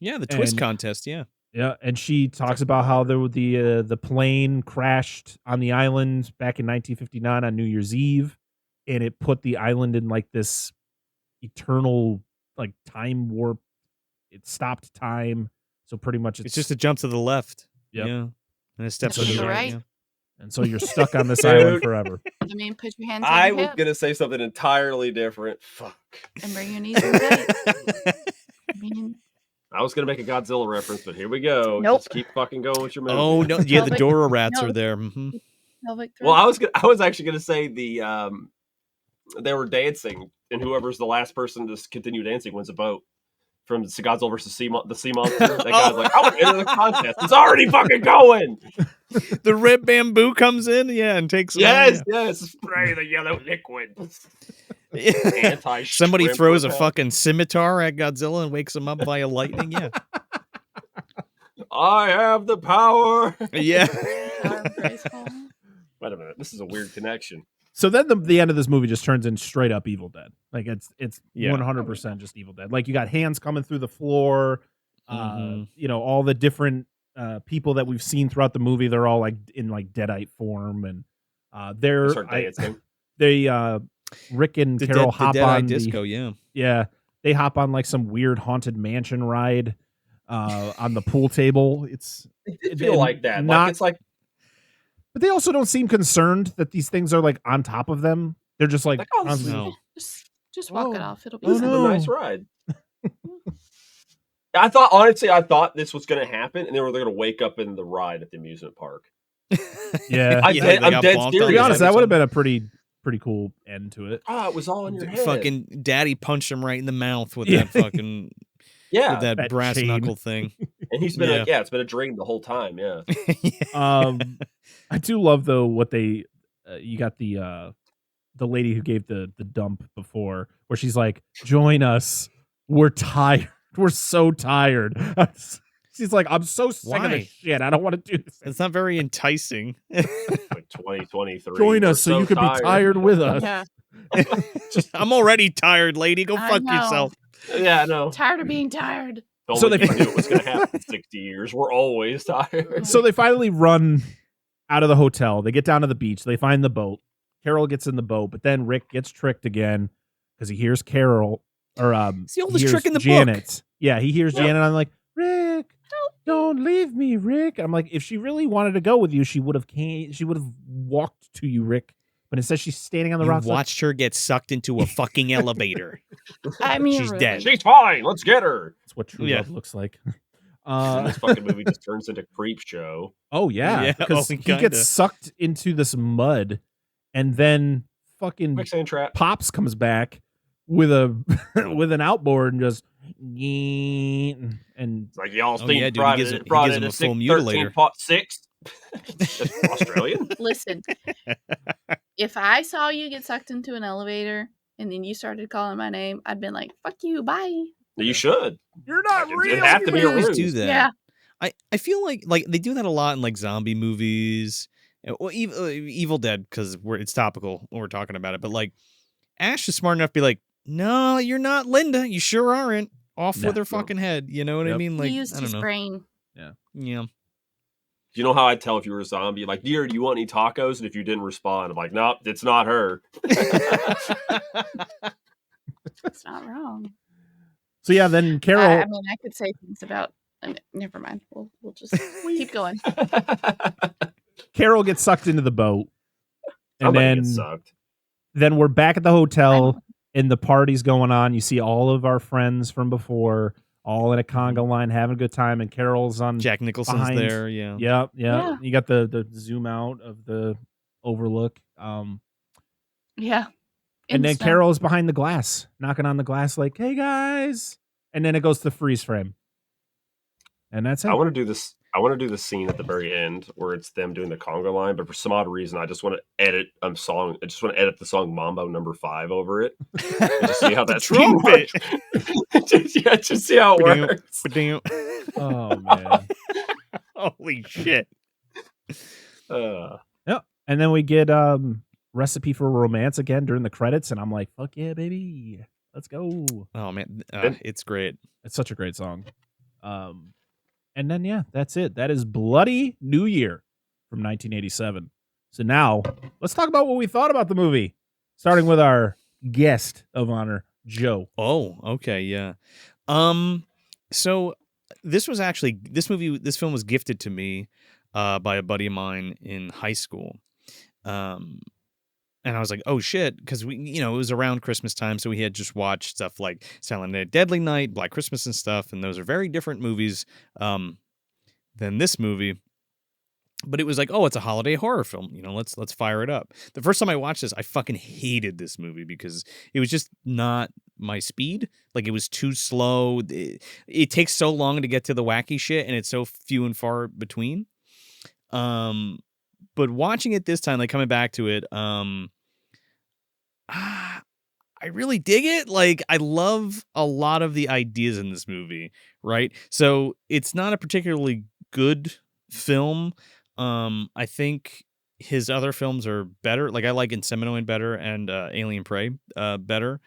Speaker 2: Yeah, the twist contest, yeah.
Speaker 1: Yeah, and she talks about how the plane crashed on the island back in 1959 on New Year's Eve, and it put the island in like this eternal like time warp. It stopped time. So pretty much
Speaker 2: it's just a jump to the left.
Speaker 1: Yep.
Speaker 2: Yeah. And a step to the right. Yeah.
Speaker 1: And so you're stuck on this island forever.
Speaker 5: I mean, put your hands on
Speaker 3: I
Speaker 5: your
Speaker 3: was
Speaker 5: hip
Speaker 3: going to say something entirely different. Fuck.
Speaker 5: and bring your knees in tight. I mean,
Speaker 3: I was going to make a Godzilla reference, but here we go.
Speaker 5: Nope.
Speaker 3: Just keep fucking going with your movie.
Speaker 2: Oh, no. Yeah, the Dora rats are there. Mm-hmm.
Speaker 3: Well, I was actually going to say they were dancing, and whoever's the last person to continue dancing wins a boat. From Godzilla versus the Sea Monster. That guy's like, I want to enter the contest. It's already fucking going.
Speaker 2: The red bamboo comes in, and takes
Speaker 3: yes, spray the yellow liquid.
Speaker 2: Somebody throws a fucking scimitar at Godzilla and wakes him up via lightning. Yeah.
Speaker 3: I have the power.
Speaker 2: Yeah.
Speaker 3: Wait a minute. This is a weird connection.
Speaker 1: So then the end of this movie just turns in straight up Evil Dead. Like it's 100% just Evil Dead. Like you got hands coming through the floor. All the different people that we've seen throughout the movie. They're all like in like Deadite form, and Rick and Carol hop on
Speaker 2: disco.
Speaker 1: They hop on like some weird haunted mansion ride on the pool table.
Speaker 3: It feel like that. It's like.
Speaker 1: But they also don't seem concerned that these things are like on top of them. They're just like,
Speaker 5: no. Just walk it off. It'll be
Speaker 3: a nice ride. I thought this was going to happen, and they're going to wake up in the ride at the amusement park.
Speaker 1: Yeah,
Speaker 3: I'm dead serious.
Speaker 1: To be honest, that would have been a pretty pretty cool end to it.
Speaker 3: Oh, it was all in your head.
Speaker 2: Fucking daddy punched him right in the mouth with that fucking with that brass chain. Knuckle thing.
Speaker 3: And he's been it's been a dream the whole time. Yeah.
Speaker 1: I do love though what they you got the lady who gave the dump before, where she's like, "Join us. We're tired. We're so tired." She's like, "I'm so sick of this shit. I don't want to do this."
Speaker 2: It's not very enticing.
Speaker 3: Like 2023.
Speaker 1: Join us so you can be tired with us.
Speaker 5: Yeah.
Speaker 2: I'm already tired, lady. Go fuck yourself.
Speaker 3: Yeah, I know.
Speaker 5: Tired of being tired.
Speaker 3: So they knew it was going to happen in 60 years. We're always tired.
Speaker 1: So they finally run out of the hotel. They get down to the beach. They find the boat. Carol gets in the boat, but then Rick gets tricked again because he hears Carol or
Speaker 2: it's the oldest trick in the
Speaker 1: Janet.
Speaker 2: book.
Speaker 1: Yeah, he hears Janet. I'm like, Rick, don't leave me, Rick. I'm like, if she really wanted to go with you, she would have walked to you, Rick. But instead, she's standing on the rock.
Speaker 2: Watched her get sucked into a fucking elevator.
Speaker 5: I mean,
Speaker 2: she's dead.
Speaker 3: She's fine. Let's get her.
Speaker 1: That's what true love looks like.
Speaker 3: This fucking movie just turns into Creep Show.
Speaker 1: Oh yeah, because he gets sucked into this mud, and then fucking
Speaker 3: quicksand trap.
Speaker 1: Pops comes back with with an outboard and just and
Speaker 3: it's like y'all Steve
Speaker 2: brought in a full mutilator.
Speaker 3: 13.6. Australian.
Speaker 5: Listen, if I saw you get sucked into an elevator and then you started calling my name, I'd been like, "Fuck you, bye."
Speaker 3: You should.
Speaker 1: You're not real.
Speaker 3: It'd have to be a ruse.
Speaker 2: Do that.
Speaker 5: Yeah.
Speaker 2: I feel like they do that a lot in like zombie movies, or Evil Dead, because it's topical when we're talking about it. But like, Ash is smart enough to be like, "No, you're not Linda. You sure aren't." Off with her fucking head. You know what I mean? Like,
Speaker 5: he used his brain.
Speaker 1: Yeah.
Speaker 2: Yeah.
Speaker 3: Do you know how I'd tell if you were a zombie? Like, dear, do you want any tacos? And if you didn't respond, I'm like, nope, it's not her.
Speaker 5: It's not wrong.
Speaker 1: So yeah, then Carol.
Speaker 5: I mean, I could say things about. Never mind. We'll just keep going.
Speaker 1: Carol gets sucked into the boat, And
Speaker 3: it sucked.
Speaker 1: then we're back at the hotel and the party's going on. You see all of our friends from before, all in a conga line having a good time, and Carol's on
Speaker 2: Jack Nicholson's
Speaker 1: behind.
Speaker 2: there, yeah.
Speaker 1: Yep.
Speaker 5: Yeah.
Speaker 1: You got the zoom out of the overlook.
Speaker 5: Yeah.
Speaker 1: And then
Speaker 5: snow.
Speaker 1: Carol's behind the glass, knocking on the glass like, "Hey guys." And then it goes to freeze frame. And that's it.
Speaker 3: I want to do this. I want to do the scene at the very end where it's them doing the conga line, but for some odd reason, I just want to edit song. I just want to edit the song Mambo No. 5 over it. And just see how that
Speaker 2: trumpet.
Speaker 3: just see how it works.
Speaker 1: Oh man.
Speaker 2: Holy shit.
Speaker 1: Yep. And then we get Recipe for Romance again during the credits, and I'm like, fuck yeah, baby. Let's go.
Speaker 2: Oh man, it's great.
Speaker 1: It's such a great song. And then yeah, that's it. That is Bloody New Year from 1987. So now let's talk about what we thought about the movie, starting with our guest of honor, Joe.
Speaker 2: Oh, okay, yeah. So this film was gifted to me by a buddy of mine in high school. And I was like, oh shit, because it was around Christmas time, so we had just watched stuff like Silent Night, Deadly Night, Black Christmas and stuff, and those are very different movies than this movie. But it was like, oh, it's a holiday horror film, let's fire it up. The first time I watched this, I fucking hated this movie because it was just not my speed. Like, it was too slow. It takes so long to get to the wacky shit, and it's so few and far between. But watching it this time, like coming back to it, I really dig it. Like, I love a lot of the ideas in this movie, right? So it's not a particularly good film. I think his other films are better. Like, I like Inseminoid better and Alien Prey better.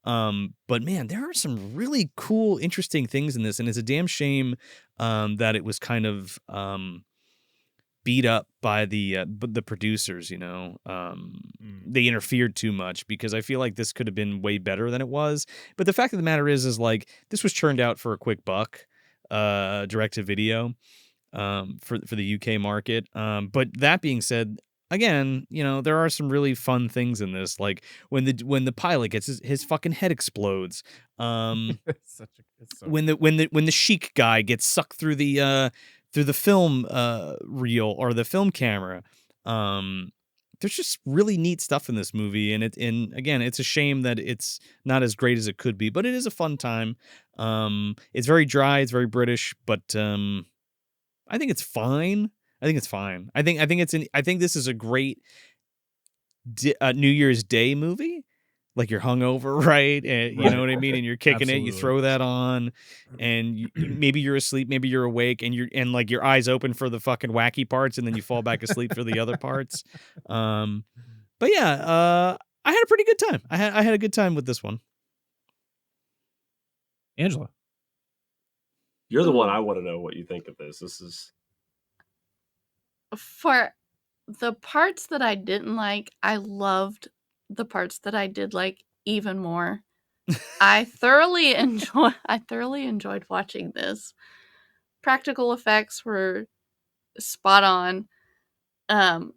Speaker 2: But man, there are some really cool, interesting things in this, and it's a damn shame that it was kind of beat up by the producers. They interfered too much, because I feel like this could have been way better than it was. But the fact of the matter is like, this was churned out for a quick buck, direct to video, for the UK market. But that being said, again, there are some really fun things in this, like when the pilot gets his fucking head explodes. When the chic guy gets sucked through the film reel or the film camera. There's just really neat stuff in this movie, and again, it's a shame that it's not as great as it could be, but it is a fun time. It's very dry, it's very British, but I think it's fine. I think this is a great New Year's Day movie. Like, you're hungover, right? And you know what I mean? And you're kicking it, you throw that on, and maybe you're asleep, maybe you're awake, and like your eyes open for the fucking wacky parts, and then you fall back asleep for the other parts. But yeah, I had a pretty good time. I had a good time with this one.
Speaker 1: Angela,
Speaker 3: you're the one I want to know what you think of this. This is,
Speaker 5: for the parts that I didn't like, I loved the parts that I did like even more. I thoroughly enjoyed watching this. Practical effects were spot on.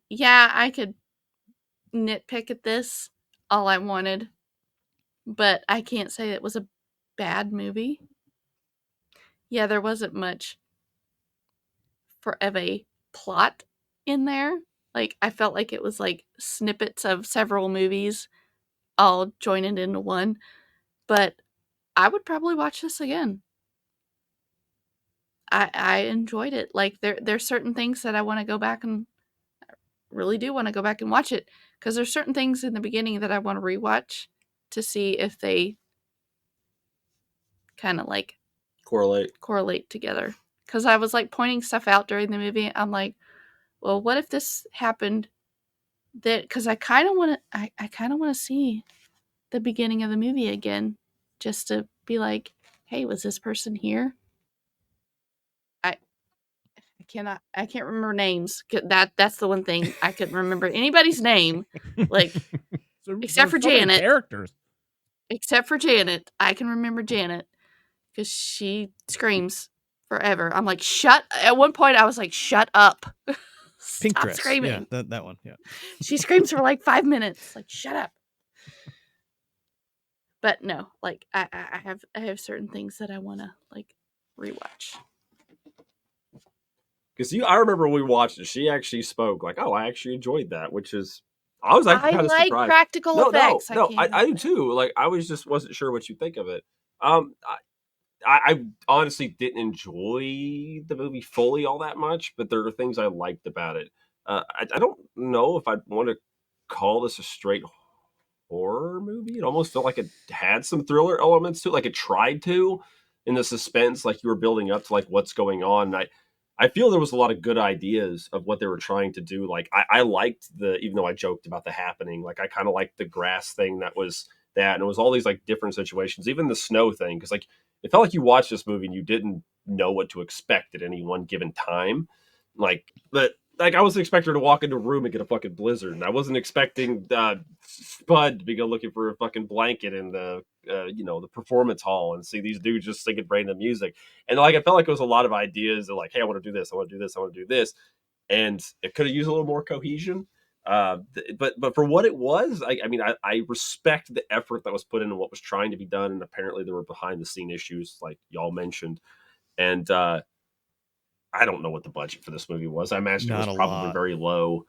Speaker 5: Yeah, I could nitpick at this all I wanted, but I can't say it was a bad movie. Yeah, there wasn't much of a plot in there. Like, I felt like it was like snippets of several movies all joined into one. But I would probably watch this again. I enjoyed it. Like, there's certain things that I want to go back and really do want to go back and watch it, because there's certain things in the beginning that I want to rewatch to see if they kind of like correlate together. Because I was like pointing stuff out during the movie. I'm like, well, what if this happened? That, because I kind of want to see the beginning of the movie again, just to be like, hey, was this person here? I can't remember names. That's the one thing I couldn't remember anybody's name, like, except for Janet.
Speaker 1: Characters.
Speaker 5: Except for Janet, I can remember Janet because she screams forever. I'm like, shut. At one point, I was like, shut up.
Speaker 2: Pink
Speaker 5: Stop
Speaker 2: dress.
Speaker 5: screaming.
Speaker 2: Yeah, that one. Yeah.
Speaker 5: She screams for like 5 minutes. Like, shut up. But no, like I have certain things that I want to like rewatch.
Speaker 3: Because I remember when we watched it, she actually spoke like, "Oh, I actually enjoyed that," which is I was actually
Speaker 5: I
Speaker 3: kind of
Speaker 5: like
Speaker 3: surprised.
Speaker 5: practical effects.
Speaker 3: No,
Speaker 5: can't
Speaker 3: I
Speaker 5: help
Speaker 3: do
Speaker 5: it.
Speaker 3: too. Like I was just wasn't sure what you think of it. I honestly didn't enjoy the movie fully all that much, but there are things I liked about it. I don't know if I'd want to call this a straight horror movie. It almost felt like it had some thriller elements to it, like it tried to, in the suspense, like you were building up to like what's going on. And I feel there was a lot of good ideas of what they were trying to do. Like I liked even though I joked about the happening, like I kind of liked the grass thing that was that, and it was all these like different situations, even the snow thing, because like it felt like you watched this movie and you didn't know what to expect at any one given time. Like I wasn't expecting her to walk into a room and get a fucking blizzard, and I wasn't expecting Spud to be go looking for a fucking blanket in the the performance hall and see these dudes just singing random music. And like I felt like it was a lot of ideas of like, hey, I want to do this, I want to do this, I want to do this, and it could have used a little more cohesion. But for what it was, I respect the effort that was put into what was trying to be done, and apparently there were behind the scene issues like y'all mentioned, and I don't know what the budget for this movie was. I imagine it
Speaker 2: Not
Speaker 3: was
Speaker 2: a
Speaker 3: probably
Speaker 2: lot.
Speaker 3: very low.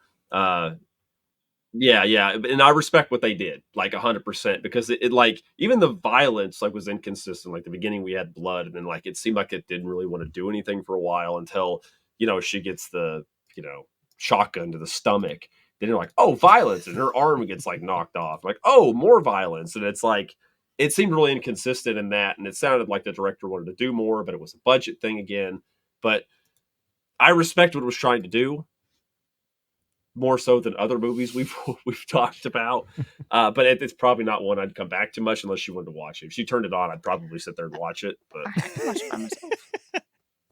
Speaker 3: Yeah, and I respect what they did, like 100%, because it like even the violence like was inconsistent. Like the beginning, we had blood, and then like it seemed like it didn't really want to do anything for a while until she gets the shotgun to the stomach. Then you're like, oh, violence, and her arm gets like knocked off. Like, oh, more violence, and it's like it seemed really inconsistent in that, and it sounded like the director wanted to do more, but it was a budget thing again. But I respect what it was trying to do more so than other movies we've talked about. But it's probably not one I'd come back to much unless she wanted to watch it. If she turned it on, I'd probably sit there and watch it. But
Speaker 5: I can watch it by myself.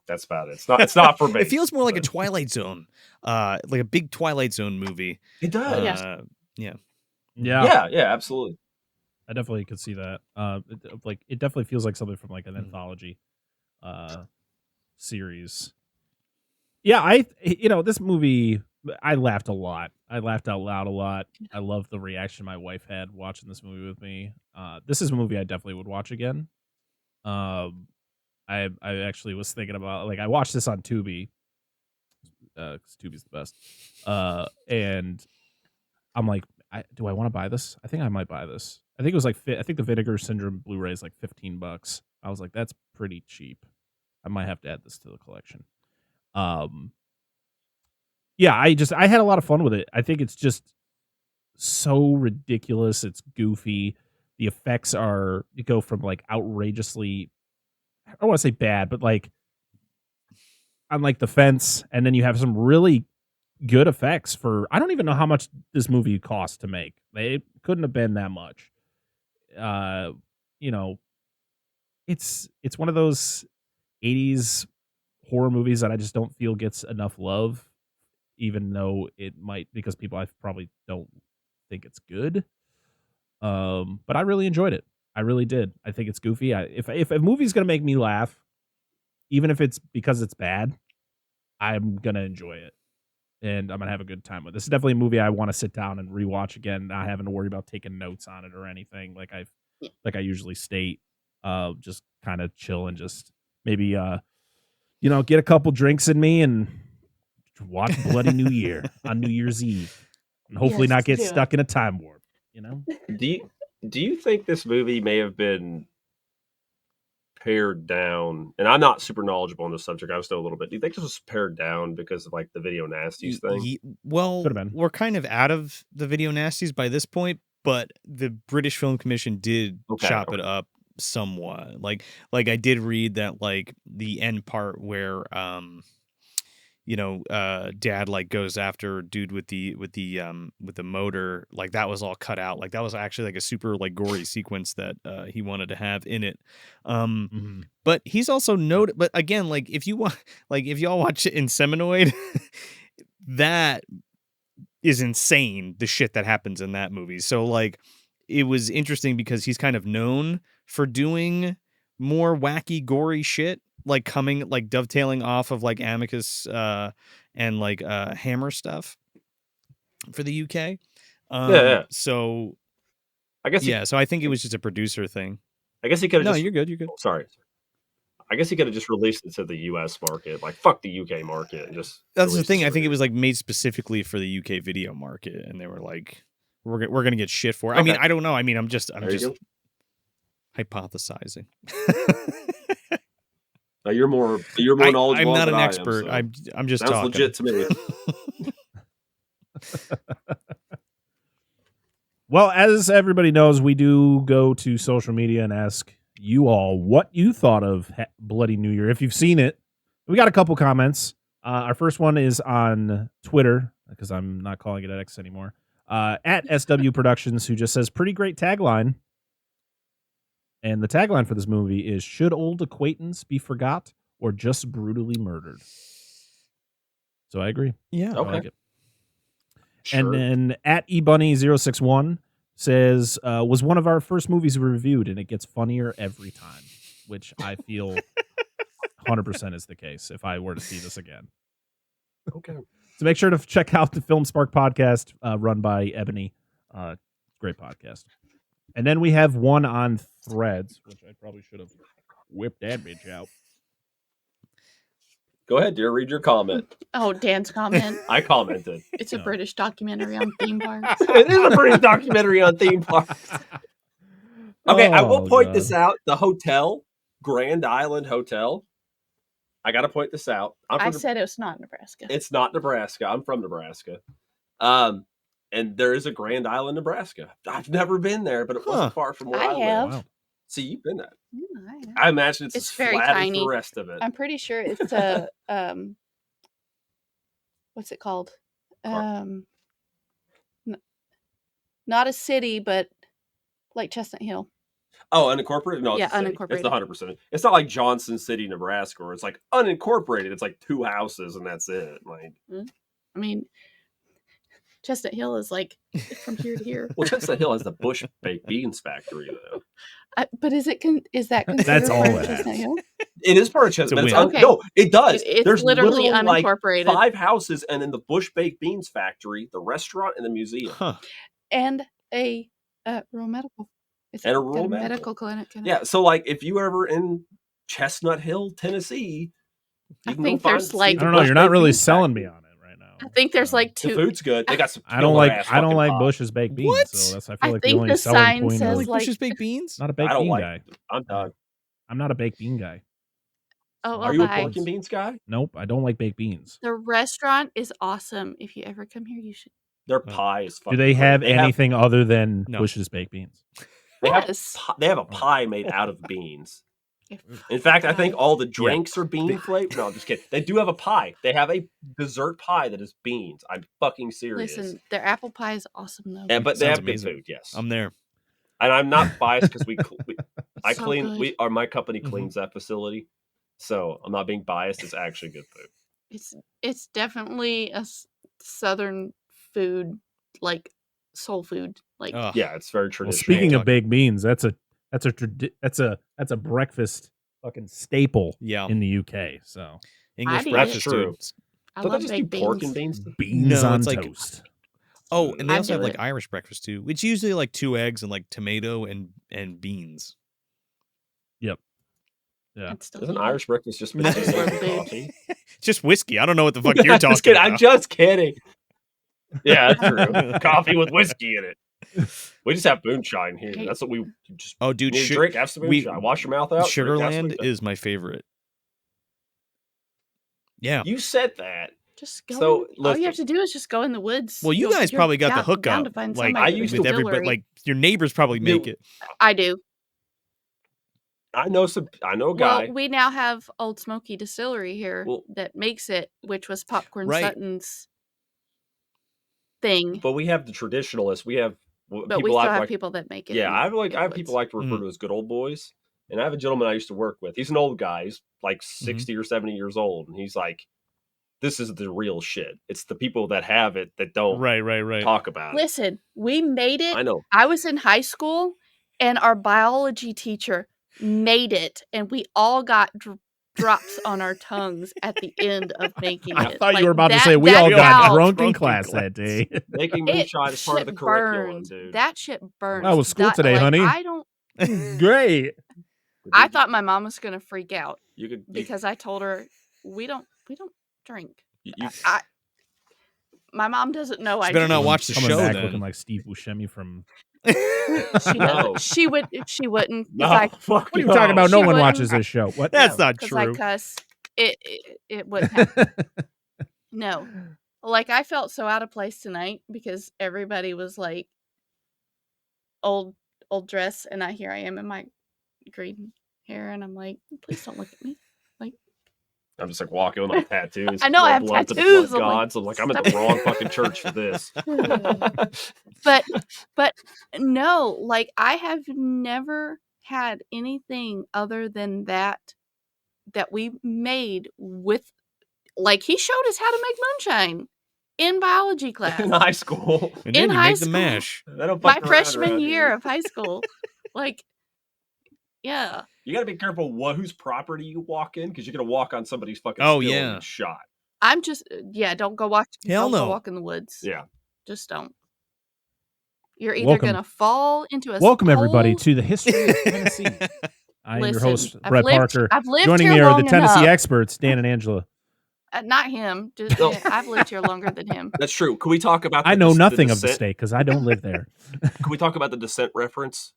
Speaker 3: that's about it. It's not for me.
Speaker 2: It feels more like a Twilight Zone, like a big Twilight Zone movie.
Speaker 3: It does.
Speaker 2: Yeah.
Speaker 3: Yeah, absolutely.
Speaker 1: I definitely could see that. It definitely feels like something from like an anthology series. Yeah, this movie, I laughed a lot. I laughed out loud a lot. I love the reaction my wife had watching this movie with me. This is a movie I definitely would watch again. I actually was thinking about, like, I watched this on Tubi, because Tubi's the best. And I'm like, do I want to buy this? I think I might buy this. I think it was like I think the Vinegar Syndrome Blu-ray is like $15. I was like, that's pretty cheap. I might have to add this to the collection. Yeah, I had a lot of fun with it. I think it's just so ridiculous. It's goofy. The effects go from like outrageously, I don't want to say bad, but like on like the fence, and then you have some really good effects for, I don't even know how much this movie cost to make. It couldn't have been that much. It's one of those 80s horror movies that I just don't feel gets enough love, even though it might, because people I probably don't think it's good. But I really enjoyed it. I really did. I think it's goofy. If a movie's gonna make me laugh, even if it's because it's bad, I'm gonna enjoy it, and I'm gonna have a good time with it. This is definitely a movie I want to sit down and rewatch again, not having to worry about taking notes on it or anything. Like I usually state, just kind of chill and just maybe get a couple drinks in me and watch Bloody New Year on New Year's Eve, and hopefully not get stuck in a time warp.
Speaker 3: Do you think this movie may have been pared down? And I'm not super knowledgeable on the subject. I was still a little bit. Do you think this was pared down because of like the video nasties thing?
Speaker 2: Well,
Speaker 1: Could've been.
Speaker 2: we're kind of out of the video nasties by this point, but the British Film Commission did chop it up somewhat. Like I did read that like the end part where dad like goes after dude with the motor, like that was all cut out. Like that was actually like a super like gory sequence that he wanted to have in it. But he's also noted, but again, like if y'all watch Inseminoid, that is insane, the shit that happens in that movie. So like it was interesting because he's kind of known for doing more wacky, gory shit, like dovetailing off of like Amicus and like Hammer stuff for the UK.
Speaker 3: Yeah.
Speaker 2: So
Speaker 3: I guess.
Speaker 2: so I think it was just a producer thing.
Speaker 3: I guess he could have.
Speaker 2: No,
Speaker 3: just,
Speaker 2: you're good. You're good.
Speaker 3: oh, sorry. I guess he could have just released it to the U.S. market, like fuck the UK market, and just.
Speaker 2: That's the
Speaker 3: released
Speaker 2: thing.
Speaker 3: it
Speaker 2: I think it
Speaker 3: here.
Speaker 2: was like made specifically for the UK video market, and they were like, "We're gonna get shit for it." I mean,
Speaker 3: Okay.
Speaker 2: I don't know. I mean, I'm just
Speaker 3: There you go.
Speaker 2: hypothesizing.
Speaker 3: Now you're more knowledgeable.
Speaker 2: I'm not
Speaker 3: than
Speaker 2: an
Speaker 3: I am,
Speaker 2: expert.
Speaker 3: so
Speaker 2: I'm just
Speaker 3: sounds
Speaker 2: talking.
Speaker 3: legit to me.
Speaker 1: Well, as everybody knows, we do go to social media and ask you all what you thought of Bloody New Year. If you've seen it, we got a couple comments. Our first one is on Twitter, because I'm not calling it X anymore, at SW Productions, who just says, pretty great tagline. And the tagline for this movie is, should old acquaintance be forgot or just brutally murdered? So I agree.
Speaker 2: Yeah.
Speaker 1: I
Speaker 3: Okay.
Speaker 1: like it.
Speaker 3: Sure.
Speaker 1: And then at eBunny061 says, was one of our first movies we reviewed, and it gets funnier every time, which I feel 100% is the case if I were to see this again.
Speaker 3: Okay.
Speaker 1: So make sure to check out the Film Spark podcast run by Ebony. Great podcast. And then we have one on Threads, which I probably should have whipped that bitch out.
Speaker 3: Go ahead, dear. Read your comment.
Speaker 5: Oh, Dan's comment.
Speaker 3: I commented.
Speaker 5: It's a
Speaker 1: No.
Speaker 5: British documentary on theme parks.
Speaker 3: It is a British documentary on theme parks. Okay, I will
Speaker 1: Oh,
Speaker 3: point
Speaker 1: God.
Speaker 3: this out. The hotel, Grand Island Hotel. I got to point this out.
Speaker 5: I said it was not Nebraska.
Speaker 3: It's not Nebraska. I'm from Nebraska. And there is a Grand Island, Nebraska. I've never been there, but it wasn't far from where
Speaker 5: I
Speaker 3: I
Speaker 5: have.
Speaker 3: live. See, you've been there.
Speaker 5: I have.
Speaker 3: I imagine it's
Speaker 5: It's
Speaker 3: as
Speaker 5: very
Speaker 3: flat as
Speaker 5: tiny.
Speaker 3: the rest of it.
Speaker 5: I'm pretty sure it's a what's it called? Not a city, but like Chestnut Hill.
Speaker 3: Oh, unincorporated? No,
Speaker 5: Yeah,
Speaker 3: it's a city.
Speaker 5: unincorporated.
Speaker 3: It's the 100%. It's not like Johnson City, Nebraska, where it's like unincorporated. It's like 2 houses and that's it. Like,
Speaker 5: I mean, Chestnut Hill is like from here to here.
Speaker 3: well, Chestnut Hill has the Bush Baked Beans factory, though.
Speaker 5: But is that considered
Speaker 1: That's all
Speaker 5: part of
Speaker 1: it has.
Speaker 5: Chestnut Hill?
Speaker 3: It is part of Chestnut.
Speaker 2: It's a
Speaker 3: But
Speaker 2: win.
Speaker 5: Okay.
Speaker 3: no, it does.
Speaker 5: It's
Speaker 3: There's
Speaker 5: literally
Speaker 3: like
Speaker 5: unincorporated.
Speaker 3: 5 houses, and then the Bush Baked Beans factory, the restaurant, and the museum.
Speaker 2: Huh.
Speaker 5: And a rural medical. It's
Speaker 3: And a
Speaker 5: got
Speaker 3: rural medical.
Speaker 5: medical clinic. In it.
Speaker 3: Yeah, so like if you ever in Chestnut Hill, Tennessee,
Speaker 5: I
Speaker 3: you can
Speaker 5: think
Speaker 3: go find
Speaker 5: there's,
Speaker 3: see
Speaker 5: like-
Speaker 3: the
Speaker 1: I don't know.
Speaker 3: Bush
Speaker 1: You're not
Speaker 3: Baked
Speaker 1: really
Speaker 3: Beans
Speaker 1: selling me
Speaker 3: factory.
Speaker 1: on it right now.
Speaker 5: I think there's
Speaker 1: So,
Speaker 5: like
Speaker 3: The
Speaker 5: 2.
Speaker 3: food's good. They got some.
Speaker 1: I don't like
Speaker 3: killer-ass
Speaker 1: I don't
Speaker 3: fucking
Speaker 1: like
Speaker 3: pie.
Speaker 1: Bush's baked beans.
Speaker 2: What?
Speaker 1: So that's I
Speaker 5: I
Speaker 1: feel like the
Speaker 5: think
Speaker 1: only
Speaker 5: the
Speaker 1: selling
Speaker 5: sign
Speaker 1: point.
Speaker 5: says,
Speaker 2: Like
Speaker 5: like-
Speaker 2: Bush's baked beans?
Speaker 1: Not a
Speaker 3: I
Speaker 1: baked
Speaker 3: don't
Speaker 1: bean
Speaker 3: like.
Speaker 1: guy.
Speaker 3: I'm done.
Speaker 1: I'm not a baked bean guy.
Speaker 5: Oh,
Speaker 3: Are you a
Speaker 5: bye.
Speaker 3: pork and beans guy?
Speaker 1: Nope, I don't like baked beans.
Speaker 5: The restaurant is awesome. If you ever come here, you should.
Speaker 3: Their
Speaker 2: Oh.
Speaker 3: pie is
Speaker 1: Do
Speaker 3: fucking.
Speaker 1: they have
Speaker 3: great.
Speaker 1: anything other than
Speaker 2: No.
Speaker 1: Bush's baked beans?
Speaker 3: They have,
Speaker 5: Yes.
Speaker 3: they have a pie made out of beans.
Speaker 5: If-
Speaker 3: In fact, I think
Speaker 5: Pie.
Speaker 3: all the drinks are bean flavored. No, I'm just kidding. They do have a pie. They have a dessert pie that is beans. I'm fucking serious.
Speaker 5: Listen, their apple pie is awesome though.
Speaker 3: And, but they
Speaker 2: Sounds
Speaker 3: have
Speaker 2: amazing.
Speaker 3: good food. Yes,
Speaker 2: I'm there.
Speaker 3: and I'm not biased because I
Speaker 5: So
Speaker 3: clean.
Speaker 5: good.
Speaker 3: My company
Speaker 2: Mhm.
Speaker 3: cleans that facility, so I'm not being biased. It's actually good food.
Speaker 5: It's definitely a southern food, like soul food. Like
Speaker 2: Ugh.
Speaker 3: Yeah, it's very
Speaker 1: Well,
Speaker 3: traditional.
Speaker 1: speaking of
Speaker 2: Talk-
Speaker 1: baked beans, that's a breakfast fucking staple
Speaker 2: Yeah.
Speaker 1: in the UK. So
Speaker 2: English
Speaker 5: eat
Speaker 2: breakfast,
Speaker 3: it.
Speaker 2: dude.
Speaker 3: That's true.
Speaker 5: I
Speaker 3: Don't they
Speaker 5: love
Speaker 3: just do
Speaker 5: baked
Speaker 3: pork
Speaker 5: beans.
Speaker 3: and beans?
Speaker 1: beans
Speaker 2: No,
Speaker 1: on
Speaker 2: it's like-
Speaker 1: toast.
Speaker 2: Oh, and they
Speaker 5: I
Speaker 2: also have
Speaker 5: do
Speaker 2: like
Speaker 5: it.
Speaker 2: Irish breakfast too. It's usually like 2 eggs and like tomato and beans.
Speaker 1: Yeah.
Speaker 5: I'd still
Speaker 3: Isn't
Speaker 5: eat it.
Speaker 3: Irish breakfast just
Speaker 2: No.
Speaker 3: potatoes and
Speaker 5: Food.
Speaker 3: coffee?
Speaker 2: Just whiskey. I don't know what the fuck you're talking
Speaker 3: Just kidding.
Speaker 2: about.
Speaker 3: I'm just kidding. Yeah, that's true. Coffee with whiskey in it. We just have moonshine here.
Speaker 5: Hey.
Speaker 3: That's what we just
Speaker 2: Oh, dude,
Speaker 3: need to
Speaker 2: Su-
Speaker 3: drink. Have some
Speaker 2: we-
Speaker 3: moonshine. Wash your mouth out. drink, have some
Speaker 2: Sugarland
Speaker 3: moonshine.
Speaker 2: is my favorite. Yeah.
Speaker 3: You said that.
Speaker 5: Just go.
Speaker 3: So,
Speaker 5: all you
Speaker 3: listen.
Speaker 5: have to do is just go in the woods.
Speaker 2: Well, you
Speaker 5: You'll-
Speaker 2: guys
Speaker 5: you're
Speaker 2: probably got the
Speaker 5: bound
Speaker 2: hookup.
Speaker 5: to find
Speaker 2: Like
Speaker 5: somebody
Speaker 3: I used
Speaker 2: with
Speaker 3: to-
Speaker 2: everybody,
Speaker 5: distillery.
Speaker 2: like your neighbors probably make it.
Speaker 5: I do.
Speaker 3: I know a guy.
Speaker 5: Well, we now have Old Smoky Distillery here
Speaker 3: Well-
Speaker 5: that makes it, which was Popcorn
Speaker 2: Right.
Speaker 5: Sutton's thing.
Speaker 3: But we have the traditionalists. We have
Speaker 5: But
Speaker 3: people
Speaker 5: we still
Speaker 3: act
Speaker 5: have
Speaker 3: like
Speaker 5: people that make it.
Speaker 3: yeah.
Speaker 5: in
Speaker 3: I have
Speaker 5: the
Speaker 3: people
Speaker 5: woods.
Speaker 3: like to refer to as good old boys. And I have a gentleman I used to work with. He's an old guy. He's like 60 or 70 years old, and he's like, "This is the real shit. It's the people that have it that don't
Speaker 2: Right.
Speaker 3: talk about it."
Speaker 5: Listen, we made it.
Speaker 3: I know.
Speaker 5: I was in high school, and our biology teacher made it, and we all got drops on our tongues at the end of making it.
Speaker 1: I thought you were about to say we all got drunk in class that day.
Speaker 3: Making moonshine is part of the curriculum,
Speaker 5: burns.
Speaker 3: dude.
Speaker 5: That shit burns.
Speaker 1: That was school today, honey.
Speaker 5: I don't.
Speaker 1: Great.
Speaker 5: I thought my mom was gonna freak out
Speaker 3: you could
Speaker 5: because I told her we don't drink.
Speaker 3: you,
Speaker 5: My mom doesn't know I
Speaker 2: better not
Speaker 5: drink.
Speaker 2: watch the
Speaker 1: Coming
Speaker 2: show
Speaker 1: back
Speaker 2: then.
Speaker 1: looking like Steve Buscemi from.
Speaker 5: She
Speaker 3: No.
Speaker 5: doesn't. She wouldn't.
Speaker 3: no,
Speaker 5: If
Speaker 3: fuck
Speaker 1: What are you talking about?
Speaker 5: She
Speaker 1: No one
Speaker 5: wouldn't-
Speaker 1: watches this show. What?
Speaker 2: That's not
Speaker 5: because I
Speaker 2: true.
Speaker 5: cuss. It wouldn't happen. No. Like, I felt so out of place tonight because everybody was like old dress, and here I am in my green hair, and I'm like, please don't look at me.
Speaker 3: I'm just like walking with my tattoos.
Speaker 5: I know, I have
Speaker 3: blood to the
Speaker 5: tattoos.
Speaker 3: blood
Speaker 5: I'm like,
Speaker 3: gods. I'm like, I'm in the wrong fucking church for this.
Speaker 5: But no, like, I have never had anything other than that we made with, like, he showed us how to make moonshine in biology class.
Speaker 3: In high school.
Speaker 2: And then
Speaker 5: in
Speaker 2: you
Speaker 5: high
Speaker 2: make the
Speaker 5: school.
Speaker 2: mash.
Speaker 3: They don't
Speaker 5: My
Speaker 3: fuck around
Speaker 5: freshman
Speaker 3: around
Speaker 5: year
Speaker 3: here.
Speaker 5: of high school. Like, yeah.
Speaker 3: You gotta be careful whose property you walk in, because you're gonna walk on somebody's fucking
Speaker 2: Oh,
Speaker 3: skill
Speaker 2: yeah.
Speaker 3: and get shot.
Speaker 5: I'm just, don't go walk.
Speaker 2: Hell
Speaker 5: don't
Speaker 2: no.
Speaker 5: go walk in the woods.
Speaker 3: Yeah.
Speaker 5: Just don't. You're either
Speaker 1: Welcome.
Speaker 5: gonna fall into a
Speaker 1: Welcome everybody
Speaker 5: hole-
Speaker 1: to the history of Tennessee. I am your
Speaker 5: Listen,
Speaker 1: host,
Speaker 5: I've
Speaker 1: Brett
Speaker 5: lived-
Speaker 1: Parker.
Speaker 5: I've lived
Speaker 1: Joining
Speaker 5: here
Speaker 1: me are the
Speaker 5: long
Speaker 1: Tennessee
Speaker 5: enough.
Speaker 1: experts, Dan and Angela.
Speaker 5: Not him. Just,
Speaker 3: No.
Speaker 5: I've lived here longer than him.
Speaker 3: That's true. Can we talk about
Speaker 1: I
Speaker 3: the
Speaker 1: know
Speaker 3: Des-
Speaker 1: nothing
Speaker 3: the
Speaker 1: of the
Speaker 3: Descent?
Speaker 1: state because I don't live there.
Speaker 3: Can we talk about the Descent reference?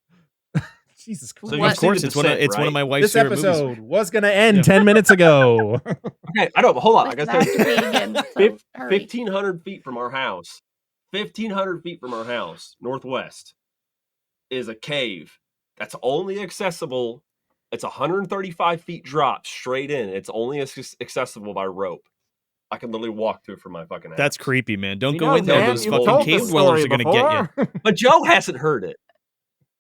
Speaker 1: Jesus Christ.
Speaker 3: So
Speaker 5: What?
Speaker 2: Of course,
Speaker 3: The
Speaker 2: it's one of
Speaker 3: Descent,
Speaker 2: it's one of my
Speaker 3: right?
Speaker 2: wife's
Speaker 1: This
Speaker 2: favorite
Speaker 1: episode
Speaker 2: movies.
Speaker 1: was going to end
Speaker 2: Yeah.
Speaker 1: 10 minutes ago.
Speaker 3: Okay, I know, but hold on. I
Speaker 5: Listen,
Speaker 3: gotta
Speaker 5: I
Speaker 3: tell
Speaker 5: have to
Speaker 3: you,
Speaker 5: pee again, so hurry.
Speaker 3: 1,500 feet from our house, 1,500 feet from our house, northwest, is a cave that's only accessible. It's 135 feet drop straight in. It's only accessible by rope. I can literally walk through it from my fucking house.
Speaker 2: That's creepy, man. Don't
Speaker 1: You
Speaker 2: go
Speaker 1: know,
Speaker 2: in there.
Speaker 1: Dan,
Speaker 2: Those
Speaker 1: you've
Speaker 2: fucking
Speaker 1: told
Speaker 2: cave
Speaker 1: this
Speaker 2: dwellers are
Speaker 1: story
Speaker 2: going to get you.
Speaker 1: before.
Speaker 3: But Joe hasn't heard it.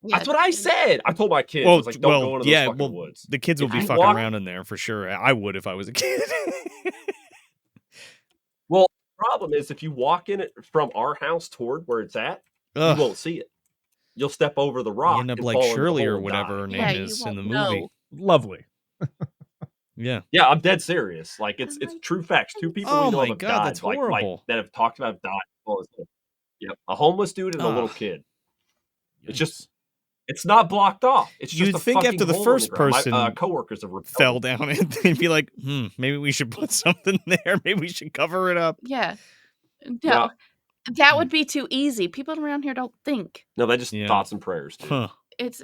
Speaker 5: Yeah,
Speaker 3: That's what I said. I told my kids, I was like, don't go into those fucking woods.
Speaker 2: the kids will
Speaker 3: If
Speaker 2: be
Speaker 3: you
Speaker 2: fucking
Speaker 3: walk-
Speaker 2: around in there for sure. I would if I was a kid.
Speaker 3: Well, the problem is if you walk in it from our house toward where it's at, you
Speaker 2: Ugh,
Speaker 3: won't see it. You'll step over the rock.
Speaker 2: you end up
Speaker 3: and
Speaker 2: like
Speaker 3: fall into the
Speaker 2: Shirley
Speaker 3: hole
Speaker 2: or
Speaker 3: and
Speaker 2: whatever
Speaker 3: die.
Speaker 2: her name
Speaker 5: Yeah, you
Speaker 2: is in the
Speaker 5: won't
Speaker 2: movie.
Speaker 5: know.
Speaker 1: Lovely.
Speaker 2: Yeah.
Speaker 3: Yeah, I'm dead serious. Like it's
Speaker 5: I'm like,
Speaker 3: true facts. Two people
Speaker 2: Oh
Speaker 3: we know
Speaker 2: my
Speaker 3: have
Speaker 2: God,
Speaker 3: died,
Speaker 2: that's
Speaker 3: like
Speaker 2: horrible.
Speaker 3: that have talked about dying. Yep, a homeless dude and a little
Speaker 2: Ugh.
Speaker 3: kid. It's just, it's not blocked off. It's just
Speaker 2: You'd
Speaker 3: a
Speaker 2: think
Speaker 3: fucking
Speaker 2: after the
Speaker 3: hole in
Speaker 2: first
Speaker 3: ground.
Speaker 2: person
Speaker 3: my coworkers have repelled
Speaker 2: Fell
Speaker 3: it.
Speaker 2: down and they'd be like, maybe we should put something there. Maybe we should cover it up.
Speaker 5: Yeah. No,
Speaker 3: Yeah.
Speaker 5: that would be too easy. People around here don't think.
Speaker 3: No, they just
Speaker 2: Yeah.
Speaker 3: thoughts and prayers, dude.
Speaker 2: Huh.
Speaker 5: It's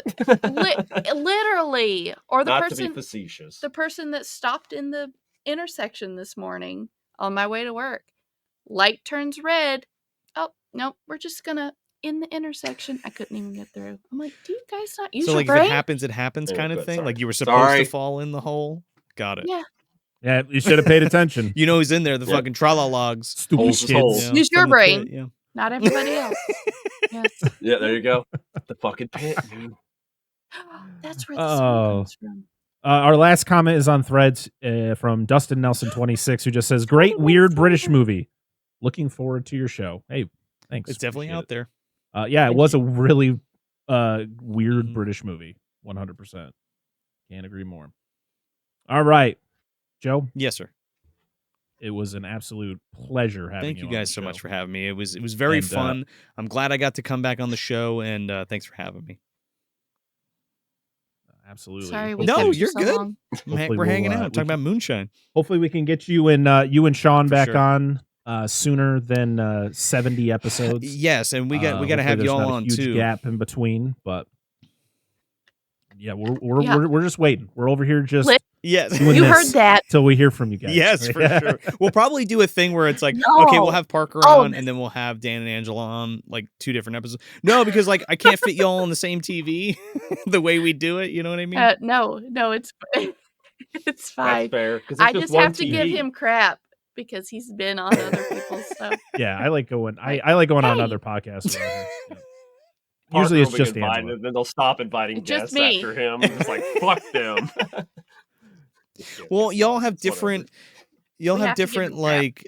Speaker 5: literally, or the
Speaker 3: Not to be
Speaker 5: person,
Speaker 3: facetious.
Speaker 5: the person that stopped in the intersection this morning on my way to work. Light turns red. Oh no, we're just gonna in the intersection. I couldn't even get through. I'm like, do you guys not use
Speaker 2: So
Speaker 5: your
Speaker 2: like
Speaker 5: brain?
Speaker 2: if it happens
Speaker 3: Yeah,
Speaker 2: kind of
Speaker 3: good,
Speaker 2: thing.
Speaker 3: sorry.
Speaker 2: Like you were supposed
Speaker 3: Sorry.
Speaker 2: to fall in the hole. Got it.
Speaker 5: Yeah.
Speaker 1: Yeah, you should have paid attention.
Speaker 2: You know who's in there, the
Speaker 3: Yeah.
Speaker 2: fucking tra-la-logs.
Speaker 1: Stupid
Speaker 3: Holes is
Speaker 1: kids.
Speaker 3: holes.
Speaker 2: Yeah,
Speaker 5: Use your
Speaker 2: from the
Speaker 5: brain.
Speaker 2: pit, yeah.
Speaker 5: Not everybody else. Yes.
Speaker 3: Yeah, there you go. The fucking pit, man.
Speaker 5: That's where the
Speaker 1: Oh.
Speaker 5: song comes from.
Speaker 1: Our last comment is on Threads from Dustin Nelson 26, who just says, "Great weird British movie. Looking forward to your show." Hey, thanks.
Speaker 2: It's definitely
Speaker 1: Appreciate
Speaker 2: out there.
Speaker 1: it. Yeah, it
Speaker 3: Thank
Speaker 1: was a really weird
Speaker 2: Mhm.
Speaker 1: British movie. 100%. Can't agree more. All right, Joe.
Speaker 2: Yes, sir.
Speaker 1: It was an absolute pleasure having
Speaker 2: Thank
Speaker 1: you
Speaker 2: you
Speaker 1: on
Speaker 2: guys
Speaker 1: the
Speaker 2: so much
Speaker 1: show.
Speaker 2: for having me. It was very
Speaker 1: And,
Speaker 2: fun. I'm glad I got to come back on the show, and thanks for having me.
Speaker 1: Absolutely.
Speaker 5: Sorry, we
Speaker 2: No,
Speaker 5: kept you
Speaker 2: you're
Speaker 5: so
Speaker 2: good.
Speaker 5: long.
Speaker 1: Hopefully
Speaker 2: We're
Speaker 1: we'll,
Speaker 2: hanging out,
Speaker 1: we
Speaker 2: talking
Speaker 1: can-
Speaker 2: about moonshine.
Speaker 1: Hopefully, we can get you and Sean
Speaker 2: For
Speaker 1: back
Speaker 2: sure.
Speaker 1: on sooner than 70 episodes.
Speaker 2: Yes, and we got to
Speaker 1: Hopefully
Speaker 2: have
Speaker 1: there's
Speaker 2: y'all
Speaker 1: not a
Speaker 2: on
Speaker 1: huge
Speaker 2: too.
Speaker 1: gap in between, but yeah, we're
Speaker 5: Yeah.
Speaker 1: we're just waiting. We're over here just
Speaker 5: Lit-
Speaker 2: Yes.
Speaker 1: doing
Speaker 5: You
Speaker 1: this
Speaker 5: heard that.
Speaker 1: till we hear from you guys.
Speaker 2: Yes, for sure. We'll probably do a thing where it's like,
Speaker 5: No.
Speaker 2: okay, we'll have Parker
Speaker 5: Oh,
Speaker 2: on, and then we'll have Dan and Angela on, like 2 different episodes. No, because like I can't fit y'all on the same TV the way we do it. You know what I mean?
Speaker 5: No, it's it's
Speaker 3: That's
Speaker 5: fine.
Speaker 3: fair. 'Cause it's
Speaker 5: I just
Speaker 3: one
Speaker 5: have to give
Speaker 3: TV.
Speaker 5: him crap because he's been on other people's stuff.
Speaker 1: Yeah, I like going. I like going on
Speaker 5: Hey.
Speaker 1: other podcasts. around here. Yeah.
Speaker 3: Parker
Speaker 1: Usually it's
Speaker 3: will be
Speaker 1: just
Speaker 3: invited,
Speaker 1: Angela.
Speaker 3: and then they'll stop inviting
Speaker 5: Just
Speaker 3: guests
Speaker 5: me.
Speaker 3: after him. It's like, fuck them.
Speaker 2: Well, y'all have
Speaker 3: It's whatever.
Speaker 2: different. Y'all
Speaker 5: We
Speaker 2: have
Speaker 5: have to give
Speaker 2: different
Speaker 5: him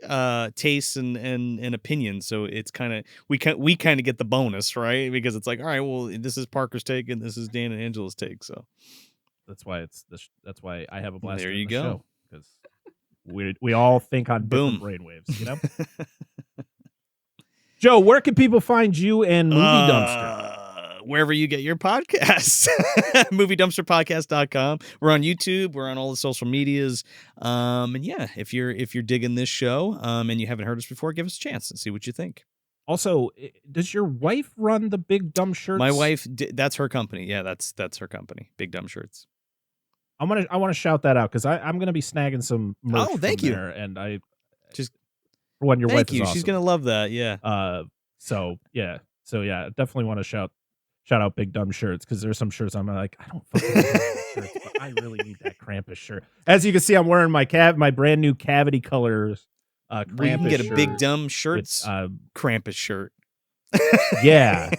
Speaker 5: crap.
Speaker 2: like tastes and opinions, so it's kind of we kind of get the bonus, right? Because it's like, all right, well, this is Parker's take and this is Dan and Angela's take, so
Speaker 1: That's why that's why I have a blast.
Speaker 2: There
Speaker 1: doing
Speaker 2: you
Speaker 1: the
Speaker 2: go.
Speaker 1: show, because we all think on
Speaker 2: Boom.
Speaker 1: different brainwaves, you know. Joe, where can people find you and Movie Dumpster?
Speaker 2: Wherever you get your podcasts. MovieDumpsterPodcast.com. We're on YouTube. We're on all the social medias. And yeah, if you're digging this show and you haven't heard us before, give us a chance and see what you think.
Speaker 1: Also, does your wife run the Big Dumb Shirts?
Speaker 2: My wife, that's her company. Yeah, that's her company. Big Dumb Shirts.
Speaker 1: I want to shout that out because I'm going to be snagging some merch.
Speaker 2: Oh, thank
Speaker 1: from
Speaker 2: you.
Speaker 1: there, and I
Speaker 2: Just
Speaker 1: for when your
Speaker 2: thank
Speaker 1: wife
Speaker 2: you.
Speaker 1: is awesome.
Speaker 2: She's gonna love that. Yeah.
Speaker 1: So yeah, definitely want to shout out Big Dumb Shirts because there's some shirts I'm like, I don't fucking need shirts, but I really need that Krampus shirt. As you can see, I'm wearing my brand new cavity colors. Krampus
Speaker 2: You can get a
Speaker 1: shirt
Speaker 2: Big Dumb Shirts
Speaker 1: with,
Speaker 2: Krampus shirt.
Speaker 1: Yeah.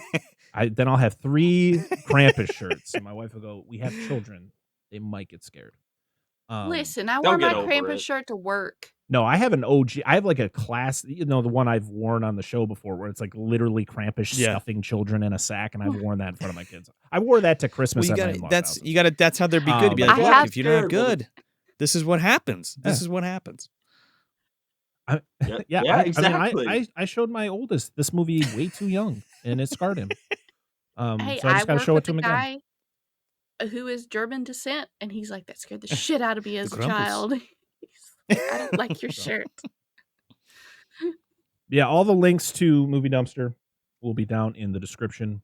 Speaker 1: Then I'll have 3 Krampus shirts. And my wife will go, we have children. They might get scared.
Speaker 5: Listen, I
Speaker 3: Don't
Speaker 5: wore my
Speaker 3: get over
Speaker 5: Krampus
Speaker 3: it.
Speaker 5: shirt to work.
Speaker 1: No, I have an OG. I have like a class, the one I've worn on the show before where it's like literally Krampus stuffing children in a sack. And I've worn that in front of my kids. I wore that to Christmas.
Speaker 2: Well,
Speaker 1: at my
Speaker 2: that's
Speaker 1: in-laws' house.
Speaker 2: that's how they're be good. To be like,
Speaker 5: I
Speaker 2: look,
Speaker 5: have
Speaker 2: if you're not good, this is what happens. This is what happens.
Speaker 1: Yeah,
Speaker 3: exactly.
Speaker 1: I showed my oldest this movie way too young, and it scarred him.
Speaker 5: Hey,
Speaker 1: so I just got to
Speaker 5: work
Speaker 1: show it
Speaker 5: with
Speaker 1: to him
Speaker 5: a
Speaker 1: again.
Speaker 5: guy who is German descent, and he's like, that scared the shit out of me as a child. He's like, I don't like your shirt.
Speaker 1: Yeah, all the links to Movie Dumpster will be down in the description.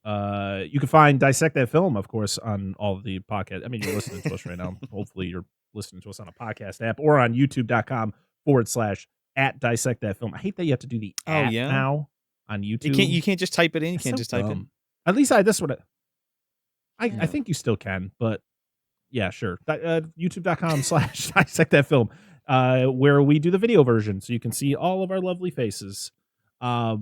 Speaker 1: You can find Dissect That Film, of course, on all of the podcasts. I mean, you're listening to us right now. Hopefully, you're listening to us on a podcast app or on youtube.com/@Dissect That Film. I hate that you have to do the now on YouTube.
Speaker 2: You can't just type it in. You can't just type it.
Speaker 1: At least this would. I think you still can, but yeah, sure. YouTube.com/Dissect That Film, where we do the video version, so you can see all of our lovely faces. Yeah.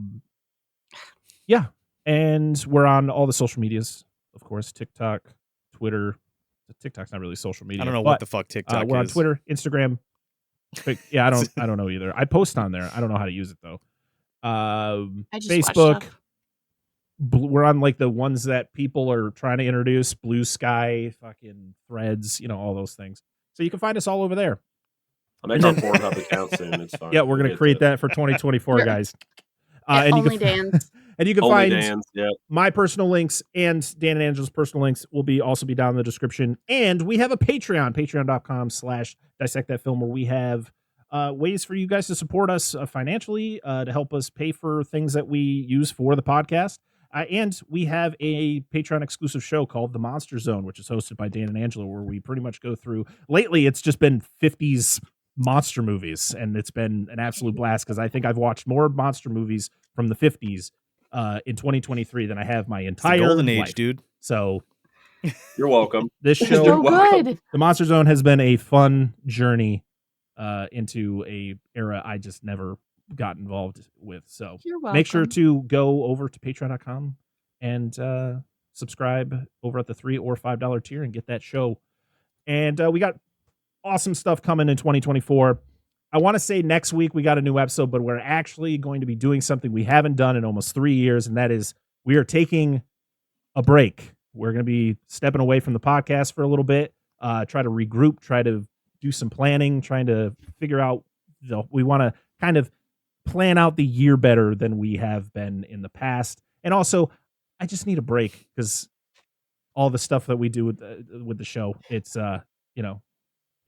Speaker 1: And we're on all the social medias, of course, TikTok, Twitter. TikTok's not really social media.
Speaker 2: I don't know what the fuck TikTok is.
Speaker 1: We're on Twitter, Instagram. Yeah, I don't know either. I post on there. I don't know how to use it though.
Speaker 5: I just
Speaker 1: Facebook. We're on like the ones that people are trying to introduce, Blue Sky, fucking Threads, all those things. So you can find us all over there.
Speaker 3: I'll make our Pornhub account soon. It's fine.
Speaker 1: Yeah, we're gonna create that for 2024, guys.
Speaker 5: And only Dan's.
Speaker 1: And you can
Speaker 3: Only
Speaker 1: find
Speaker 3: Dan's,
Speaker 1: my personal links and Dan and Angela's personal links will also be down in the description. And we have a Patreon, patreon.com/Dissect That Film, where we have ways for you guys to support us financially to help us pay for things that we use for the podcast. And we have a Patreon exclusive show called The Monster Zone, which is hosted by Dan and Angela, where we pretty much go through. Lately, it's just been 50s monster movies, and it's been an absolute blast because I think I've watched more monster movies from the 50s in 2023 than I have my entire
Speaker 2: golden
Speaker 1: life.
Speaker 2: age, dude.
Speaker 1: So
Speaker 3: you're welcome.
Speaker 1: This show,
Speaker 5: so good.
Speaker 1: The Monster Zone, has been a fun journey into a era I just never got involved with. So make sure to go over to patreon.com and subscribe over at the $3 or $5 tier and get that show. And we got awesome stuff coming in 2024. I want to say next week we got a new episode, but we're actually going to be doing something we haven't done in almost 3 years, and that is we are taking a break. We're going to be stepping away from the podcast for a little bit, try to regroup, try to do some planning, trying to figure out, we want to kind of plan out the year better than we have been in the past. And also, I just need a break because all the stuff that we do with the show, it's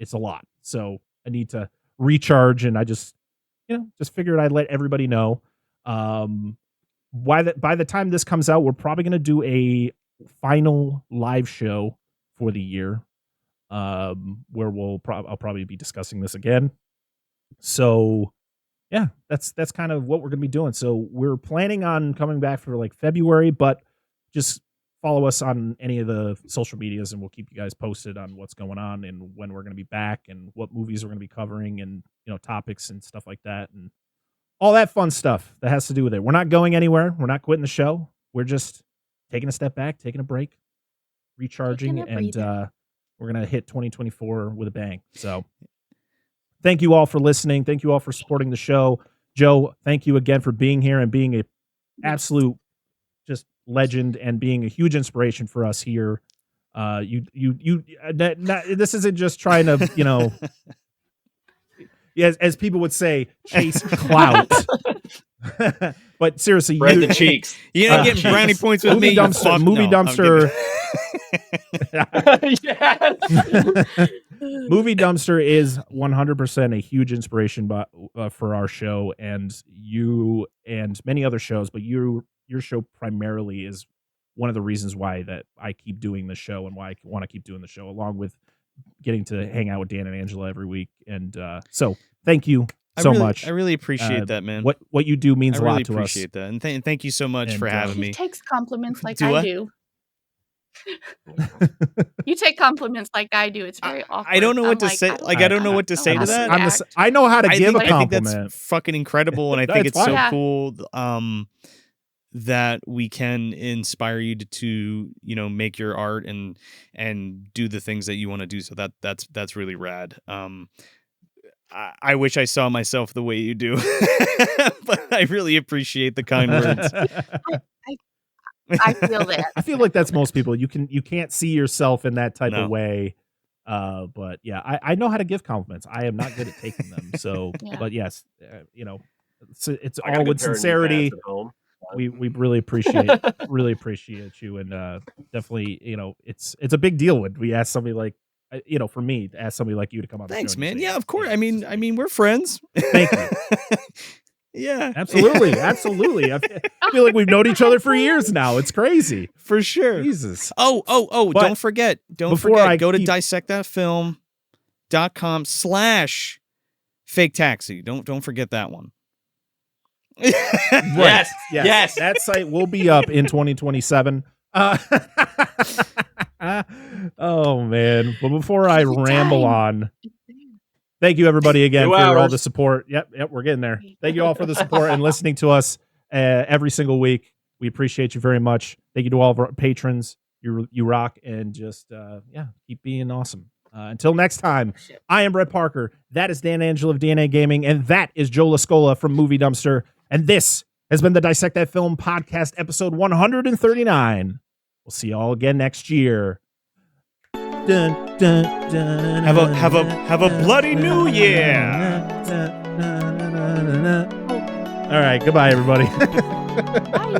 Speaker 1: it's a lot. So I need to recharge, and I just figured I'd let everybody know. By the time this comes out, we're probably going to do a final live show for the year, where I'll probably be discussing this again. So yeah, that's kind of what we're going to be doing. So we're planning on coming back for like February, but just follow us on any of the social medias and we'll keep you guys posted on what's going on and when we're going to be back and what movies we're going to be covering and, topics and stuff like that and all that fun stuff that has to do with it. We're not going anywhere. We're not quitting the show. We're just taking a step back, taking a break, recharging, and we're going to hit 2024 with a bang. So thank you all for listening. Thank you all for supporting the show. Joe, thank you again for being here and being a absolute just legend and being a huge inspiration for us here This isn't just trying to, you know, as people would say, chase clout. But seriously,
Speaker 3: Spread the cheeks.
Speaker 2: You're not getting brownie points with
Speaker 1: movie
Speaker 2: me.
Speaker 1: dumpster,
Speaker 2: No,
Speaker 1: movie
Speaker 2: I'm
Speaker 1: dumpster.
Speaker 3: Yes.
Speaker 1: Movie Dumpster is 100% a huge inspiration for our show and you and many other shows, but your show primarily is one of the reasons why that I keep doing the show and why I want to keep doing the show, along with getting to hang out with Dan and Angela every week. And so thank you so much.
Speaker 2: I really appreciate that, man.
Speaker 1: What you do means a lot to us.
Speaker 2: I really appreciate that. And thank you so much for having me.
Speaker 5: He takes compliments like
Speaker 2: Do
Speaker 5: I
Speaker 2: I?
Speaker 5: do. You take compliments like I do. It's very awkward.
Speaker 2: I don't know what
Speaker 5: I'm
Speaker 2: to say. Like, I don't know what to say to that.
Speaker 1: I know how to give a
Speaker 2: I think
Speaker 1: compliment.
Speaker 2: that's fucking incredible, and I think it's
Speaker 1: fine.
Speaker 2: so cool that we can inspire you to you know, make your art and do the things that you want to do. So that's really rad. I wish I saw myself the way you do, but I really appreciate the kind words.
Speaker 5: I feel that.
Speaker 1: I feel like that's most people. You can't see yourself in that type of way. But yeah, I know how to give compliments. I am not good at taking them. So, but yes, you know, it's all with sincerity. We really appreciate you, and definitely, you know, it's a big deal when we ask somebody like, you know, for me to ask somebody like you to come on.
Speaker 2: Thanks,
Speaker 1: the show.
Speaker 2: man. Yeah, of course. I mean, we're friends.
Speaker 1: Thank you.
Speaker 2: Yeah,
Speaker 1: absolutely. I feel like we've known each other for years now. It's crazy.
Speaker 2: For sure.
Speaker 1: Jesus.
Speaker 2: Oh,
Speaker 1: But
Speaker 2: don't forget. Go to dissectthatfilm.com/fake taxi. Don't forget that one.
Speaker 1: Right. Yes. That site will be up in 2027. Oh man. But before I ramble on, thank you, everybody, again, for all the support. Yep, we're getting there. Thank you all for the support and listening to us every single week. We appreciate you very much. Thank you to all of our patrons. You rock, and just keep being awesome. Until next time, I am Brett Parker. That is Dan Angel of DNA Gaming, and that is Joe La Scola from Movie Dumpster. And this has been the Dissect That Film Podcast, episode 139. We'll see you all again next year. Dun, dun, dun,
Speaker 2: Have a bloody new year.
Speaker 1: All right, goodbye, everybody.
Speaker 5: Bye.